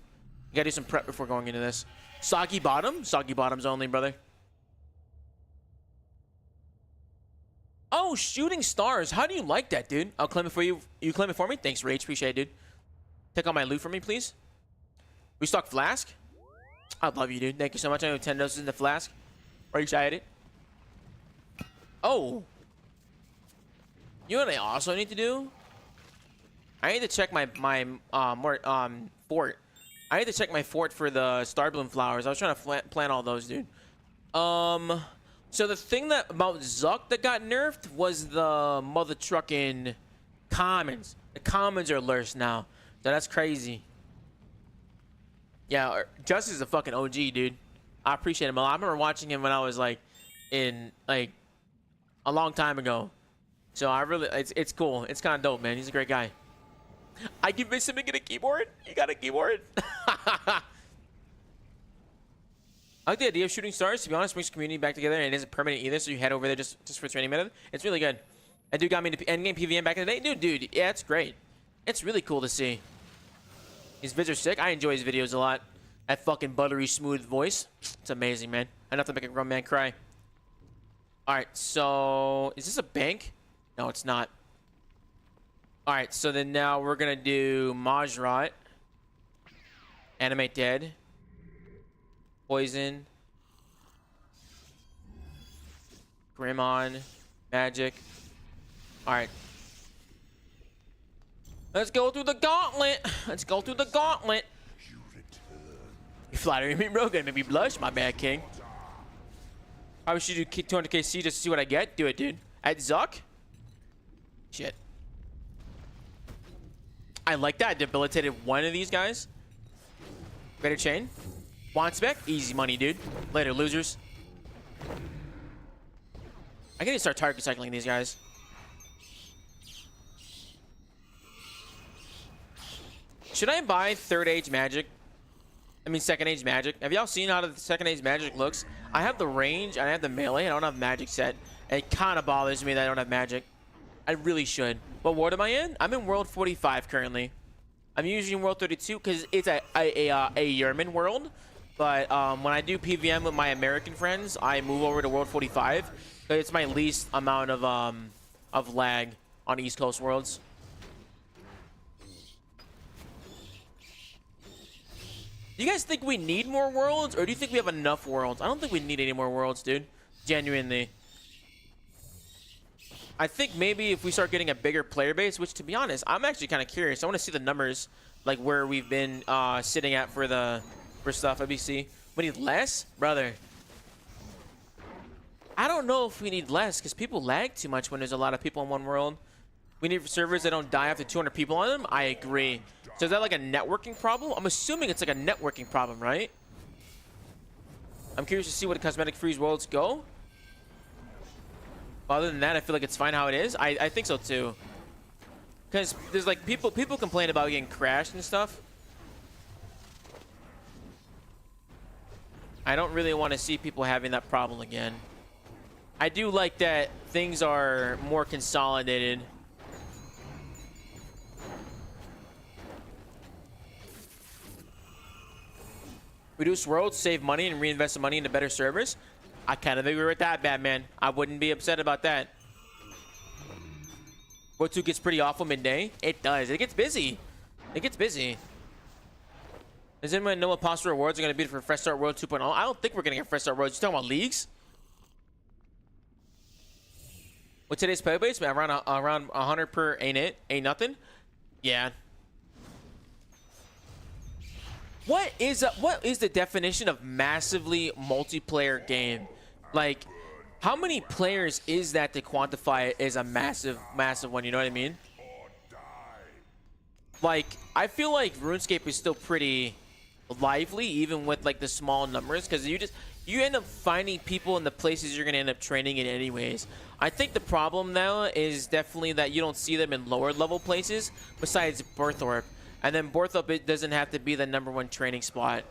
[SPEAKER 1] You gotta do some prep before going into this. Soggy bottom? Soggy bottoms only, brother. Oh, shooting stars. How do you like that, dude? I'll claim it for you. You claim it for me? Thanks, Rage. Appreciate it, dude. Take all my loot for me, please. Restock flask? I love you, dude. Thank you so much. I have 10 doses in the flask. Are you excited? Oh. You know what I also need to do? I need to check my fort. I need to check my fort for the Starbloom flowers. I was trying to plant all those, dude. So the thing that about Zuck that got nerfed was the mother trucking commons. The commons are lurse now. So that's crazy. Yeah, Justice is a fucking OG, dude. I appreciate him a lot. I remember watching him when I was like in like a long time ago. So I really, it's cool. It's kind of dope, man. He's a great guy. I convinced him to get a keyboard. You got a keyboard. I like the idea of shooting stars. To be honest, brings the community back together, and it isn't permanent either. So you head over there just for training method. It's really good. That dude got me into Endgame PVM back in the day, dude. Yeah, it's great. It's really cool to see. His vids are sick. I enjoy his videos a lot. That fucking buttery smooth voice. It's amazing, man. Enough to make a grown man cry. All right, so is this a bank? No, it's not. All right, so then now we're gonna do Majrat, Animate Dead, Poison, Grimmon, Magic. All right. Let's go through the gauntlet. Let's go through the gauntlet. You flattering me, bro? Gonna make me blush? My bad, king. Probably should do 200k C just to see what I get. Do it, dude. At Zuck? Shit. I like that. I debilitated one of these guys. Greater chain. Wand spec. Easy money, dude. Later, losers. I can start target cycling these guys. Should I buy third age magic? I mean second age magic. Have y'all seen how the second age magic looks? I have the range, I have the melee, I don't have magic set. It kind of bothers me that I don't have magic. I really should. What world am I in? I'm in world 45 currently. I'm usually in world 32 because it's a Ironman world. But when I do PVM with my American friends, I move over to world 45. Because it's my least amount of lag on East Coast worlds. Do you guys think we need more worlds, or do you think we have enough worlds? I don't think we need any more worlds, dude. Genuinely. I think maybe if we start getting a bigger player base, which to be honest, I'm actually kind of curious. I want to see the numbers, like where we've been sitting at for stuff. ABC. We need less, brother. I don't know if we need less because people lag too much when there's a lot of people in one world. We need servers that don't die after 200 people on them. I agree. So is that like a networking problem? I'm assuming it's like a networking problem, right? I'm curious to see what cosmetic freeze worlds go. Other than that, I feel like it's fine how it is. I think so too. Because there's like people complain about getting crashed and stuff. I don't really want to see people having that problem again. I do like that things are more consolidated. Reduce worlds, save money, and reinvest the money into better servers. I kind of agree with that, Batman. I wouldn't be upset about that. World 2 gets pretty awful midday. It does. It gets busy. It gets busy. Does anyone know what possible rewards are going to be for Fresh Start World 2.0? I don't think we're going to get Fresh Start Worlds. You talking about leagues? With today's player base, around 100 per ain't it? Ain't nothing? Yeah. What is the definition of massively multiplayer game? Like, how many players is that to quantify it as a massive one? You know what I mean? Like, I feel like RuneScape is still pretty lively, even with like the small numbers, because you end up finding people in the places you're gonna end up training in anyways. I think the problem now is definitely that you don't see them in lower level places besides Berthorpe. And then Borthorpe, it doesn't have to be the #1 training spot.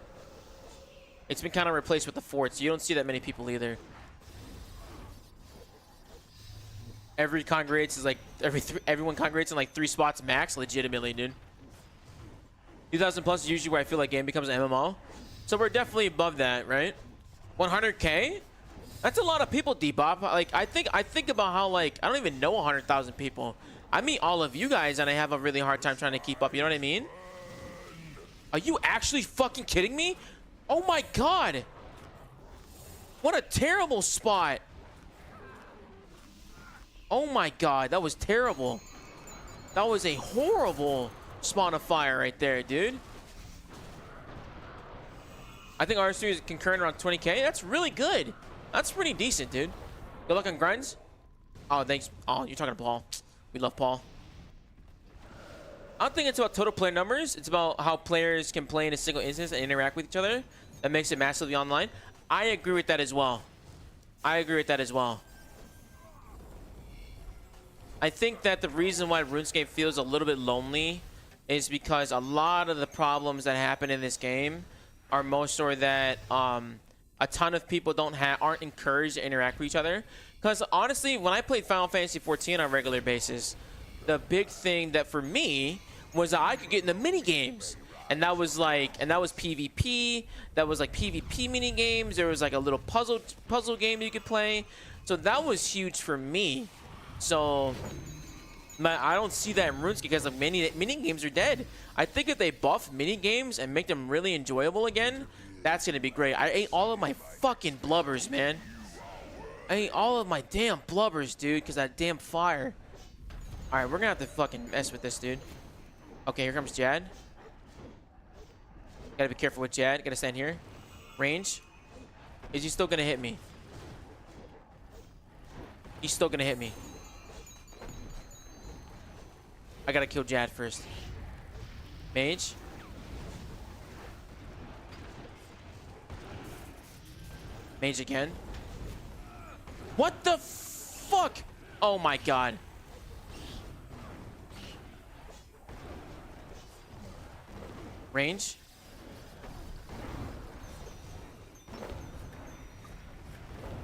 [SPEAKER 1] It's been kind of replaced with the fort, so you don't see that many people either. Every congregates is like everyone congregates in like 3 spots max, legitimately, dude. 2,000 plus is usually where I feel like game becomes an MMO. So we're definitely above that, right? 100k? That's a lot of people, Debop. Like I think about how like I don't even know 100,000 people. I meet all of you guys and I have a really hard time trying to keep up. You know what I mean? Are you actually fucking kidding me? Oh my god. What a terrible spot. Oh my god, that was terrible. That was a horrible spawn of fire right there, dude. I think R3 is concurrent around 20k. That's really good. That's pretty decent, dude. Good luck on grinds. Oh, thanks. Oh, you're talking to Paul. We love Paul. I don't think it's about total player numbers. It's about how players can play in a single instance and interact with each other. That makes it massively online. I agree with that as well. I agree with that as well. I think that the reason why RuneScape feels a little bit lonely is because a lot of the problems that happen in this game are most or that a ton of people aren't encouraged to interact with each other. Because honestly, when I played Final Fantasy XIV on a regular basis, the big thing that for me was that I could get in the mini games, and that was PvP. That was like PvP mini games. There was like a little puzzle game you could play. So that was huge for me. So I don't see that in RuneScape because the mini games are dead. I think if they buff mini games and make them really enjoyable again, that's gonna be great. I ate all of my fucking blubbers, man. I ate all of my damn blubbers, dude, because that damn fire. All right, we're gonna have to fucking mess with this, dude. Okay, here comes Jad. Gotta be careful with Jad. Gotta stand here. Range. Is he still gonna hit me? He's still gonna hit me. I gotta kill Jad first. Mage. Mage again. What the fuck? Oh my god. Range.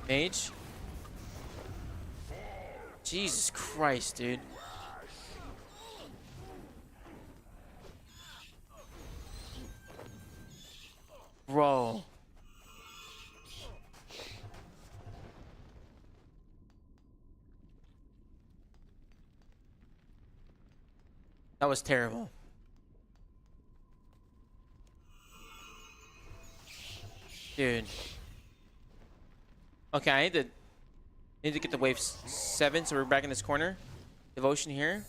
[SPEAKER 1] Mage. Jesus Christ, dude. Bro. That was terrible. Dude. Okay, I need to get the wave 7, so we're back in this corner. Devotion here.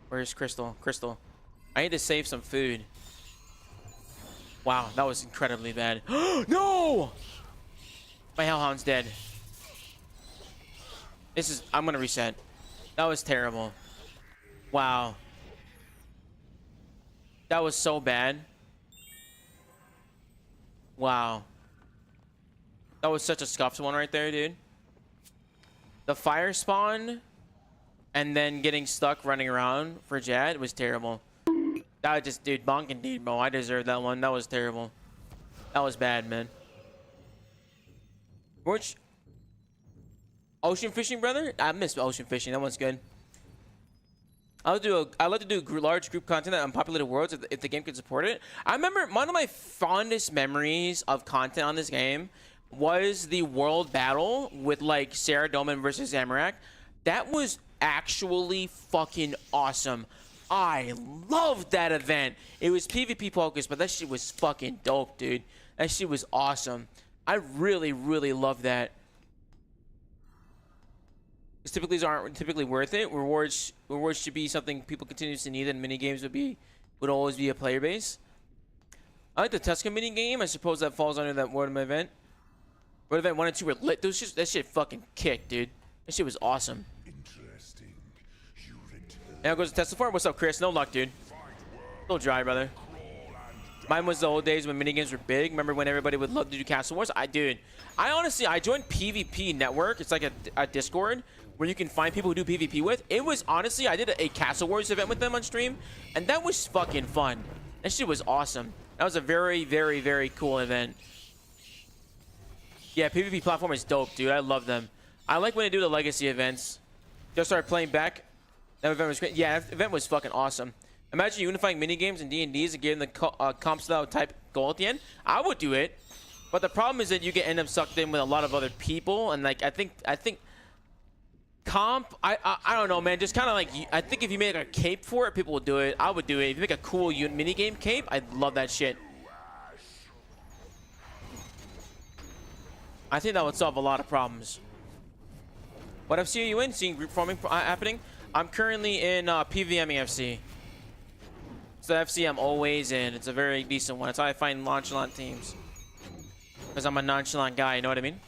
[SPEAKER 1] Where's Crystal? Crystal. I need to save some food. Wow, that was incredibly bad. No! My Hellhound's dead. I'm gonna reset. That was terrible. Wow. That was so bad. Wow. That was such a scuffed one right there, dude. The fire spawn and then getting stuck running around for Jad was terrible. That was just, dude, bonk indeed, bro. I deserved that one. That was terrible. That was bad, man. Which ocean fishing, brother? I miss ocean fishing. That one's good. I like to do large group content on populated worlds if the game could support it. I remember one of my fondest memories of content on this game was the world battle with like Sarah Doman versus Amarak. That was actually fucking awesome. I loved that event. It was PvP focused, but that shit was fucking dope, dude. That shit was awesome. I really, really love that. Typically aren't typically worth it. Rewards should be something people continuously need, and mini games would always be a player base. I like the Tuscan mini game. I suppose that falls under that World event. World event 1 and 2 were lit. That shit fucking kicked, dude. That shit was awesome.
[SPEAKER 4] Interesting.
[SPEAKER 1] Now goes to Tesla Farm. What's up, Chris? No luck, dude. Still dry, brother. Mine was the old days when minigames were big. Remember when everybody would love to do Castle Wars? I honestly, I joined PvP Network. It's like a Discord where you can find people who do PvP with. It was honestly, I did a Castle Wars event with them on stream, and that was fucking fun. That shit was awesome. That was a very, very, very cool event. Yeah, PvP platform is dope, dude. I love them. I like when they do the legacy events. Just started playing back. That event was great. Yeah, that event was fucking awesome. Imagine unifying minigames and D&Ds and giving the comp style type goal at the end. I would do it, but the problem is that you end up sucked in with a lot of other people, and like I think comp. I don't know, man. Just kind of like I think if you make a cape for it, people will do it. I would do it. If you make a cool minigame cape, I'd love that shit. I think that would solve a lot of problems. What FC are you in? Seeing group forming happening? I'm currently in PVM FC. It's the FC I'm always in. It's a very decent one. It's how I find nonchalant teams. Because I'm a nonchalant guy, you know what I mean?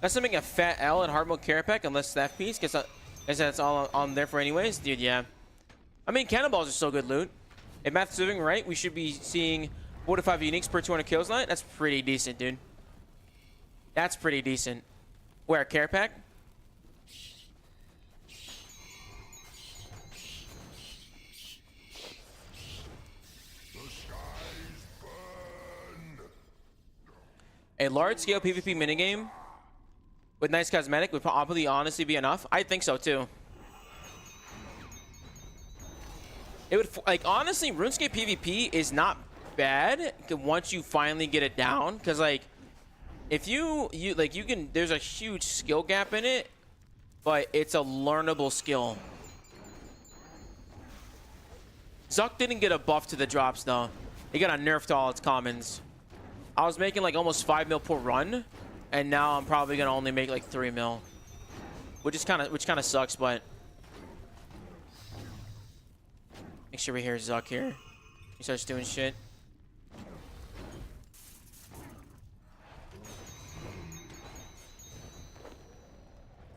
[SPEAKER 1] That's something a fat L and hard mode care pack unless staff piece. Guess that's all I'm there for anyways. Dude, yeah. I mean, cannonballs are still good loot. If math's doing right, we should be seeing 4 to 5 uniques per 200 kills night. That's pretty decent, dude. That's pretty decent. Where, care pack? A large-scale PvP minigame with nice cosmetic would probably honestly be enough. I think so, too. It would, like, honestly, RuneScape PvP is not bad once you finally get it down. Because, like, if you can, there's a huge skill gap in it, but it's a learnable skill. Zuck didn't get a buff to the drops, though. He got a nerf to all its commons. I was making like almost 5 mil per run, and now I'm probably gonna only make like 3 mil, which kind of sucks. But make sure we hear Zuck here. He starts doing shit.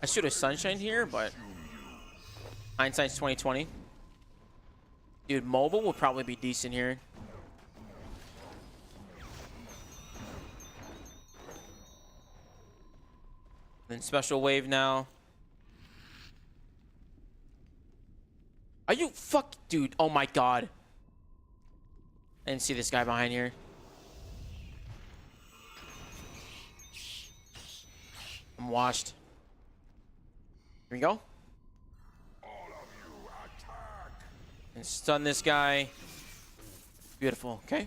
[SPEAKER 1] I should have sunshine here, but hindsight's 2020. Dude, mobile will probably be decent here. Then special wave now. Are you dude? Oh my god! I didn't see this guy behind here. I'm washed. Here we go. And stun this guy. Beautiful. Okay.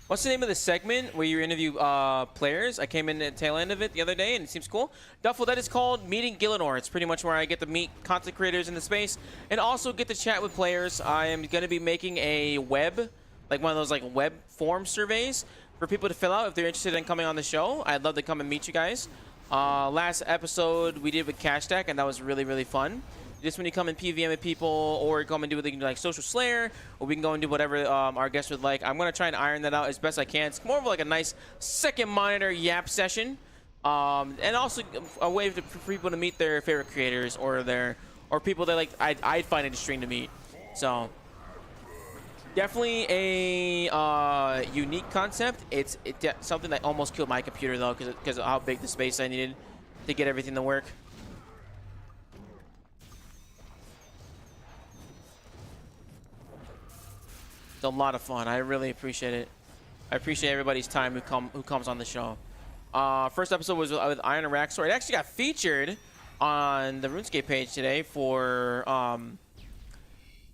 [SPEAKER 1] What's the name of the segment where you interview players? I came in at the tail end of it the other day, and it seems cool. Duffel, that is called Meeting Gielinor. It's pretty much where I get to meet content creators in the space and also get to chat with players. I am going to be making a web, like one of those like web form surveys for people to fill out if they're interested in coming on the show. I'd love to come and meet you guys. Last episode we did with Cash Stack, and that was really, really fun. Just when you come and PVM with people, or come and do like Social Slayer, or we can go and do whatever our guests would like. I'm gonna try and iron that out as best I can. It's more of like a nice second monitor yap session, and also a way for people to meet their favorite creators or people that like I'd find interesting to meet. So definitely a unique concept. It's something that almost killed my computer though, because of how big the space I needed to get everything to work. It's a lot of fun. I really appreciate it. I appreciate everybody's time who comes on the show. First episode was with Iron Araxxor. It actually got featured on the RuneScape page today for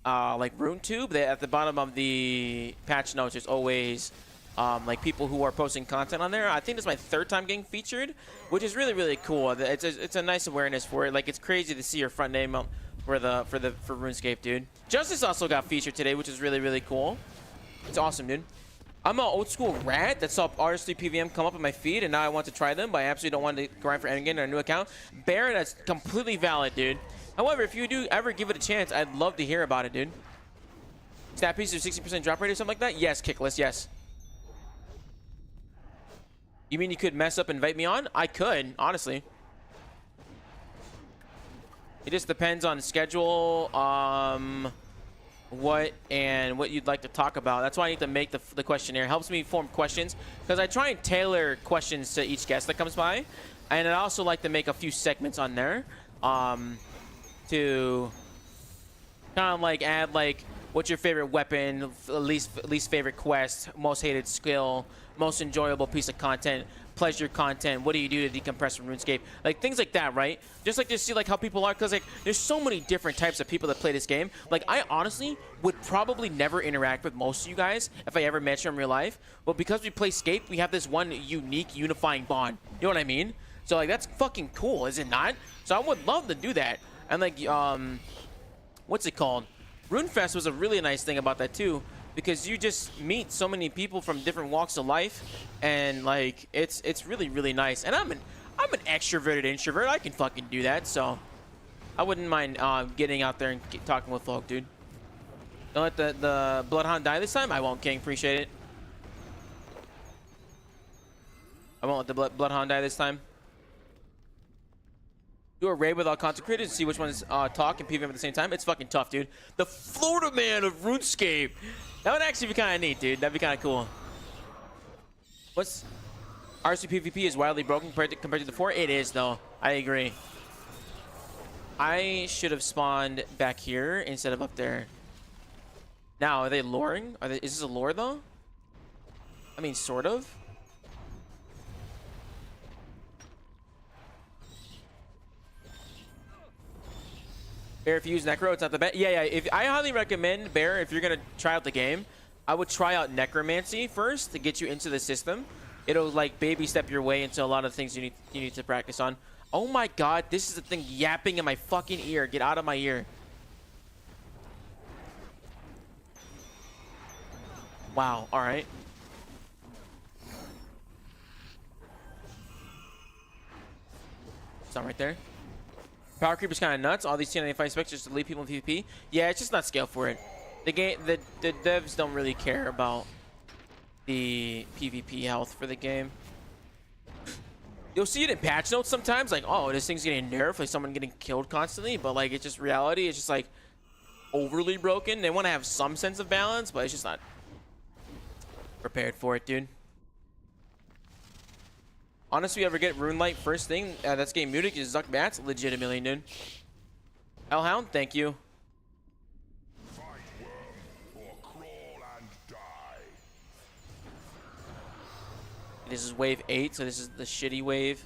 [SPEAKER 1] like RuneTube. At the bottom of the patch notes, there's always like people who are posting content on there. I think this is my 3rd time getting featured, which is really, really cool. It's a nice awareness for it. Like, it's crazy to see your front name for RuneScape, dude. Justice also got featured today, which is really, really cool. It's awesome, dude. I'm an old school rat that saw RS3 PVM come up in my feed, and now I want to try them, but I absolutely don't want to grind for Endgame on a new account. Bear, that's completely valid, dude. However, if you do ever give it a chance, I'd love to hear about it, dude. Stat piece of 60% drop rate or something like that? Yes, Kickless, yes. You mean you could mess up and invite me on? I could, honestly. It just depends on schedule, what you'd like to talk about. That's why I need to make the questionnaire. It helps me form questions, because I try and tailor questions to each guest that comes by. And I also like to make a few segments on there to kind of like add like, what's your favorite weapon, least favorite quest, most hated skill, most enjoyable piece of content, pleasure content, what do you do to decompress from RuneScape, like things like that, right? Just like to see like how people are, because like there's so many different types of people that play this game. Like, I honestly would probably never interact with most of you guys if I ever met you in real life, but because we play Scape, we have this one unique unifying bond. You know what I mean? So like, that's fucking cool, is it not? So I would love to do that. And like, what's it called? RuneFest was a really nice thing about that too, because you just meet so many people from different walks of life, and like it's really, really nice. And I'm an extroverted introvert. I can fucking do that, so I wouldn't mind getting out there and talking with folk, dude. Don't let the Bloodhound die this time. I won't, King. Appreciate it. I won't let the Bloodhound die this time. Do a raid with all content creators and see which ones talk and PVM at the same time. It's fucking tough, dude. The Florida man of RuneScape. That would actually be kind of neat, dude. That'd be kind of cool. What's RC PvP is wildly broken compared to the 4? It is, though. I agree. I should have spawned back here instead of up there. Now, are they luring? Is this a lure, though? I mean, sort of. Bear, if you use Necro, it's not the best. Yeah. I highly recommend, Bear, if you're going to try out the game, I would try out Necromancy first to get you into the system. It'll, like, baby step your way into a lot of things you need to practice on. Oh, my God. This is the thing yapping in my fucking ear. Get out of my ear. Wow. All right. Stun right there. Power creep is kind of nuts. All these T95 specs just to leave people in PvP. Yeah, it's just not scaled for it. The game, the devs don't really care about the PvP health for the game. You'll see it in patch notes sometimes, like, oh, this thing's getting nerfed, like someone getting killed constantly, but like it's just reality. It's just like overly broken. They want to have some sense of balance, but it's just not prepared for it, dude. Honestly, you ever get Rune Light first thing that's getting muted is Zuck Bats, legitimately, dude. Hellhound, thank you. This is wave 8, so this is the shitty wave.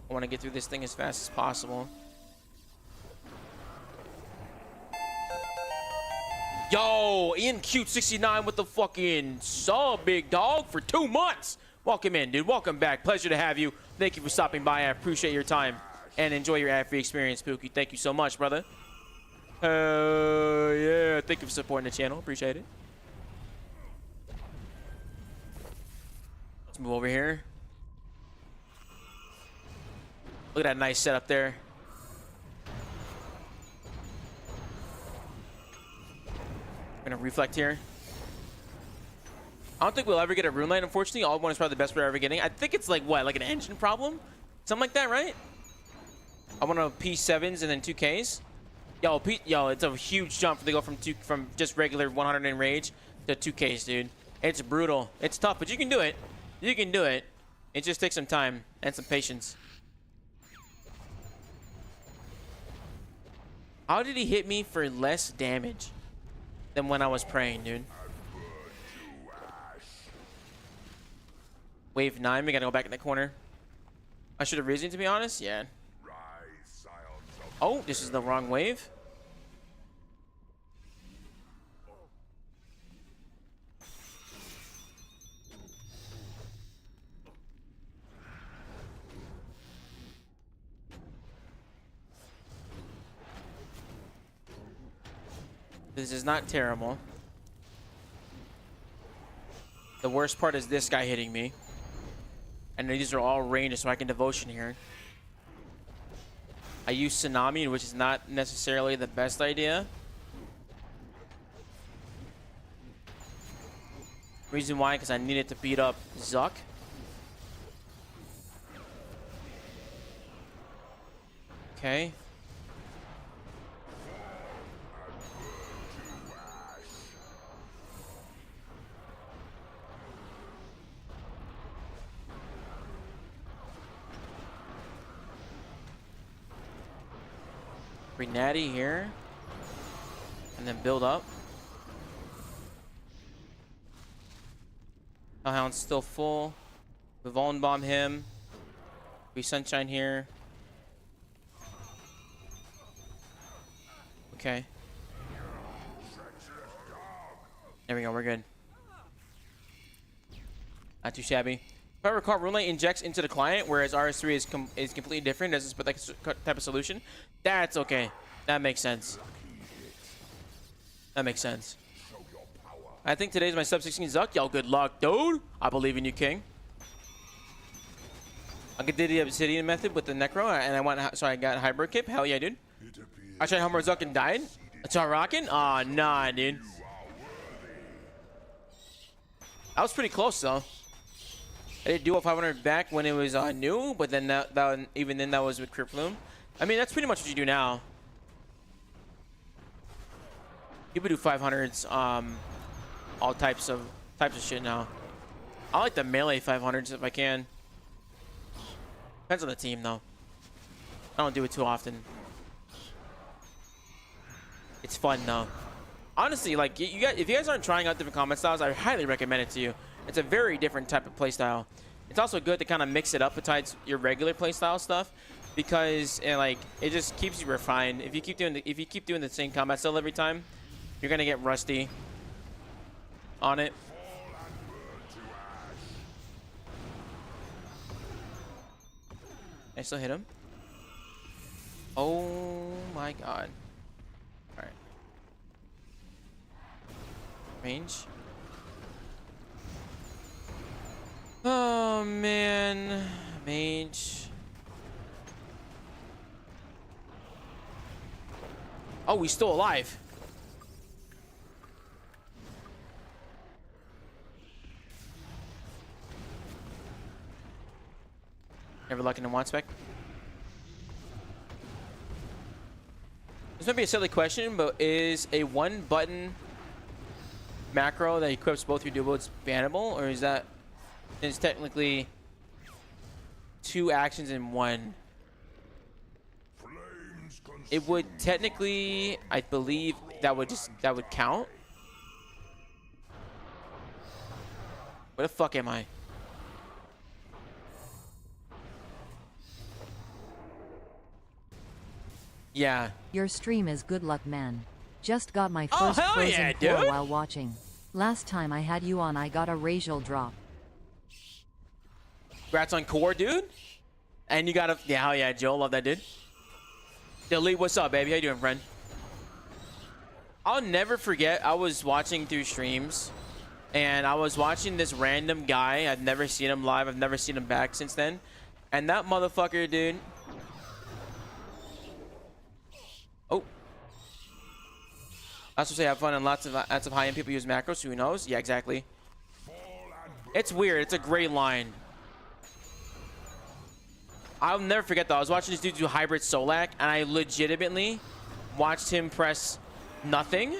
[SPEAKER 1] I want to get through this thing as fast as possible. Yo, Ian Cute 69 with the fucking sub, big dog, for 2 months. Welcome in, dude. Welcome back. Pleasure to have you. Thank you for stopping by. I appreciate your time and enjoy your ad-free experience, Pookie. Thank you so much, brother. Yeah. Thank you for supporting the channel. Appreciate it. Let's move over here. Look at that nice setup there. I'm gonna reflect here. I don't think we'll ever get a Rune Light, unfortunately. All one is probably the best we're ever getting. I think it's like, what, like an engine problem? Something like that, right? I want to P7s and then 2Ks. Yo, it's a huge jump to go from just regular 100 in rage to 2Ks, dude. It's brutal. It's tough, but you can do it. You can do it. It just takes some time and some patience. How did he hit me for less damage than when I was praying, dude? Wave 9, we gotta go back in the corner. I should have risen, to be honest. Yeah. Oh, this is the wrong wave. This is not terrible. The worst part is this guy hitting me. And these are all ranged, so I can devotion here. I use Tsunami, which is not necessarily the best idea. Reason why, because I needed to beat up Zuck. Okay. Natty here, and then build up. Hellhound's still full. We Vuln Bomb him. We Sunshine here. Okay. There we go. We're good. Not too shabby. If I recall, Rune Light injects into the client, whereas RS3 is completely different. Doesn't put like a type of solution. That's okay. That makes sense. That makes sense. I think today's my sub 16 Zuck. Yo, good luck, dude. I believe in you, King. I did the Obsidian method with the Necro, and I went, so I got Hybrid Kip. Hell yeah, dude. I tried Hummer Zuck and died. It's all rocking. Aw, nah, dude. That was pretty close, though. I did duo 500 back when it was new, but then even then that was with Crypt Plume. I mean, that's pretty much what you do now. People do 500s, all types of shit now. I like the melee 500s if I can. Depends on the team, though. I don't do it too often. It's fun, though. Honestly, like, if you guys aren't trying out different combat styles, I highly recommend it to you. It's a very different type of playstyle. It's also good to kind of mix it up besides your regular playstyle stuff, because it just keeps you refined. If you keep doing the same combat style every time, you're gonna get rusty on it. I still hit him. Oh my god. All right. Range. Oh man, mage. Oh, he's still alive. Never looking in one spec. This might be a silly question, but is a one button macro that equips both your dual builds bannable, or is that technically two actions in one? It would technically, I believe that would count. Where the fuck am I? Yeah.
[SPEAKER 3] Your stream is good luck, man. Just got my
[SPEAKER 1] Oh,
[SPEAKER 3] first
[SPEAKER 1] hell
[SPEAKER 3] frozen
[SPEAKER 1] yeah,
[SPEAKER 3] core
[SPEAKER 1] dude.
[SPEAKER 3] while watching. Last time I had you on, I got a racial drop.
[SPEAKER 1] Congrats on core, dude. And you got a, yeah, hell yeah, Joe. Love that, dude. Delete, what's up, baby? How you doing, friend? I'll never forget, I was watching through streams, and I was watching this random guy. I've never seen him live. I've never seen him back since then. And that motherfucker, dude. Oh. I also say have fun, and lots of high-end people use macros, so who knows? Yeah, exactly. It's weird. It's a great line. I'll never forget though. I was watching this dude do hybrid Solak, and I legitimately watched him press nothing,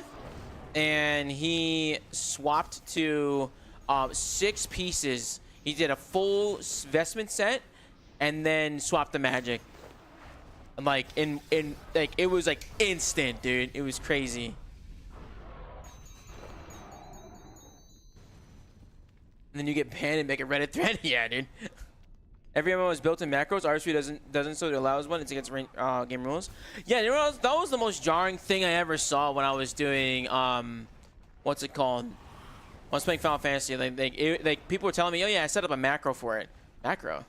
[SPEAKER 1] and he swapped to 6 pieces. He did a full vestment set, and then swapped the magic. And like like it was like instant, dude. It was crazy. And then you get banned and make a Reddit thread. Yeah, dude. Every MMO is built in macros. RSP doesn't, so it allows one. It's against game rules. Yeah, you know, that was the most jarring thing I ever saw when I was doing what's it called? When I was playing Final Fantasy. Like people were telling me, oh yeah, I set up a macro for it. Macro.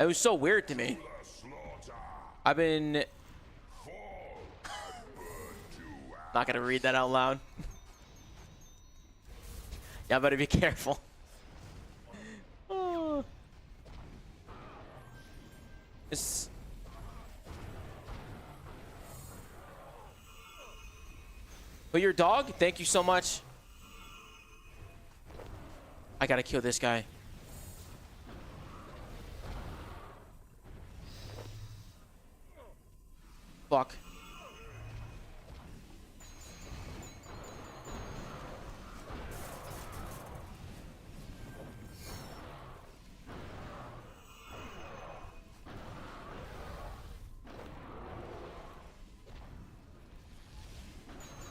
[SPEAKER 1] It was so weird to me. I've been not gonna read that out loud. Y'all better be careful. Oh. It's... But your dog, thank you so much. I gotta kill this guy. Fuck.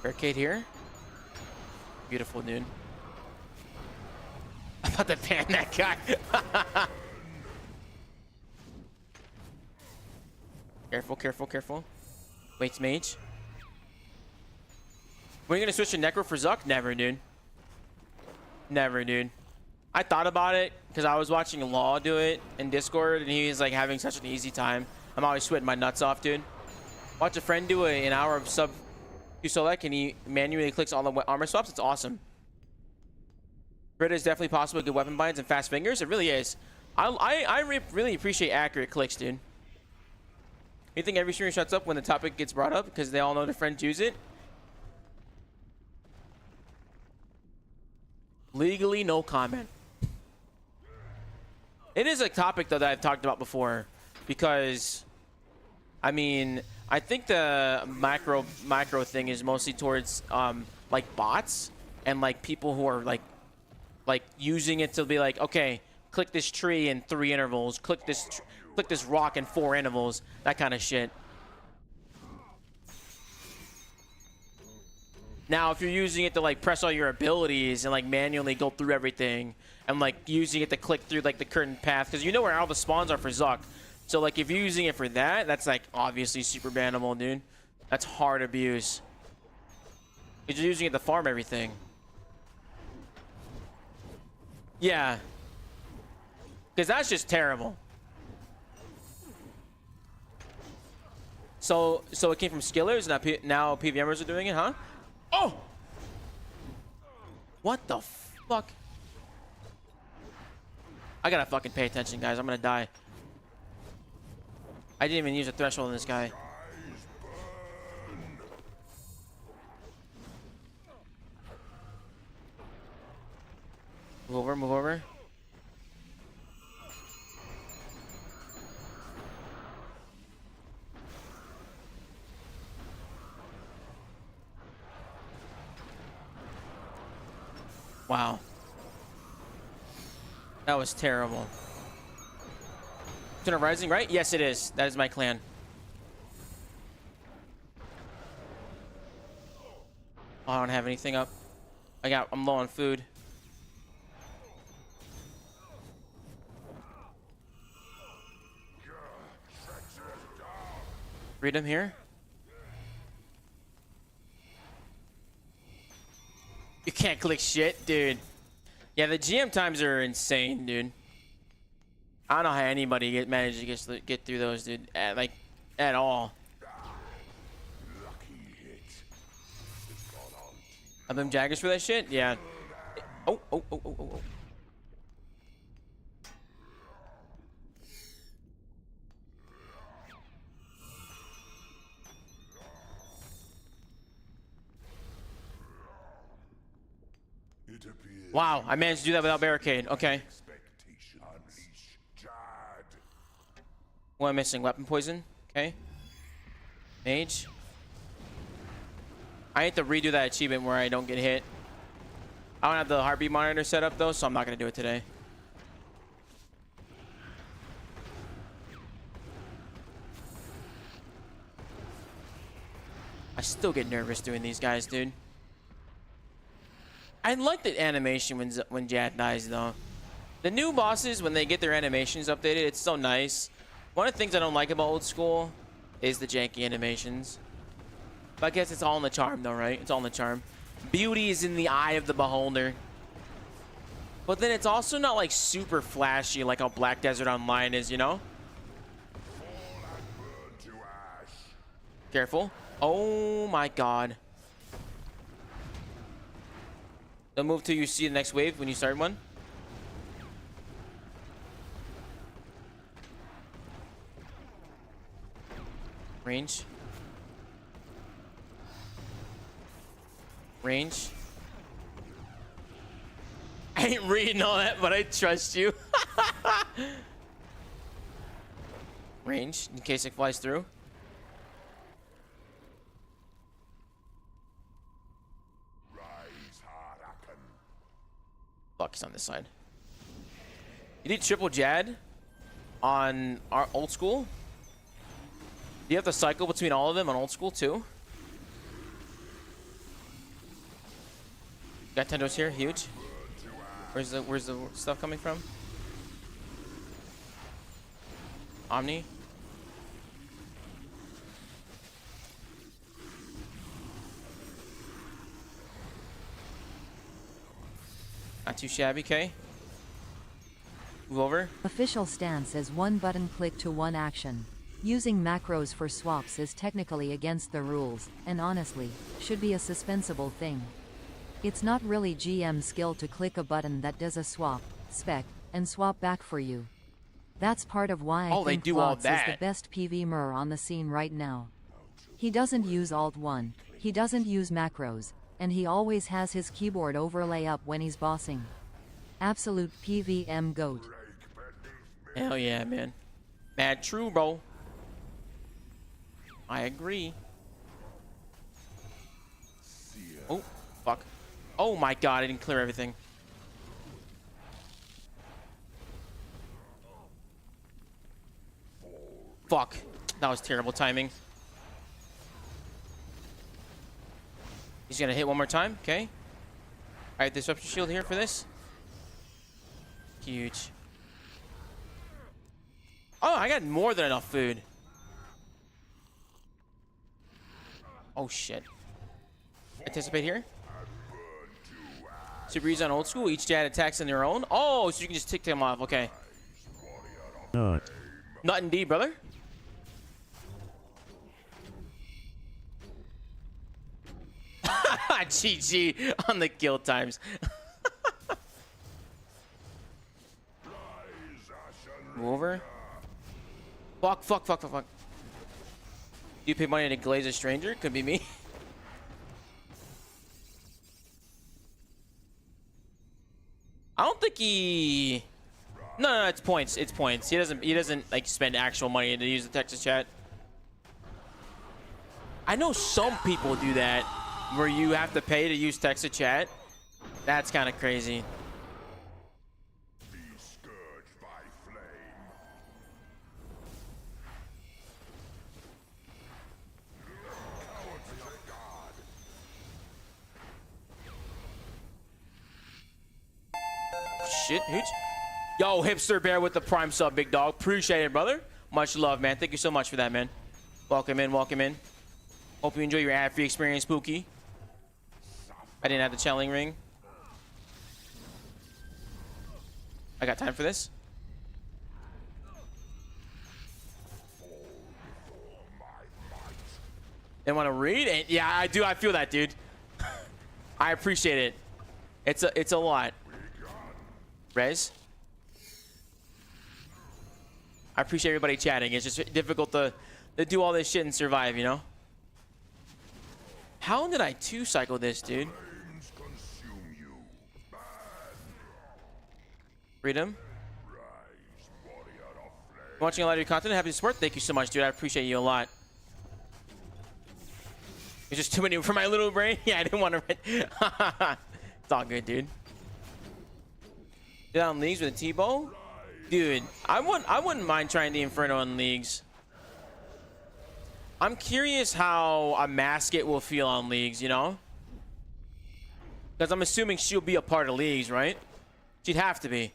[SPEAKER 1] Barricade here. Beautiful, dude. I'm about to ban that guy. Careful, careful, careful. Waits mage. When are you gonna switch to Necro for Zuck? Never, dude. Never, dude. I thought about it because I was watching Law do it in Discord, and he was like having such an easy time. I'm always sweating my nuts off, dude. Watch a friend do an hour of sub select, and he manually clicks all the armor swaps. It's awesome. Grid is definitely possible with good weapon binds and fast fingers. It really is. I really appreciate accurate clicks, dude. You think every streamer shuts up when the topic gets brought up because they all know their friends use it? Legally, no comment. It is a topic though that I've talked about before, because I mean, I think the macro thing is mostly towards like bots and like people who are like using it to be like, okay, click this tree in 3 intervals, click this rock in 4 intervals, that kind of shit. Now, if you're using it to like press all your abilities and like manually go through everything, and like using it to click through like the curtain path, because you know where all the spawns are for Zuck. So like if you're using it for that, that's like obviously super bannable, dude. That's hard abuse. Because you're using it to farm everything. Yeah. Because that's just terrible. So it came from skillers, and now PVMers are doing it, huh? Oh! What the fuck? I gotta fucking pay attention, guys. I'm gonna die. I didn't even use a threshold on this guy. Move over, move over. Wow. That was terrible. Eternal Rising, right? Yes, it is. That is my clan. Oh, I don't have anything up. I'm low on food. Freedom here. You can't click shit, dude. Yeah, the GM times are insane, dude. I don't know how anybody managed to get through those, dude. At all. I've been Jaggers for that shit? Yeah. Oh. Wow, I managed to do that without barricade. Okay. What am I missing? Weapon poison? Okay. Mage. I need to redo that achievement where I don't get hit. I don't have the heartbeat monitor set up though, so I'm not gonna do it today. I still get nervous doing these guys, dude. I like the animation when Jad dies though. The new bosses, when they get their animations updated, it's so nice. One of the things I don't like about old school is the janky animations. But I guess it's all in the charm though, right? It's all in the charm. Beauty is in the eye of the beholder. But then it's also not like super flashy like how Black Desert Online is, you know? Careful. Oh my god. Don't move till you see the next wave when you start one. Range. Range. I ain't reading all that, but I trust you. Range, in case it flies through. Fuck, he's on this side. You need triple Jad on our old school. Do you have to cycle between all of them on old school too? Got Tendos here, huge. Where's the stuff coming from? Omni. Not too shabby, okay. Move over.
[SPEAKER 3] Official stance is one button click to one action. Using macros for swaps is technically against the rules, and honestly, should be a suspensible thing. It's not really GM skill to click a button that does a swap, spec, and swap back for you. That's part of why I think Flox is the best PVMer on the scene right now. He doesn't use Alt-1, he doesn't use macros, and he always has his keyboard overlay up when he's bossing. Absolute PVM GOAT.
[SPEAKER 1] Hell yeah, man. Mad true, bro. I agree. Oh, fuck. Oh my god, I didn't clear everything. Fuck. That was terrible timing. He's gonna hit one more time, okay. Alright, disruption shield here for this. Huge. Oh, I got more than enough food. Oh shit. Anticipate here. Super easy on old school. Each Jad attacks on their own. Oh, so you can just tick them off. Okay.
[SPEAKER 2] Not.
[SPEAKER 1] Not indeed, brother. GG on the kill times. Move over. Fuck. You pay money to glaze a stranger? Could be me. I don't think he... No, it's points. It's points. He doesn't like spend actual money to use the text to chat. I know some people do that, where you have to pay to use text to chat. That's kind of crazy.
[SPEAKER 2] Be scourged by flame. Cowards to God.
[SPEAKER 1] Shit, Hooch. Yo, Hipster Bear with the prime sub, big dog. Appreciate it, brother. Much love, man. Thank you so much for that, man. Welcome in, welcome in. Hope you enjoy your ad-free experience, Spooky. I didn't have the channeling ring. I got time for this. They want to read it? Yeah, I do. I feel that, dude. I appreciate it. It's a lot. Rez. I appreciate everybody chatting. It's just difficult to do all this shit and survive, you know? How did I 2-cycle this, dude?
[SPEAKER 2] Flames consume you.
[SPEAKER 1] Freedom.
[SPEAKER 2] Rise, warrior of flame.
[SPEAKER 1] Watching a lot of your content. Happy to support. Thank you so much, dude. I appreciate you a lot. It's just too many for my little brain. Yeah, I didn't want to. It's all good, dude. Get on leagues with a T-bow, dude. I wouldn't mind trying the Inferno on leagues. I'm curious how a Masket will feel on leagues, you know? Because I'm assuming she'll be a part of leagues, right? She'd have to be.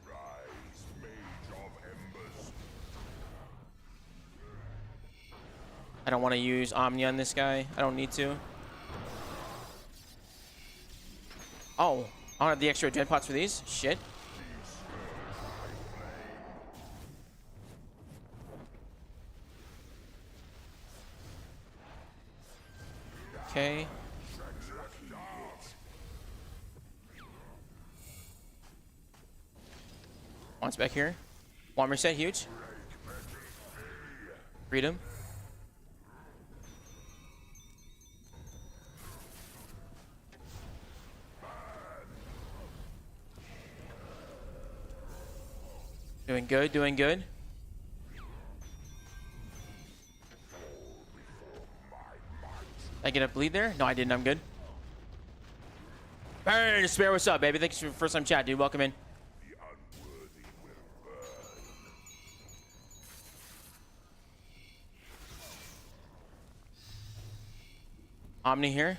[SPEAKER 2] Rise, mage of embers.
[SPEAKER 1] I don't want to use Omni on this guy. I don't need to. Oh, I don't have the extra gen pots for these? Shit. Okay. Once back here. One reset, huge. Freedom. Doing good, doing good. Did I get a bleed there? No, I didn't. I'm good. Burn! Spare, what's up, baby? Thanks for your first time chat, dude. Welcome in.
[SPEAKER 2] The unworthy will burn.
[SPEAKER 1] Omni here.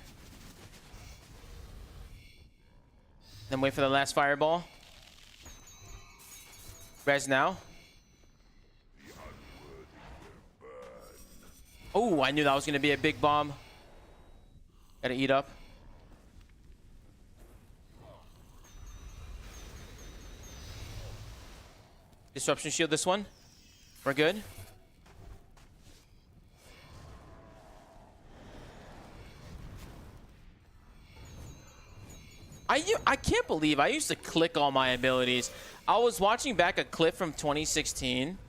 [SPEAKER 1] Then wait for the last fireball. Res now. Oh, I knew that was going to be a big bomb. Gotta eat up. Disruption shield this one. We're good. I can't believe I used to click all my abilities. I was watching back a clip from 2016.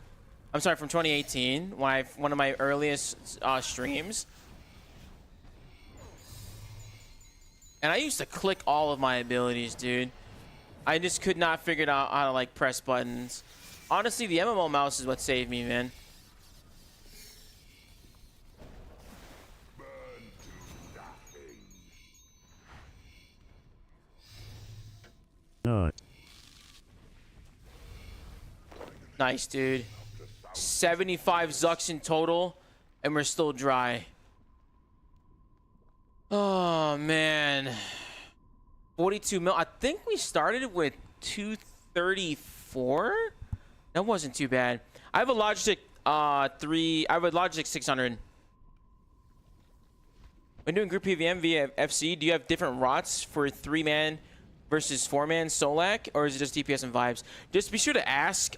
[SPEAKER 1] I'm sorry, from 2018, when one of my earliest streams. And I used to click all of my abilities, dude. I just could not figure out how to like press buttons. Honestly, the MMO mouse is what saved me, man.
[SPEAKER 2] Burn to nothing.
[SPEAKER 5] Nut.
[SPEAKER 1] Nice, dude. 75 Zucks in total, and we're still dry. Oh, man. 42 mil. I think we started with 234. That wasn't too bad. I have a Logitech I have a Logitech 600. When doing group PVM via FC, do you have different rots for 3-man versus 4-man Solak, or is it just DPS and vibes? Just be sure to ask.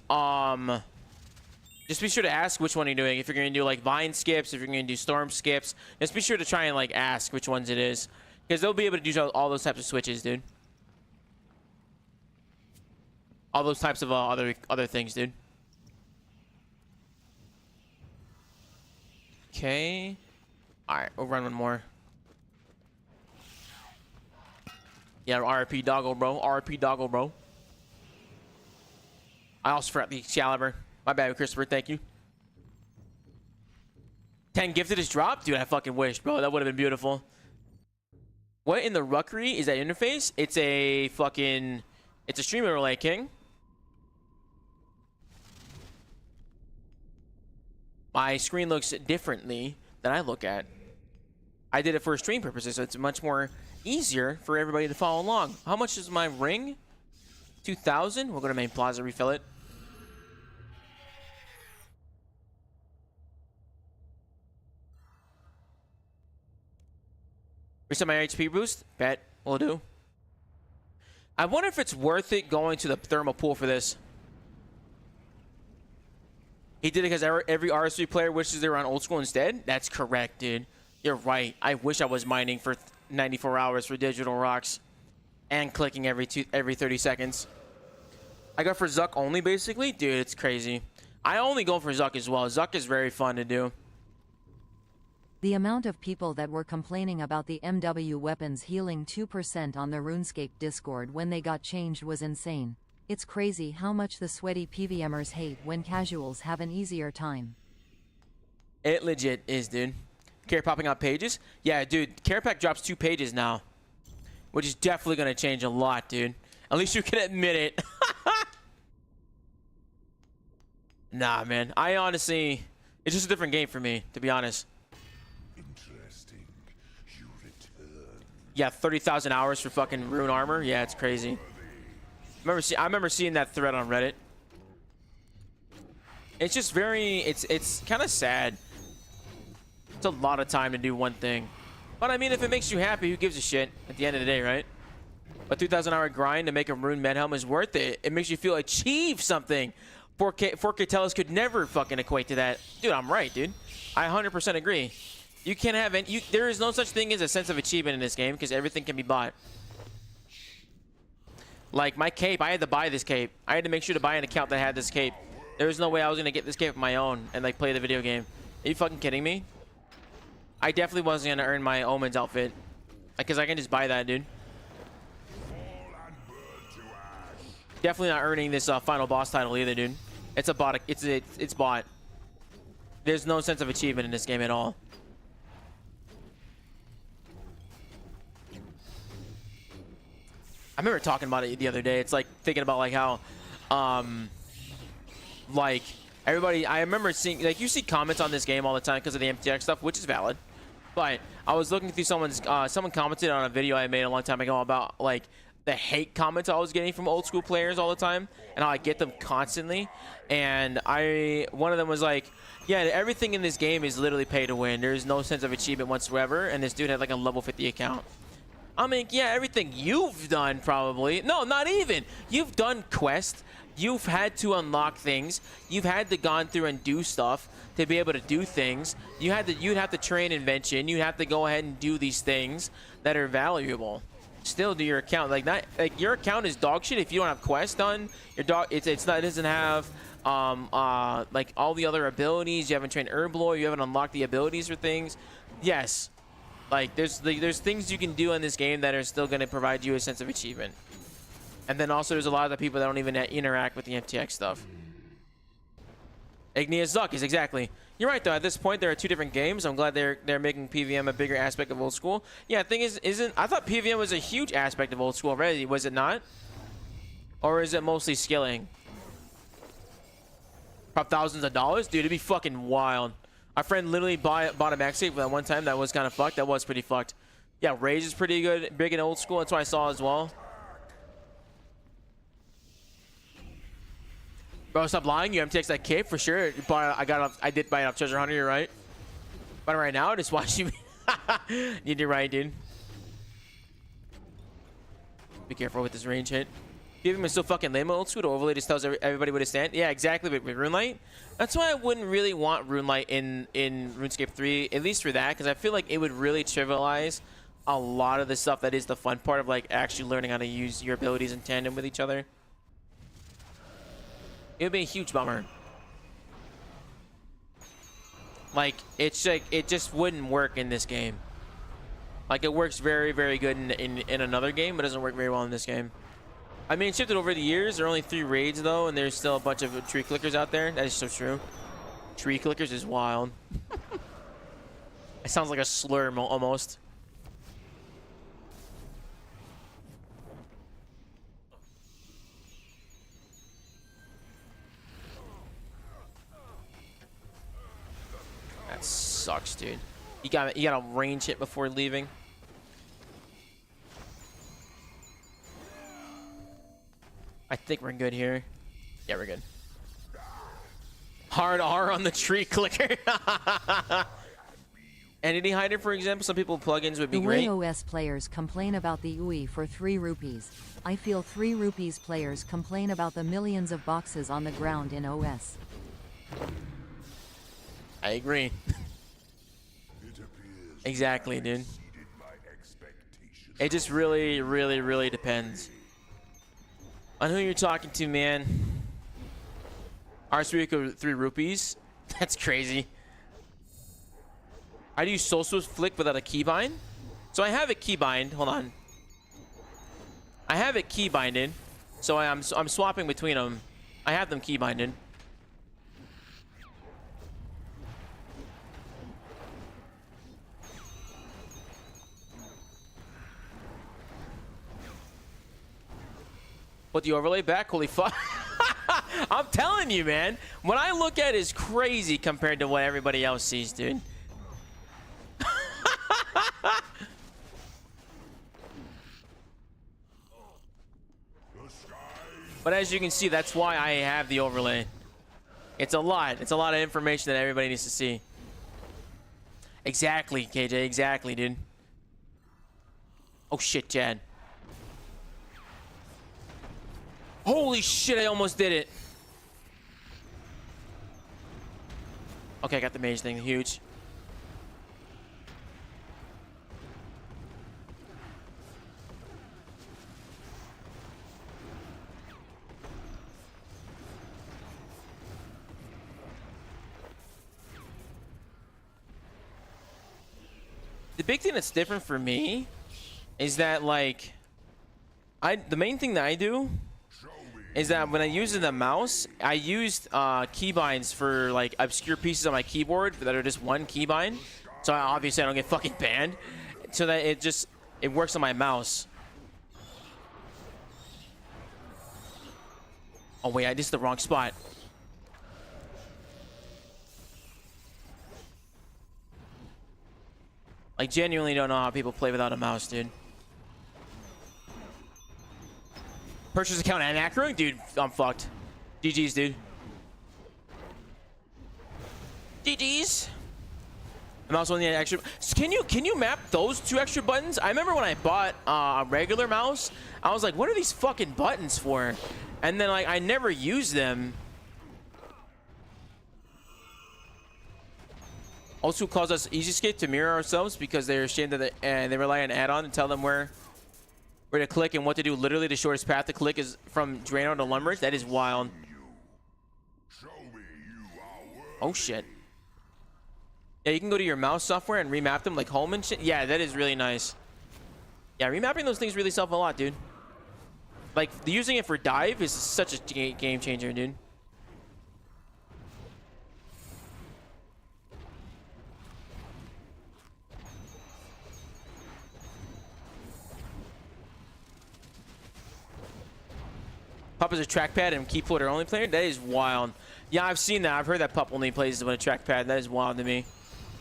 [SPEAKER 1] Just be sure to ask which one you're doing. If you're gonna do like vine skips, if you're gonna do storm skips, just be sure to try and like ask which ones it is, because they'll be able to do all those types of switches, dude. All those types of other things, dude. Okay. All right, we'll run one more. Yeah, RP doggle, bro. RP doggle, bro. I also forgot the Excalibur. My bad, Christopher. Thank you. 10 gifted is dropped? Dude, I fucking wish, bro. That would have been beautiful. What in the ruckery is that interface? It's a fucking... It's a streamer relay, King. My screen looks differently than I look at. I did it for stream purposes, so it's much more easier for everybody to follow along. How much is my ring? 2,000? We'll go to main plaza, refill it. Reset my HP boost? Bet. Will do. I wonder if it's worth it going to the thermal pool for this. He did it because every RS3 player wishes they were on old school instead? That's correct, dude. You're right. I wish I was mining for 94 hours for digital rocks and clicking every 30 seconds. I go for Zuck only, basically? Dude, it's crazy. I only go for Zuck as well. Zuck is very fun to do.
[SPEAKER 3] The amount of people that were complaining about the MW weapons healing 2% on the RuneScape Discord when they got changed was insane. It's crazy how much the sweaty PVMers hate when casuals have an easier time.
[SPEAKER 1] It legit is, dude. Care popping out pages? Yeah, dude. Care pack drops 2 pages now, which is definitely going to change a lot, dude. At least you can admit it. Nah, man. I honestly... It's just a different game for me, to be honest.
[SPEAKER 2] Interesting. You return.
[SPEAKER 1] Yeah, 30,000 hours for fucking rune armor. Yeah, it's crazy. I remember seeing that thread on Reddit. It's just very... It's kind of sad. It's a lot of time to do one thing. But I mean, if it makes you happy, who gives a shit at the end of the day, right? A 2,000 hour grind to make a rune med helm is worth it. It makes you feel achieve something. 4K Tellus could never fucking equate to that. Dude, I'm right, dude. I 100% agree. You can't have any... there is no such thing as a sense of achievement in this game because everything can be bought. Like, my cape, I had to buy this cape. I had to make sure to buy an account that had this cape. There was no way I was going to get this cape on my own and, like, play the video game. Are you fucking kidding me? I definitely wasn't going to earn my Omens outfit. Because I can just buy that, dude. Definitely not earning this final boss title either, dude. It's a bot. It's bought. There's no sense of achievement in this game at all. I remember talking about it the other day. It's like thinking about like how, like everybody. I remember seeing like you see comments on this game all the time because of the MTX stuff, which is valid. But I was looking through someone commented on a video I made a long time ago about like the hate comments I was getting from old school players all the time, and how I get them constantly. And one of them was like, yeah, everything in this game is literally pay to win. There's no sense of achievement whatsoever. And this dude had like a level 50 account. I mean, yeah, everything you've done probably. No, not even. You've done quests. You've had to unlock things. You've had to gone through and do stuff to be able to do things. You'd have to train invention. You'd have to go ahead and do these things that are valuable. Still do your account. Like your account is dog shit if you don't have quests done. Your dog it doesn't have like all the other abilities. You haven't trained Herblore. You haven't unlocked the abilities for things. Yes. Like there's things you can do in this game that are still going to provide you a sense of achievement. And then also there's a lot of the people that don't even interact with the MTX stuff. Igneous Zuck is exactly. You're right though. At this point there are 2 different games. I'm glad they're making PVM a bigger aspect of old school. Yeah, the thing is I thought PVM was a huge aspect of old school already. Was it not? Or is it mostly skilling? Prop thousands of dollars? Dude, it'd be fucking wild. Our friend literally bought a max save that one time. That was kind of fucked. That was pretty fucked. Yeah, Rage is pretty good. Big in old school. That's what I saw as well. Bro, stop lying. You MTX that cape for sure. I did buy it off Treasure Hunter. You're right. But right now, just watch you. You're right, dude. Be careful with this range hit. PVM is so fucking lame old school. Overlay just tells everybody where to stand. Yeah, exactly. With RuneLite, that's why I wouldn't really want RuneLite in RuneScape 3, at least for that, because I feel like it would really trivialize a lot of the stuff that is the fun part of like actually learning how to use your abilities in tandem with each other. It would be a huge bummer. Like it's like it just wouldn't work in this game. Like it works very, very good in another game, but doesn't work very well in this game. I mean, shifted over the years. There are only 3 raids though, and there's still a bunch of tree clickers out there. That is so true. Tree clickers is wild. It sounds like a slur almost. That sucks, dude. You gotta range hit before leaving. I think we're good here. Yeah, we're good. Hard R on the tree clicker. Entity hider, for example, some people plugins would be
[SPEAKER 3] The
[SPEAKER 1] great.
[SPEAKER 3] way OS players complain about the UI for 3 rupees, I feel 3 rupees players complain about the millions of boxes on the ground in OS.
[SPEAKER 1] I agree.
[SPEAKER 2] It appears
[SPEAKER 1] Exactly, dude.
[SPEAKER 2] exceeded my expectations.
[SPEAKER 1] It just really, really, really depends on who you're talking to, man. R3 3 rupees. That's crazy. I do Soul Swift Flick without a keybind. So I have it keybind. Hold on. I have it keybinded. So I'm swapping between them. I have them keybinded. Put the overlay back. Holy fuck. I'm telling you, man. What I look at is crazy compared to what everybody else sees, dude. But as you can see, that's why I have the overlay. It's a lot. It's a lot of information that everybody needs to see. Exactly, KJ. Exactly, dude. Oh, shit, Chad. Holy shit, I almost did it. Okay, I got the mage thing. Huge. The big thing that's different for me is that, like, the main thing that I do is that when I use the mouse, I used keybinds for, like, obscure pieces on my keyboard that are just one keybind. So obviously I don't get fucking banned. So that it works on my mouse. Oh wait, this is the wrong spot. Like, genuinely don't know how people play without a mouse, dude. Purchase account and Acro? Dude, I'm fucked. GG's, dude. GG's. I'm also on the extra. Can you map those 2 extra buttons? I remember when I bought a regular mouse, I was like, what are these fucking buttons for? And then, like, I never used them. Also calls us EasyScape to mirror ourselves because they're ashamed that they rely on add-on to tell them where to click and what to do. Literally, the shortest path to click is from Draenor to Lumbridge. That is wild. Oh, shit. Yeah, you can go to your mouse software and remap them like home and shit. Yeah, that is really nice. Yeah, remapping those things really help a lot, dude. Like, using it for dive is such a game changer, dude. Pup is a trackpad and keyboard only player? That is wild. Yeah, I've seen that. I've heard that Pup only plays with a trackpad. That is wild to me.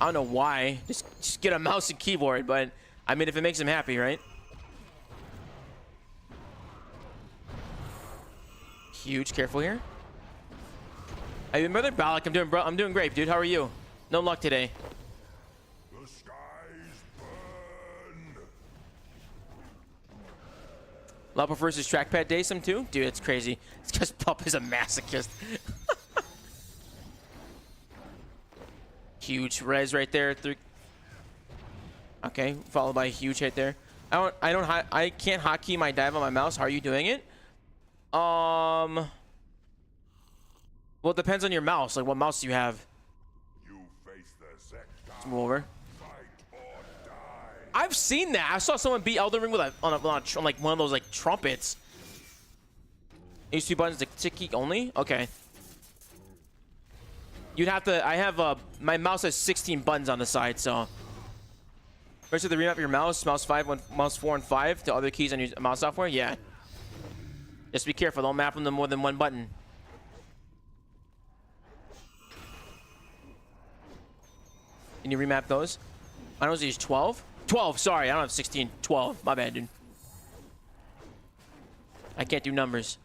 [SPEAKER 1] I don't know why. Just get a mouse and keyboard, but I mean, if it makes him happy, right? Huge. Careful here. Hey, brother Balak, I'm doing great, dude. How are you? No luck today.
[SPEAKER 2] The skies burn.
[SPEAKER 1] Love prefers his trackpad day some too? Dude, it's crazy. It's because Pup is a masochist. Huge res right there. Okay, followed by a huge hit there. I can't hotkey my dive on my mouse. How are you doing it? Well, it depends on your mouse. Like, what mouse do you have?
[SPEAKER 2] You face the Zek.
[SPEAKER 1] Move over.
[SPEAKER 2] Fight or die.
[SPEAKER 1] I've seen that. I saw someone beat Elden Ring with on like one of those like trumpets. Use 2 buttons to key only? Okay. You'd have to... I have... my mouse has 16 buttons on the side, so... First, you have to remap your mouse. Mouse 4 and 5 to other keys on your mouse software? Yeah. Just be careful. Don't map them to more than 1 button. Can you remap those? I don't use 12? 12, sorry. I don't have 16. 12. My bad, dude. I can't do numbers.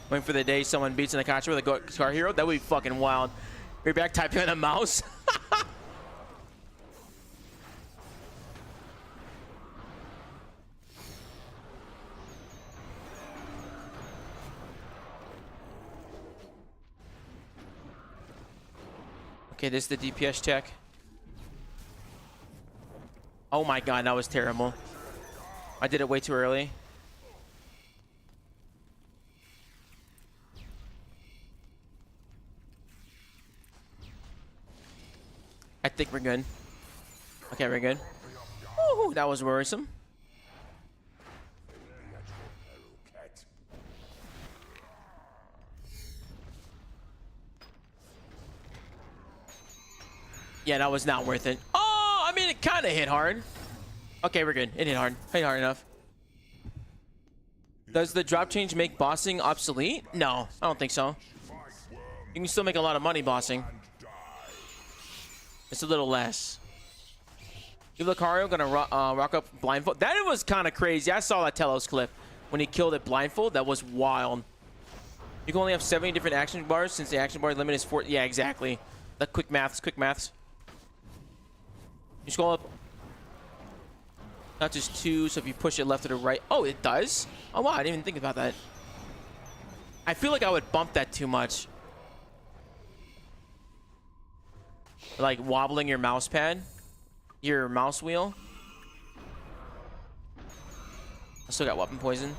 [SPEAKER 1] Waiting for the day someone beats in the catcher with a Guitar Hero. That would be fucking wild. You're back typing on a mouse. Okay, this is the DPS check. Oh my god, that was terrible. I did it way too early. I think we're good. Okay, we're good. Ooh, that was worrisome. Yeah, that was not worth it. Oh, I mean, it kind of hit hard. Okay, we're good. It hit hard. Hit hard enough. Does the drop change make bossing obsolete? No, I don't think so. You can still make a lot of money bossing. It's a little less. You Lucario gonna rock up blindfold. That was kind of crazy. I saw that Telos clip when he killed it blindfold. That was wild. You can only have 70 different action bars since the action bar limit is 4. Yeah, exactly. The quick maths. Quick maths. You scroll up. Not just 2, so if you push it left or to right. Oh, it does? Oh, wow. I didn't even think about that. I feel like I would bump that too much. Like wobbling your mouse pad. Your mouse wheel. I still got weapon poison.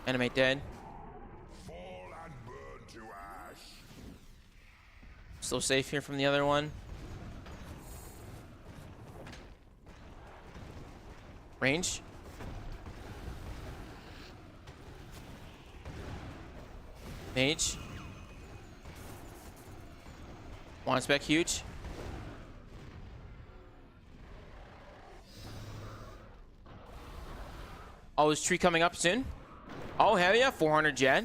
[SPEAKER 1] Animate dead.
[SPEAKER 2] Fall and burn to ash.
[SPEAKER 1] Still safe here from the other one. Range. Mage. One spec huge. Oh, is tree coming up soon? Oh, hell yeah. 400 jet.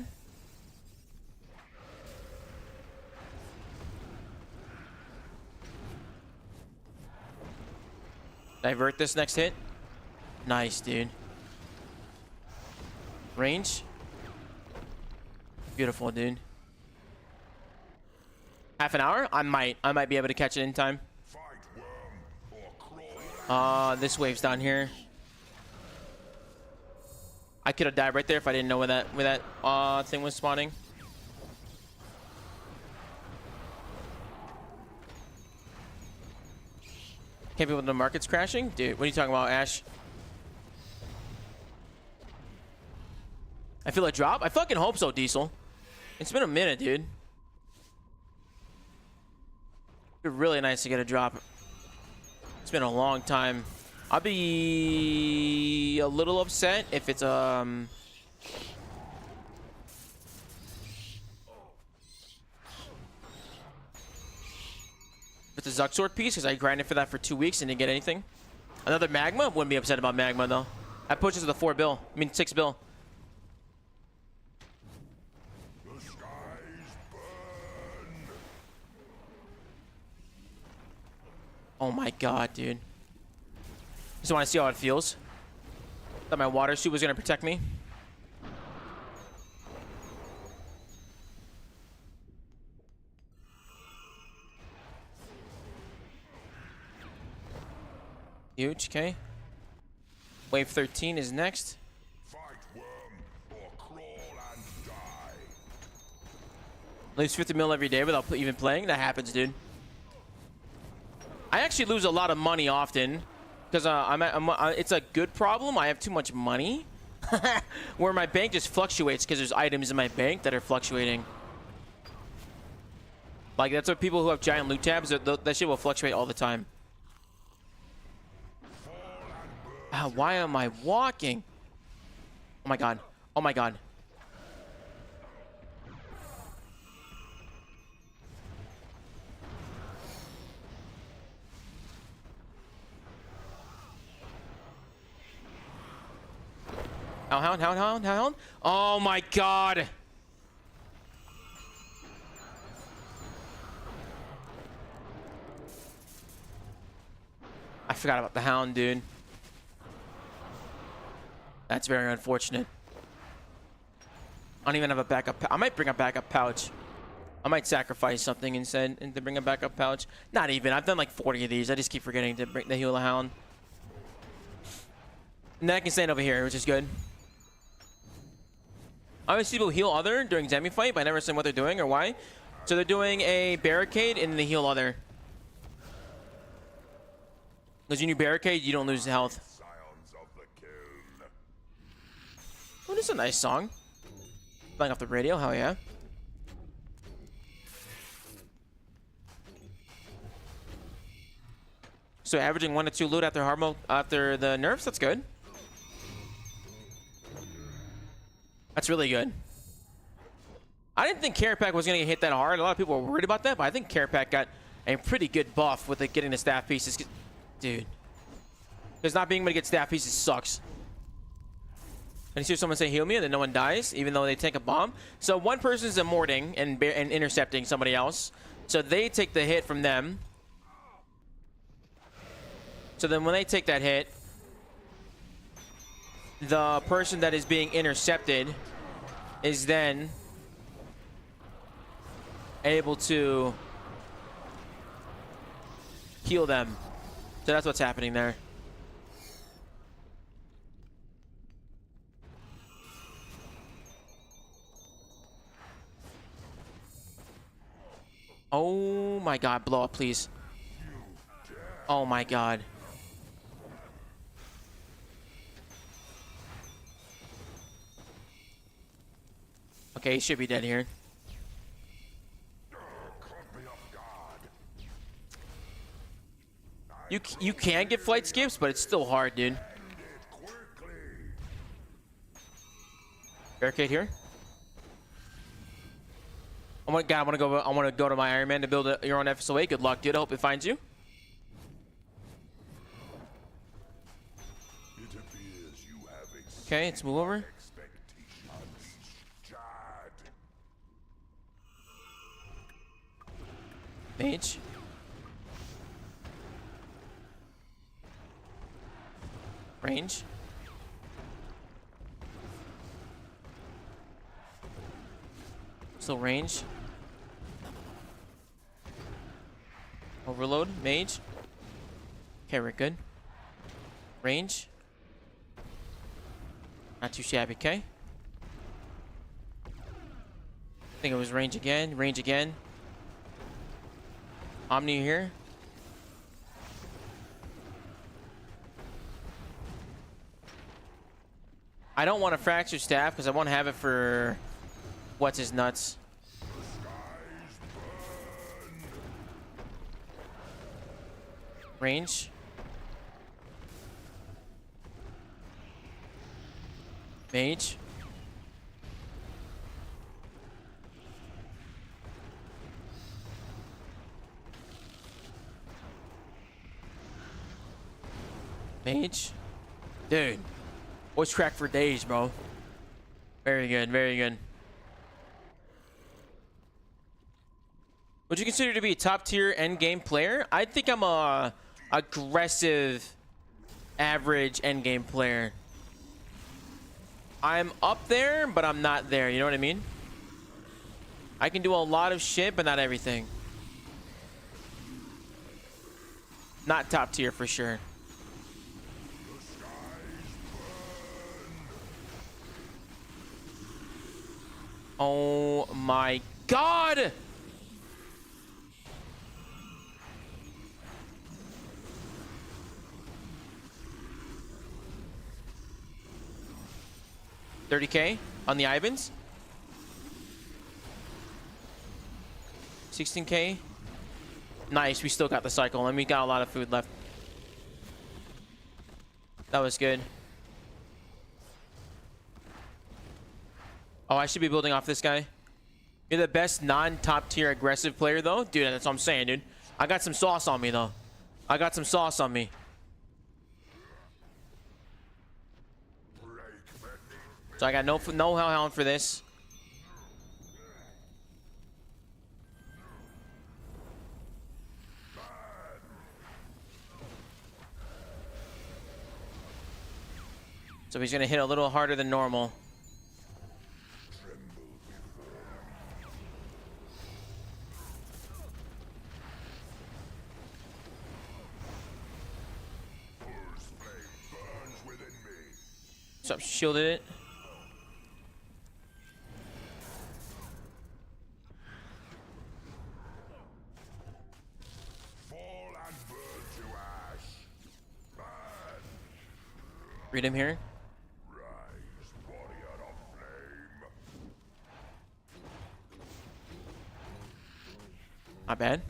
[SPEAKER 1] Divert this next hit. Nice, dude. Range. Beautiful, dude. Half an hour? I might be able to catch it in time. This wave's down here. I could have died right there if I didn't know where that thing was spawning. Can't be with the market's crashing? Dude, what are you talking about, Ash? I feel a drop? I fucking hope so, Diesel. It's been a minute, dude. It'd be really nice to get a drop. It's been a long time. I'll be a little upset if it's with the Zuxort piece, because I grinded for that for 2 weeks and didn't get anything. Another magma? Wouldn't be upset about magma though. That pushes to the 4 bill. I mean 6 bill.
[SPEAKER 2] The skies burn.
[SPEAKER 1] Oh my god, dude. Just want to see how it feels. Thought my water suit was gonna protect me. Huge, okay. Wave 13 is next.
[SPEAKER 2] Fight worm or crawl and die.
[SPEAKER 1] Lose 50 mil every day without even playing. That happens, dude. I actually lose a lot of money often because it's a good problem. I have too much money where my bank just fluctuates because there's items in my bank that are fluctuating. Like, that's what people who have giant loot tabs, that shit will fluctuate all the time. Why am I walking? Oh my god. Oh my god. Oh, hound. Oh my god. I forgot about the hound, dude. That's very unfortunate. I don't even have a backup. I might bring a backup pouch. I might sacrifice something instead and to bring a backup pouch. Not even. I've done like 40 of these. I just keep forgetting to bring the heal the hound. And then I can stand over here, which is good. I always see people heal other during Zemi fight, but I never seen what they're doing or why. So they're doing a barricade and the heal other. Because when you barricade, you don't lose health. Oh, this is a nice song. Playing off the radio, hell yeah. So averaging 1 to 2 loot after hard mode, after the nerfs, that's good. That's really good. I didn't think Carapac was going to get hit that hard. A lot of people were worried about that, but I think Carapac got a pretty good buff with it getting the staff pieces. Dude. Because not being able to get staff pieces sucks. And you see someone say heal me and then no one dies, even though they take a bomb. So one person's immorting and intercepting somebody else. So they take the hit from them. So then when they take that hit, the person that is being intercepted is then able to heal them. So that's what's happening there. Oh my god, blow up, please. Oh my god. Okay, he should be dead here. You can get flight skips, but it's still hard, dude. Barricade here. Oh my god, I want to go to my Ironman to build your own FSOA. Good luck, dude. I hope it finds you. Okay, let's move over. Mage. Range. Still range. Overload. Mage. Okay, we're good. Range. Not too shabby, okay? I think it was range again. Range again. Omni here. I don't want to fracture staff because I want to have it for what's his nuts. Range. Mage. Mage. Dude. Voice crack for days, bro. Very good, very good. Would you consider to be a top tier endgame player? I think I'm a aggressive average endgame player. I'm up there, but I'm not there. You know what I mean? I can do a lot of shit, but not everything. Not top tier for sure. Oh my god! $30K on the Ivans. 16k. Nice, we still got the cycle, and we got a lot of food left. That was good. Oh, I should be building off this guy. You're the best non-top tier aggressive player, though? Dude, that's what I'm saying, dude. I got some sauce on me, though. I got some sauce on me. So I got no hellhound for this. So he's gonna hit a little harder than normal. So shielded it. Read him here. Not bad.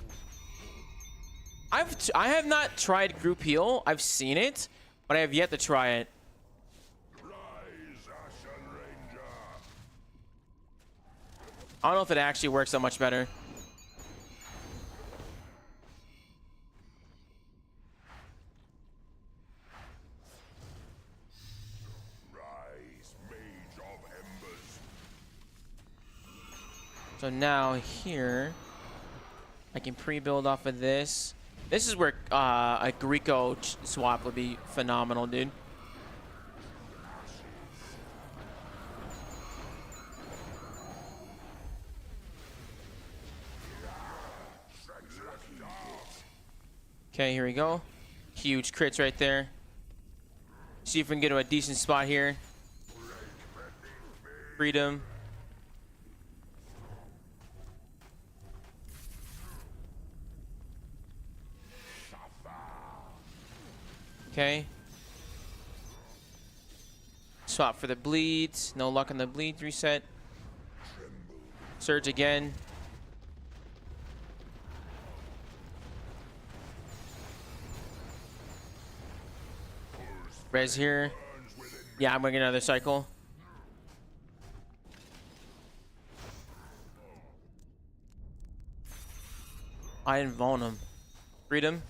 [SPEAKER 1] I have not tried group heal. I've seen it, but I have yet to try it. I don't know if it actually works that much better. So now here, I can pre-build off of this. This is where a Greco swap would be phenomenal, dude. Okay, here we go. Huge crits right there. See if we can get to a decent spot here. Freedom. Okay. Swap for the bleeds. No luck on the bleeds reset. Surge again. Res here. Yeah, I'm gonna get another cycle. I didn't vuln him. Freedom.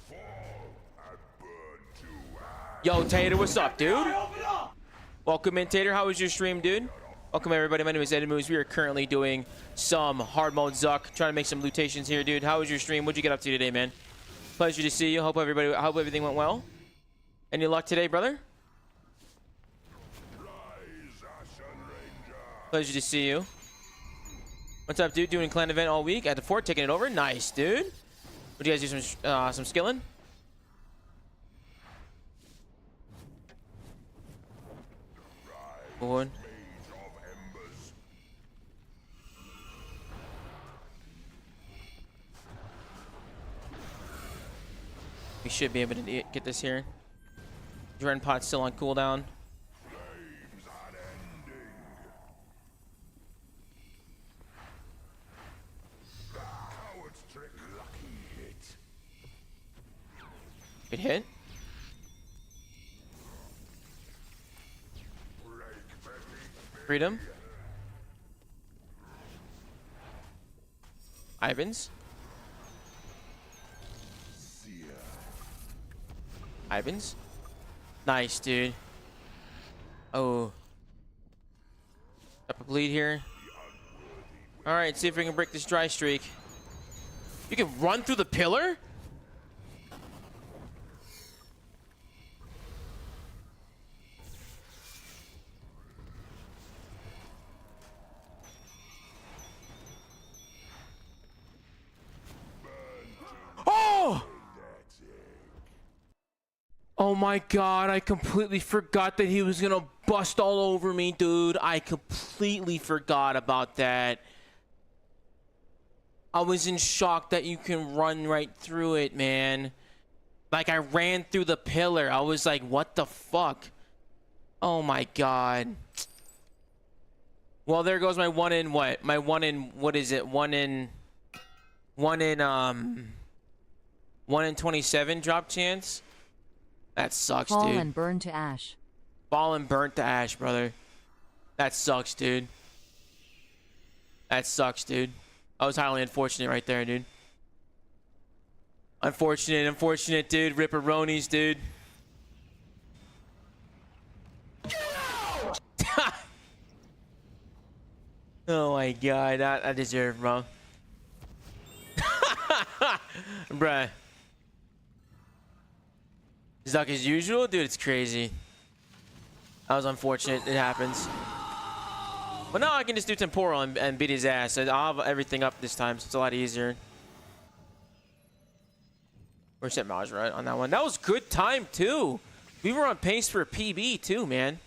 [SPEAKER 1] Yo, Tater, what's up, dude? Welcome in, Tater. How was your stream, dude? Welcome, everybody. My name is Eddie Moves. We are currently doing some hard mode Zuck, trying to make some lutations here, dude. How was your stream? What'd you get up to today, man? Pleasure to see you. Hope everything went well. Any luck today, brother? Pleasure to see you. What's up, dude? Doing clan event all week at the fort, taking it over. Nice, dude. Would you guys do some skilling? Board. We should be able to get this here. Dren pot's still on cooldown. Good hit. Freedom. Ivans. Ivans. Nice, dude. Oh. Up a bleed here. Alright, see if we can break this Drysteak. You can run through the pillar? Oh my god, I completely forgot that he was gonna bust all over me, dude. I completely forgot about that. I was in shock that you can run right through it, man. Like, I ran through the pillar. I was like, what the fuck? Oh my god. Well, there goes my one in what? My one in, what is it? One in 1 in 27 drop chance. That sucks,
[SPEAKER 3] Fall
[SPEAKER 1] dude.
[SPEAKER 3] and burn to ash.
[SPEAKER 1] Fall and burnt to ash, brother. That sucks, dude. That sucks, dude. I was highly unfortunate right there, dude. Unfortunate, dude. Ripperonis, dude. Oh my god, I deserve, bro. Bruh. Zuck as usual? Dude, it's crazy. That was unfortunate. It happens. But now I can just do temporal and beat his ass. I'll have everything up this time, so it's a lot easier. We're set Maj right on that one. That was good time, too. We were on pace for a PB, too, man.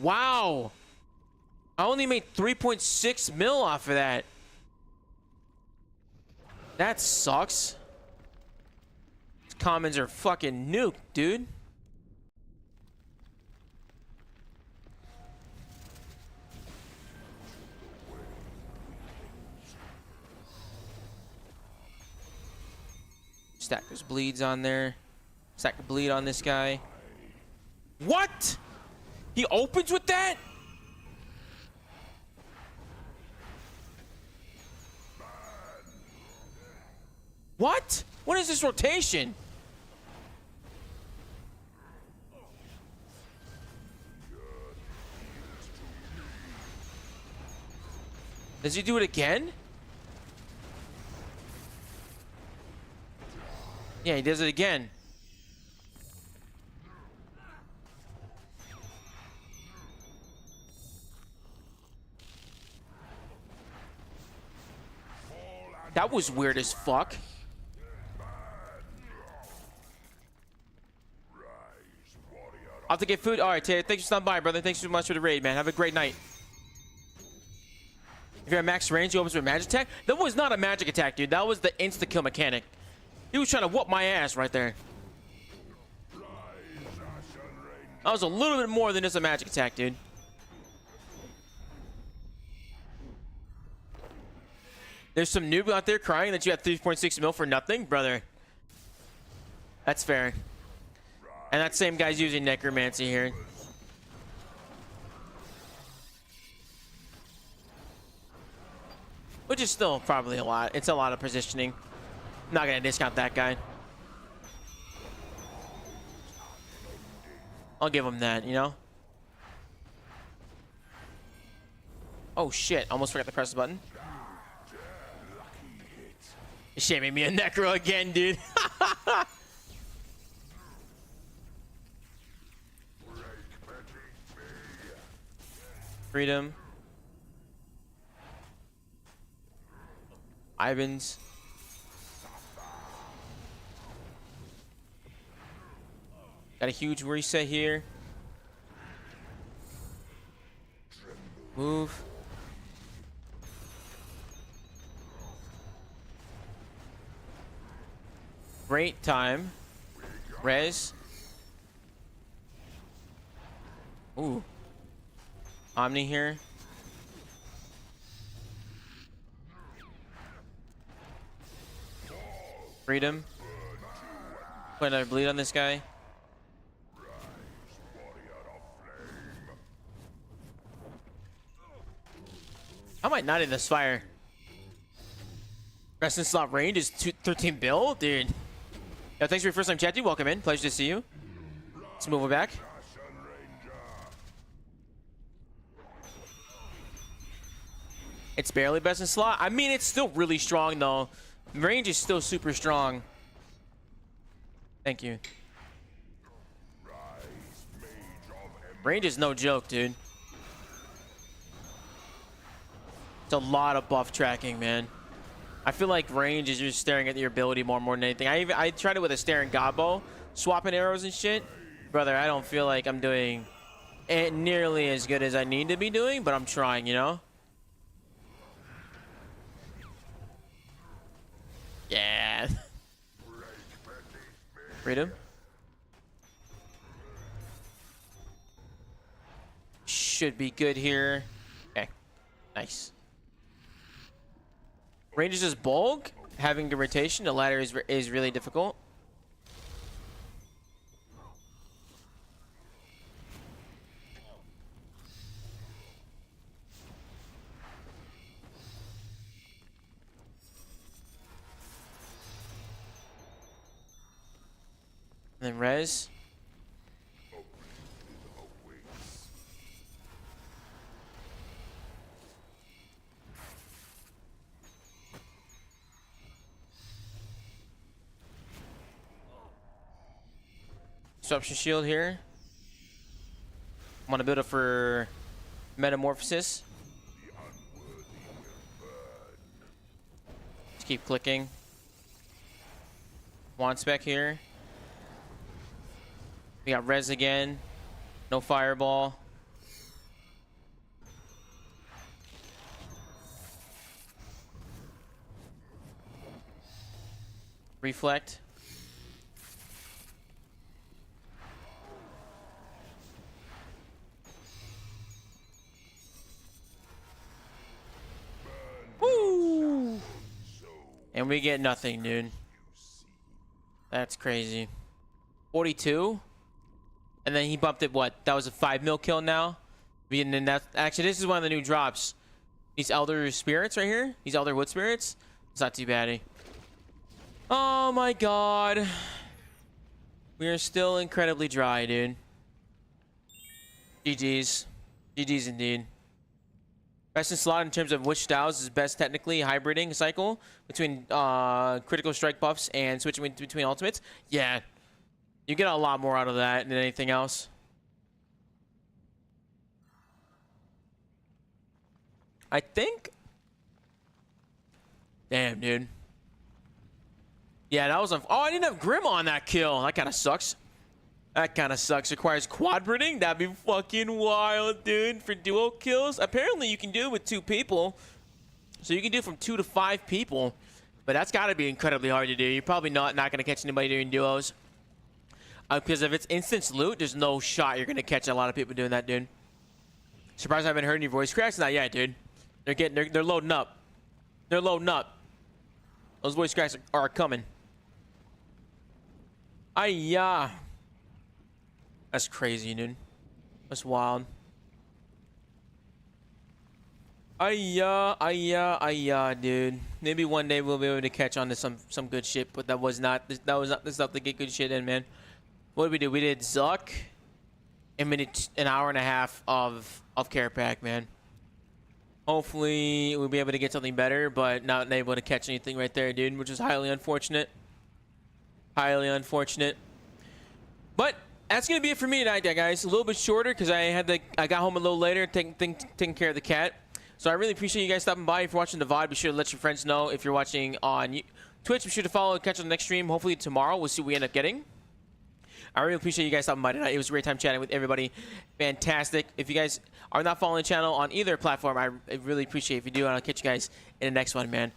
[SPEAKER 1] Wow. I only made 3.6 mil off of that. That sucks. These commons are fucking nuked, dude. Stack those bleeds on there. Stack a bleed on this guy. What? He opens with that? What? What is this rotation? Does he do it again? Yeah, he does it again. That was weird as fuck. I'll have to get food. All right, Taylor, thanks for stopping by, brother. Thanks so much for the raid, man. Have a great night. If you're at max range, you opens with a magic attack. That was not a magic attack, dude. That was the insta-kill mechanic. He was trying to whoop my ass right there. That was a little bit more than just a magic attack, dude. There's some noob out there crying that you had 3.6 mil for nothing, brother. That's fair. And that same guy's using necromancy here. Which is still probably a lot. It's a lot of positioning. I'm not gonna discount that guy. I'll give him that, you know? Oh shit, almost forgot to press the button. Shaming me a necro again, dude. Freedom. Ivan's. Got a huge reset here. Move. Great time. Res. Ooh. Omni here. Freedom. Put another bleed on this guy. I might not in this fire. Rest in slot range is 13 bill, dude. Yo, thanks for your first time chat, dude. Welcome in. Pleasure to see you. Let's move it back. It's barely best in slot. I mean, it's still really strong, though. Range is still super strong. Thank you. Range is no joke, dude. It's a lot of buff tracking, man. I feel like range is just staring at your ability more than anything. I tried it with a staring gobbo, swapping arrows and shit. Brother, I don't feel like I'm doing it nearly as good as I need to be doing, but I'm trying, you know? Yeah. Freedom. should be good here. Okay, nice. Range is just bulk. Having the rotation, the ladder is really difficult. And then res. Disruption shield here. I'm gonna build it for metamorphosis. Just keep clicking. Wand spec here. We got res again. No fireball. Reflect. Woo! And we get nothing, dude. That's crazy. 42. And then he bumped it, what? That was a 5 mil kill now? And then that's actually, this is one of the new drops. These Elder Spirits right here. These Elder Wood Spirits. It's not too bad. Oh my god. We are still incredibly dry, dude. GG's. GG's indeed. Best in slot in terms of which styles is best technically hybriding cycle between critical strike buffs and switching between ultimates. Yeah. You get a lot more out of that than anything else. I think. Damn, dude. Yeah, that was a... Oh, I didn't have Grim on that kill. That kind of sucks. That kind of sucks. Requires quad breeding. That'd be fucking wild, dude. For duo kills. Apparently, you can do it with 2 people. So you can do from 2 to 5 people. But that's got to be incredibly hard to do. You're probably not going to catch anybody doing duos. Because if it's instance loot, there's no shot you're going to catch a lot of people doing that, dude. Surprised I haven't heard any voice cracks. Not yet, dude. They're loading up. They're loading up. Those voice cracks are coming. Ayah. That's crazy, dude. That's wild. Ayah, dude. Maybe one day we'll be able to catch on to some good shit, but that was not the stuff to get good shit in, man. What did we do? We did Zuck, and we did an hour and a half of care pack, man. Hopefully we'll be able to get something better, but not able to catch anything right there, dude, which is highly unfortunate. Highly unfortunate. But that's gonna be it for me tonight, guys. A little bit shorter because I got home a little later, taking care of the cat. So I really appreciate you guys stopping by. If you're watching the VOD, be sure to let your friends know. If you're watching on Twitch, be sure to follow and catch on the next stream. Hopefully tomorrow. We'll see what we end up getting. I really appreciate you guys stopping by tonight. It was a great time chatting with everybody. Fantastic. If you guys are not following the channel on either platform, I really appreciate if you do. And I'll catch you guys in the next one, man.